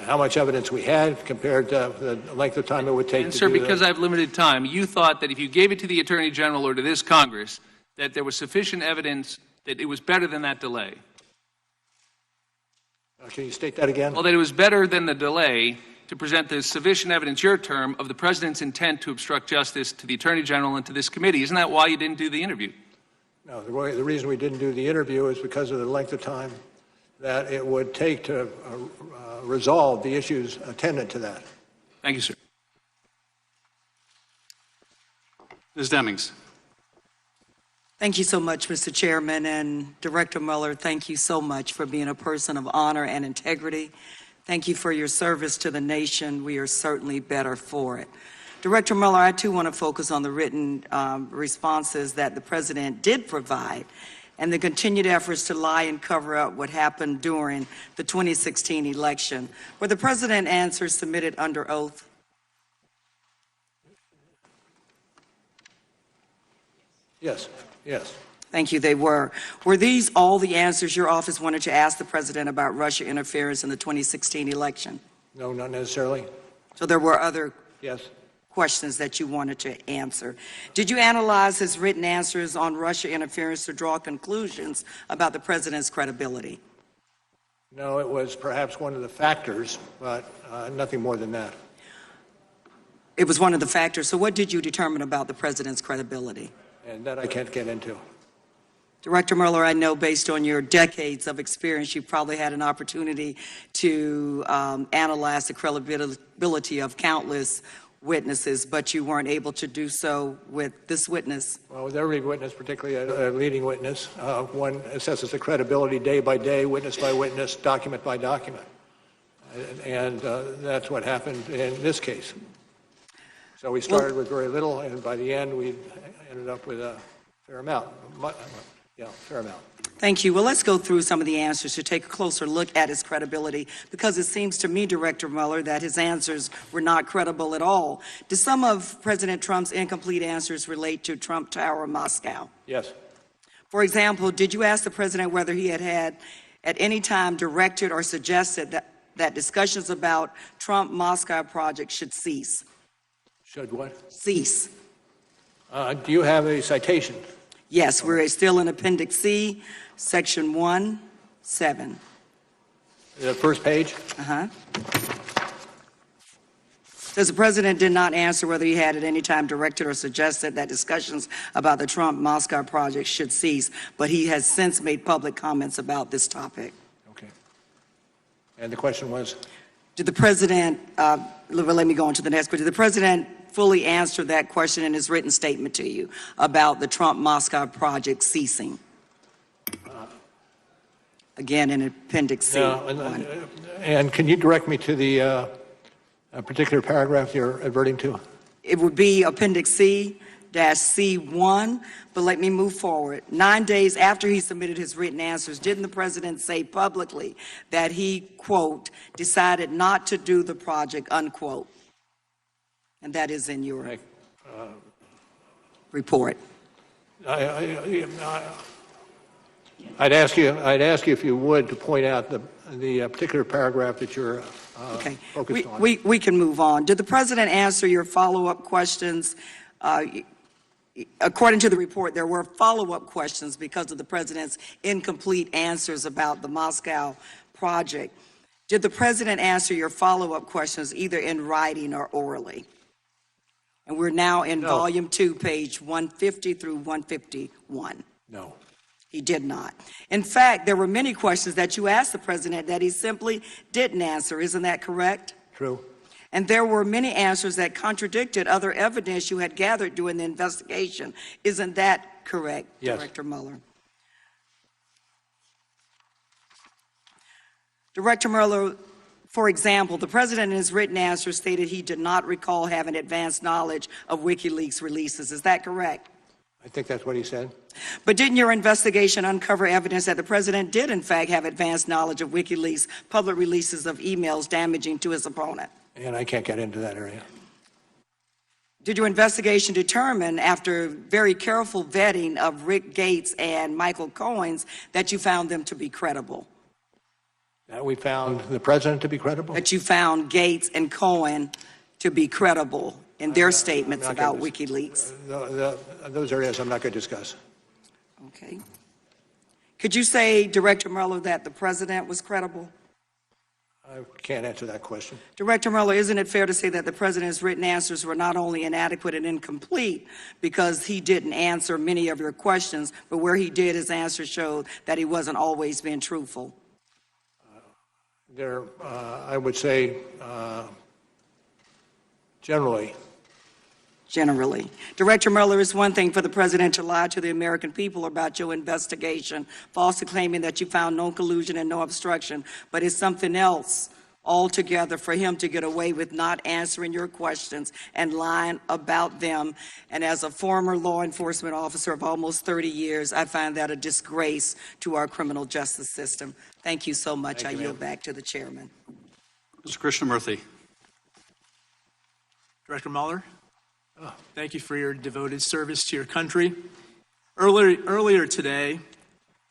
how much evidence we had compared to the length of time it would take And to sir, do because I have limited time, you thought that if you gave it to the Attorney General or to this Congress, that there was sufficient evidence that it was better than that delay. Can you state that again? Well, that it was better than the delay to present the sufficient evidence, your term, of the president's intent to obstruct justice to the Attorney General and to this committee. Isn't that why you didn't do the interview? No, the reason we didn't do the interview is because of the length of time that it would take to resolve the issues attendant to that. Thank you, sir. Ms. Demings. Thank you so much, Mr. Chairman, and Director Mueller, thank you so much for being a person of honor and integrity. Thank you for your service to the nation. We are certainly better for it. Director Mueller, I too want to focus on the written responses that the President did provide and the continued efforts to lie and cover up what happened during the 2016 election. Were the President's answers submitted under oath? Yes, yes. Thank you, they were. Were these all the answers your office wanted to ask the President about Russia interference in the 2016 election? No, not necessarily. So there were other Yes. questions that you wanted to answer. Did you analyze his written answers on Russia interference to draw conclusions about the President's credibility? No, it was perhaps one of the factors, but nothing more than that. It was one of the factors. So what did you determine about the President's credibility? And that I can't get into. Director Mueller, I know based on your decades of experience, you probably had an opportunity to analyze the credibility of countless witnesses, but you weren't able to do so with this witness. Well, with every witness, particularly a leading witness, one assesses the credibility day by day, witness by witness, document by document. And that's what happened in this case. So we started with very little, and by the end, we ended up with a fair amount. Yeah, fair amount. Thank you. Well, let's go through some of the answers to take a closer look at his credibility, because it seems to me, Director Mueller, that his answers were not credible at all. Do some of President Trump's incomplete answers relate to Trump Tower, Moscow? Yes. For example, did you ask the President whether he had at any time directed or suggested that discussions about Trump Moscow project should cease? Should what? Cease. Do you have a citation? Yes, we're still in Appendix C, Section 1-7. The first page? Uh-huh. Says the President did not answer whether he had at any time directed or suggested that discussions about the Trump Moscow project should cease, but he has since made public comments about this topic. Okay. And the question was? Did the President, let me go on to the next question. Did the President fully answer that question in his written statement to you about the Trump Moscow project ceasing? Again, in Appendix C. And can you direct me to the particular paragraph you're adverting to? It would be Appendix C-C1, but let me move forward. 9 days after he submitted his written answers, didn't the President say publicly that he, quote, decided not to do the project, unquote? And that is in your report. I'd ask you if you would to point out the particular paragraph that you're focused on. We can move on. Did the President answer your follow-up questions? According to the report, there were follow-up questions because of the President's incomplete answers about the Moscow project. Did the President answer your follow-up questions either in writing or orally? And we're now in Volume 2, page 150 through 151. No. He did not. In fact, there were many questions that you asked the President that he simply didn't answer. Isn't that correct? True. And there were many answers that contradicted other evidence you had gathered during the investigation. Isn't that correct, Yes. Director Mueller? Director Mueller, for example, the President in his written answer stated he did not recall having advanced knowledge of WikiLeaks releases. Is that correct? I think that's what he said. But didn't your investigation uncover evidence that the President did, in fact, have advanced knowledge of WikiLeaks public releases of emails damaging to his opponent? And I can't get into that area. Did your investigation determine, after very careful vetting of Rick Gates and Michael Cohen's, that you found them to be credible? That we found the president to be credible? That you found Gates and Cohen to be credible in their statements about WikiLeaks? Those areas I'm not going to discuss. Okay. Could you say, Director Mueller, that the president was credible? I can't answer that question. Director Mueller, isn't it fair to say that the president's written answers were not only inadequate and incomplete because he didn't answer many of your questions, but where he did, his answers showed that he wasn't always being truthful? I would say, generally. Generally. Director Mueller, it's one thing for the president to lie to the American people about your investigation, falsely claiming that you found no collusion and no obstruction, but it's something else altogether for him to get away with not answering your questions and lying about them. And as a former law enforcement officer of almost 30 years, I find that a disgrace to our criminal justice system. Thank you so much. I yield back to the chairman. Mr. Krishnamurthy. Director Mueller, thank you for your devoted service to your country. Earlier today,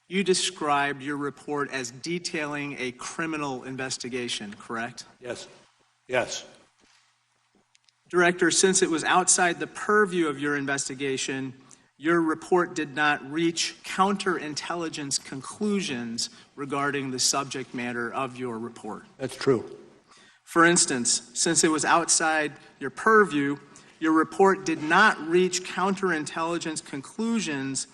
you described your report as detailing a criminal investigation, correct? Yes. Yes. Director, since it was outside the purview of your investigation, your report did not reach counterintelligence conclusions regarding the subject matter of your report. That's true. For instance, since it was outside your purview, your report did not reach counterintelligence conclusions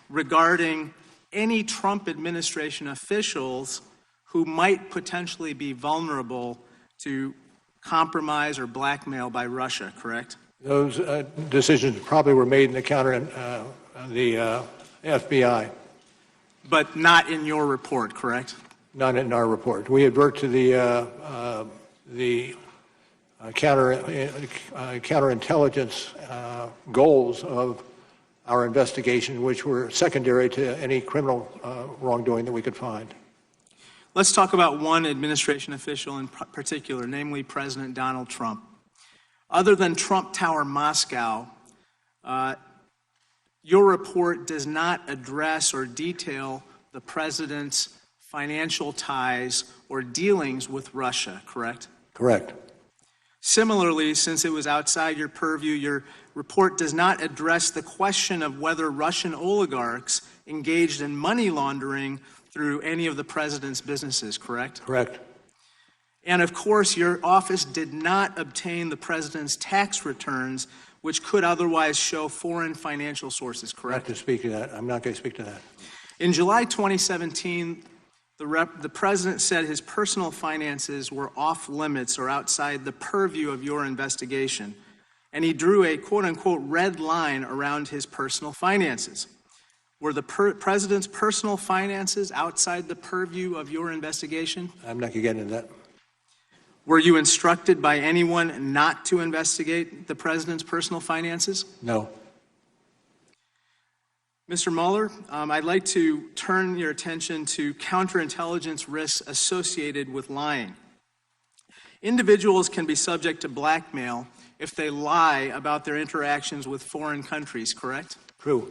regarding any Trump administration officials who might potentially be vulnerable to compromise or blackmail by Russia, correct? Those decisions probably were made in the FBI. But not in your report, correct? Not in our report. We advert to the counterintelligence goals of our investigation, which were secondary to any criminal wrongdoing that we could find. Let's talk about one administration official in particular, namely President Donald Trump. Other than Trump Tower Moscow, your report does not address or detail the president's financial ties or dealings with Russia, correct? Correct. Similarly, since it was outside your purview, your report does not address the question of whether Russian oligarchs engaged in money laundering through any of the president's businesses, correct? Correct. And of course, your office did not obtain the president's tax returns, which could otherwise show foreign financial sources, correct? Not to speak to that. I'm not going to speak to that. In July 2017, the president said his personal finances were off limits or outside the purview of your investigation, and he drew a quote-unquote red line around his personal finances. Were the president's personal finances outside the purview of your investigation? I'm not going to get into that. Were you instructed by anyone not to investigate the president's personal finances? No. Mr. Mueller, I'd like to turn your attention to counterintelligence risks associated with lying. Individuals can be subject to blackmail if they lie about their interactions with foreign countries, correct? True.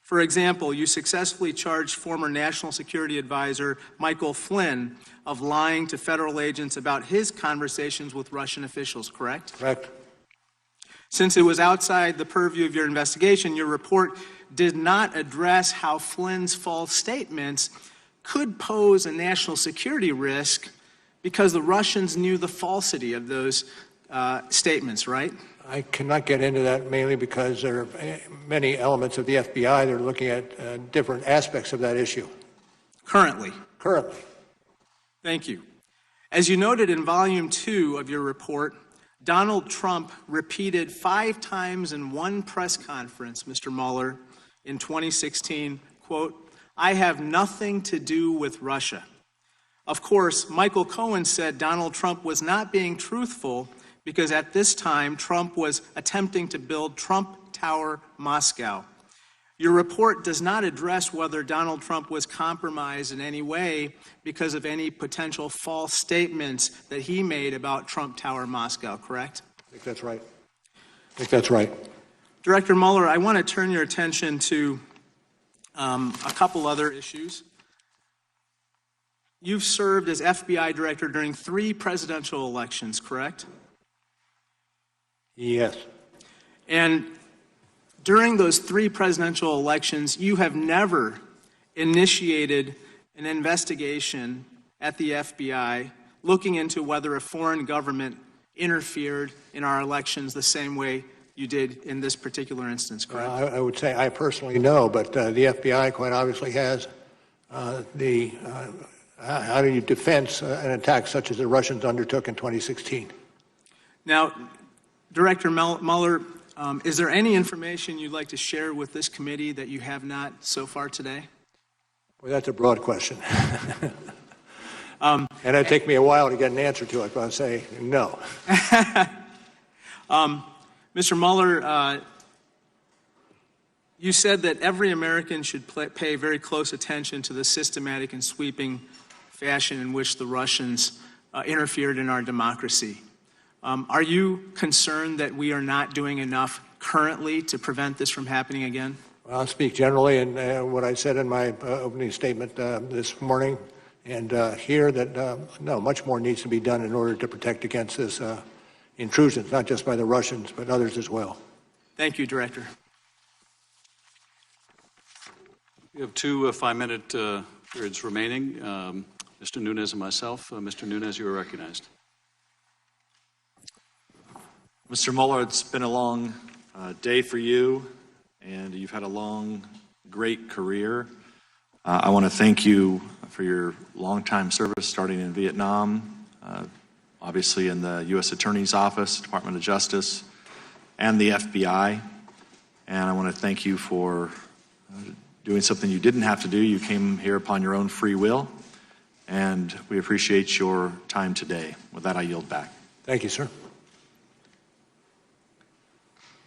For example, you successfully charged former National Security Advisor Michael Flynn of lying to federal agents about his conversations with Russian officials, correct? Correct. Since it was outside the purview of your investigation, your report did not address how Flynn's false statements could pose a national security risk because the Russians knew the falsity of those statements, right? I cannot get into that mainly because there are many elements of the FBI that are looking at different aspects of that issue. Currently? Currently. Thank you. As you noted in Volume 2 of your report, Donald Trump repeated 5 times in one press conference, Mr. Mueller, in 2016, quote, "I have nothing to do with Russia." Of course, Michael Cohen said Donald Trump was not being truthful because at this time, Trump was attempting to build Trump Tower Moscow. Your report does not address whether Donald Trump was compromised in any way because of any potential false statements that he made about Trump Tower Moscow, correct? I think that's right. think that's right. Director Mueller, I want to turn your attention to a couple other issues. You've served as FBI director during 3 presidential elections, correct? Yes. And during those 3 presidential elections, you have never initiated an investigation at the FBI looking into whether a foreign government interfered in our elections the same way you did in this particular instance, correct? I would say I personally know, but the FBI quite obviously has how do you defense an attack such as the Russians undertook in 2016? Now, Director Mueller, is there any information you'd like to share with this committee that you have not so far today? Well, that's a broad question. And it'd take me a while to get an answer to it, but I'll say no. Mr. Mueller, you said that every American should pay very close attention to the systematic and sweeping fashion in which the Russians interfered in our democracy. Are you concerned that we are not doing enough currently to prevent this from happening again? Well, I'll speak generally, and what I said in my opening statement this morning, and here that no, much more needs to be done in order to protect against this intrusions, not just by the Russians, but others as well. Thank you, Director. We have 2 5-minute periods remaining. Mr. Nunes and myself. Mr. Nunes, you are recognized. Mr. Mueller, it's been a long day for you, and you've had a long, great career. I want to thank you for your long-time service, starting in Vietnam, obviously in the U.S. Attorney's Office, Department of Justice, and the FBI. And I want to thank you for doing something you didn't have to do. You came here upon your own free will, and we appreciate your time today. With that, I yield back. Thank you, sir.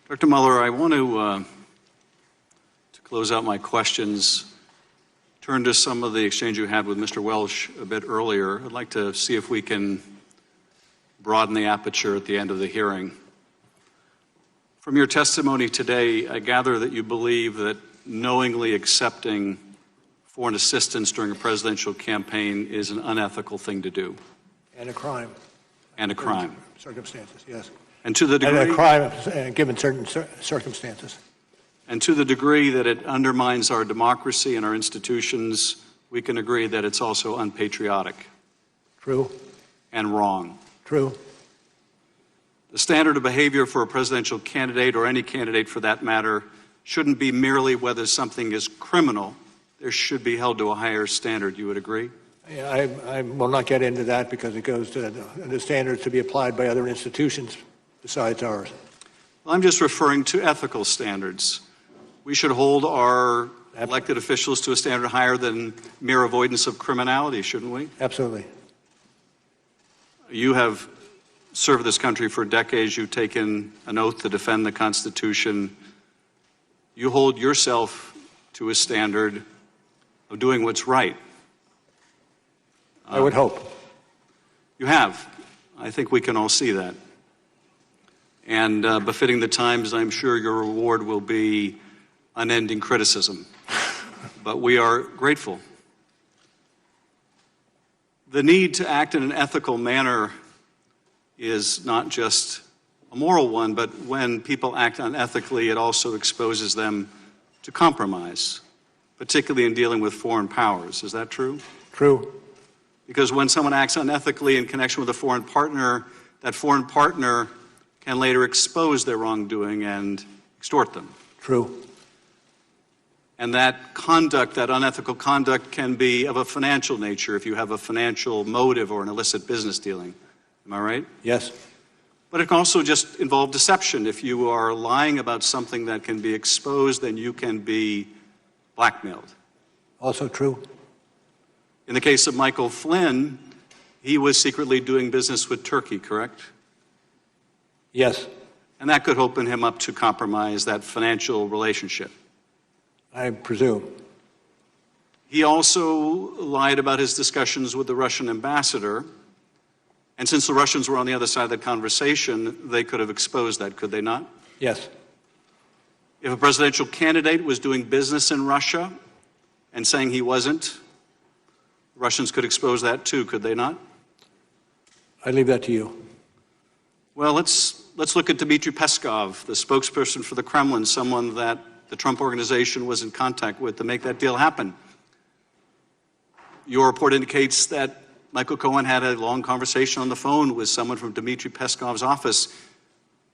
Dr. Mueller, I want to close out my questions, turn to some of the exchange you had with Mr. Welsh a bit earlier. I'd like to see if we can broaden the aperture at the end of the hearing. From your testimony today, I gather that you believe that knowingly accepting foreign assistance during a presidential campaign is an unethical thing to do. And a crime. And a crime. Circumstances, yes. And to the degree... And a crime given certain circumstances. And to the degree that it undermines our democracy and our institutions, we can agree that it's also unpatriotic. True. And wrong. True. The standard of behavior for a presidential candidate, or any candidate for that matter, shouldn't be merely whether something is criminal. There should be held to a higher standard. You would agree? Yeah, I will not get into that because it goes to the standards to be applied by other institutions besides ours. Well, I'm just referring to ethical standards. We should hold our elected officials to a standard higher than mere avoidance of criminality, shouldn't we? Absolutely. You have served this country for decades. You've taken an oath to defend the Constitution. You hold yourself to a standard of doing what's right. I would hope. You have. I think we can all see that. And befitting the times, I'm sure your reward will be unending criticism. But we are grateful. The need to act in an ethical manner is not just a moral one, but when people act unethically, it also exposes them to compromise, particularly in dealing with foreign powers. Is that true? True. Because when someone acts unethically in connection with a foreign partner, that foreign partner can later expose their wrongdoing and extort them. True. And that conduct, that unethical conduct, can be of a financial nature if you have a financial motive or an illicit business dealing. Am I right? Yes. But it can also just involve deception. If you are lying about something that can be exposed, then you can be blackmailed. Also true. In the case of Michael Flynn, he was secretly doing business with Turkey, correct? Yes. And that could open him up to compromise that financial relationship. I presume. He also lied about his discussions with the Russian ambassador. And since the Russians were on the other side of that conversation, they could have exposed that, could they not? Yes. If a presidential candidate was doing business in Russia and saying he wasn't, Russians could expose that too, could they not? I leave that to you. Well, let's look at Dmitry Peskov, the spokesperson for the Kremlin, someone that the Trump organization was in contact with to make that deal happen. Your report indicates that Michael Cohen had a long conversation on the phone with someone from Dmitry Peskov's office.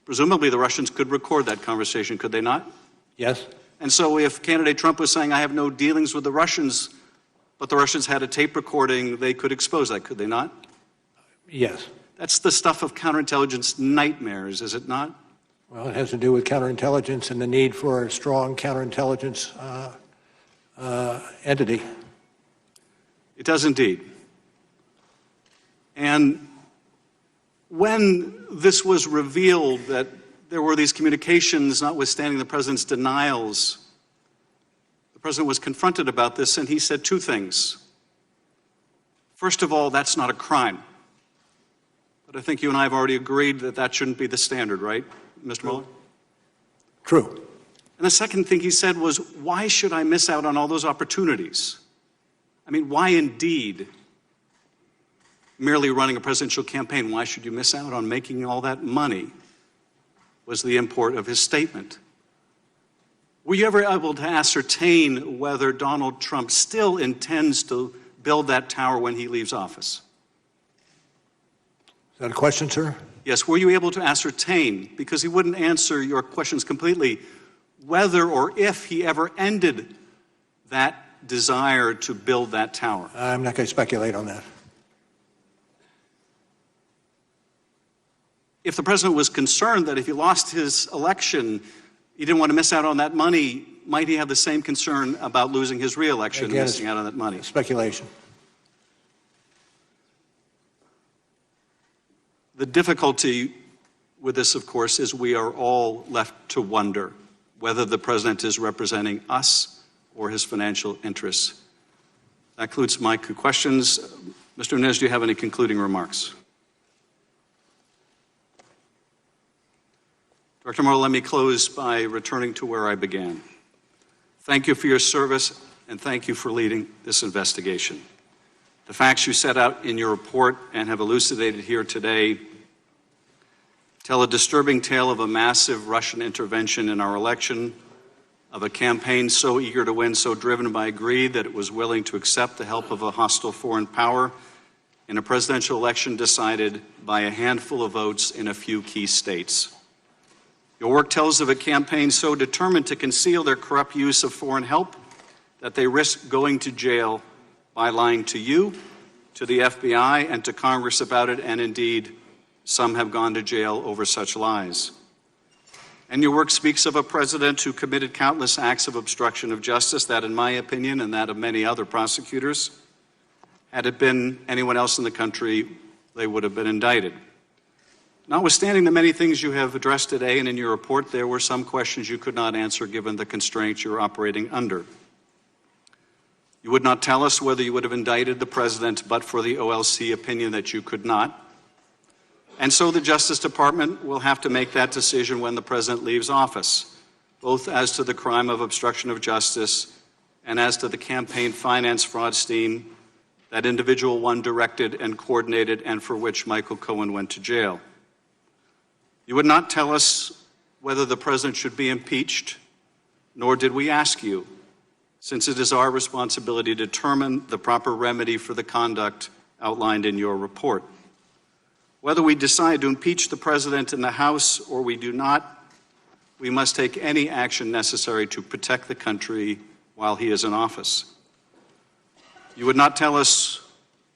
Presumably the Russians could record that conversation, could they not? Yes. And so if candidate Trump was saying, I have no dealings with the Russians, but the Russians had a tape recording, they could expose that, could they not? Yes. That's the stuff of counterintelligence nightmares, is it not? Well, it has to do with counterintelligence and the need for a strong counterintelligence entity. It does indeed. And when this was revealed that there were these communications, notwithstanding the president's denials, the president was confronted about this, and he said two things. First of all, that's not a crime. But I think you and I have already agreed that that shouldn't be the standard, right, Mr. Mueller? True. And the second thing he said was, why should I miss out on all those opportunities? I mean, why indeed? Merely running a presidential campaign, why should you miss out on making all that money? Was the import of his statement. Were you ever able to ascertain whether Donald Trump still intends to build that tower when he leaves office? Is that a question, sir? Yes, were you able to ascertain, because he wouldn't answer your questions completely, whether or if he ever ended that desire to build that tower? I'm not going to speculate on that. If the president was concerned that if he lost his election, he didn't want to miss out on that money, might he have the same concern about losing his re-election and missing out on that money? Speculation. The difficulty with this, of course, is we are all left to wonder whether the president is representing us or his financial interests. That concludes my questions. Mr. Nunes, do you have any concluding remarks? Director Mueller, let me close by returning to where I began. Thank you for your service, and thank you for leading this investigation. The facts you set out in your report and have elucidated here today tell a disturbing tale of a massive Russian intervention in our election, of a campaign so eager to win, so driven by greed that it was willing to accept the help of a hostile foreign power in a presidential election decided by a handful of votes in a few key states. Your work tells of a campaign so determined to conceal their corrupt use of foreign help that they risk going to jail by lying to you, to the FBI, and to Congress about it, and indeed, some have gone to jail over such lies. And your work speaks of a president who committed countless acts of obstruction of justice that, in my opinion, and that of many other prosecutors, had it been anyone else in the country, they would have been indicted. Notwithstanding the many things you have addressed today and in your report, there were some questions you could not answer given the constraints you're operating under. You would not tell us whether you would have indicted the president but for the OLC opinion that you could not. And so the Justice Department will have to make that decision when the president leaves office, both as to the crime of obstruction of justice and as to the campaign finance fraud scheme that individual one directed and coordinated and for which Michael Cohen went to jail. You would not tell us whether the president should be impeached, nor did we ask you, since it is our responsibility to determine the proper remedy for the conduct outlined in your report. Whether we decide to impeach the president in the House or we do not, we must take any action necessary to protect the country while he is in office. You would not tell us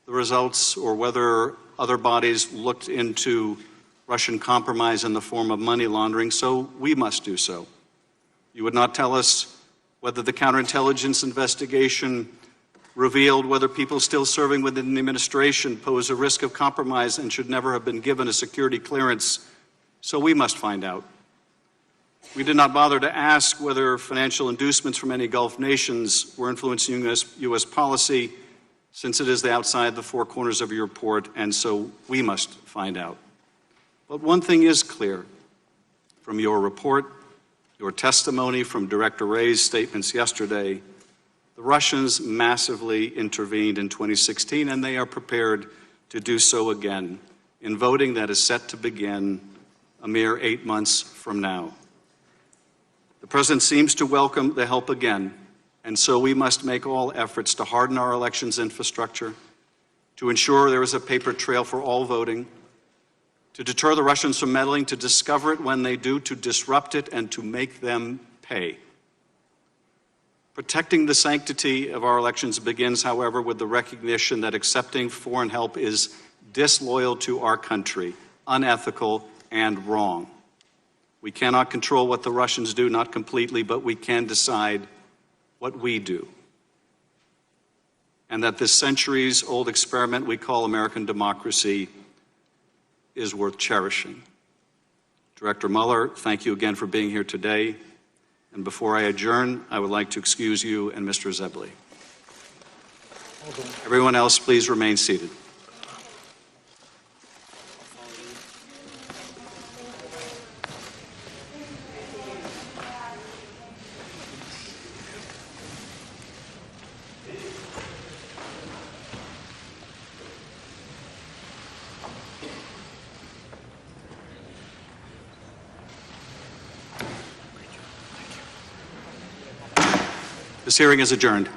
the results or whether other bodies looked into Russian compromise in the form of money laundering, so we must do so. You would not tell us whether the counterintelligence investigation revealed whether people still serving within the administration pose a risk of compromise and should never have been given a security clearance, so we must find out. We did not bother to ask whether financial inducements from any Gulf nations were influencing U.S. policy, since it is outside the four corners of your report, and so we must find out. But one thing is clear. from your report, your testimony, from Director Wray's statements yesterday, the Russians massively intervened in 2016, and they are prepared to do so again in voting that is set to begin a mere 8 months from now. The President seems to welcome the help again, and so we must make all efforts to harden our elections infrastructure, to ensure there is a paper trail for all voting, to deter the Russians from meddling, to discover it when they do, to disrupt it, and to make them pay. Protecting the sanctity of our elections begins, however, with the recognition that accepting foreign help is disloyal to our country, unethical, and wrong. We cannot control what the Russians do, not completely, but we can decide what we do. And that this centuries-old experiment we call American democracy is worth cherishing. Director Mueller, thank you again for being here today. And before I adjourn, I would like to excuse you and Mr. Zebley. Everyone else, please remain seated. This hearing is adjourned.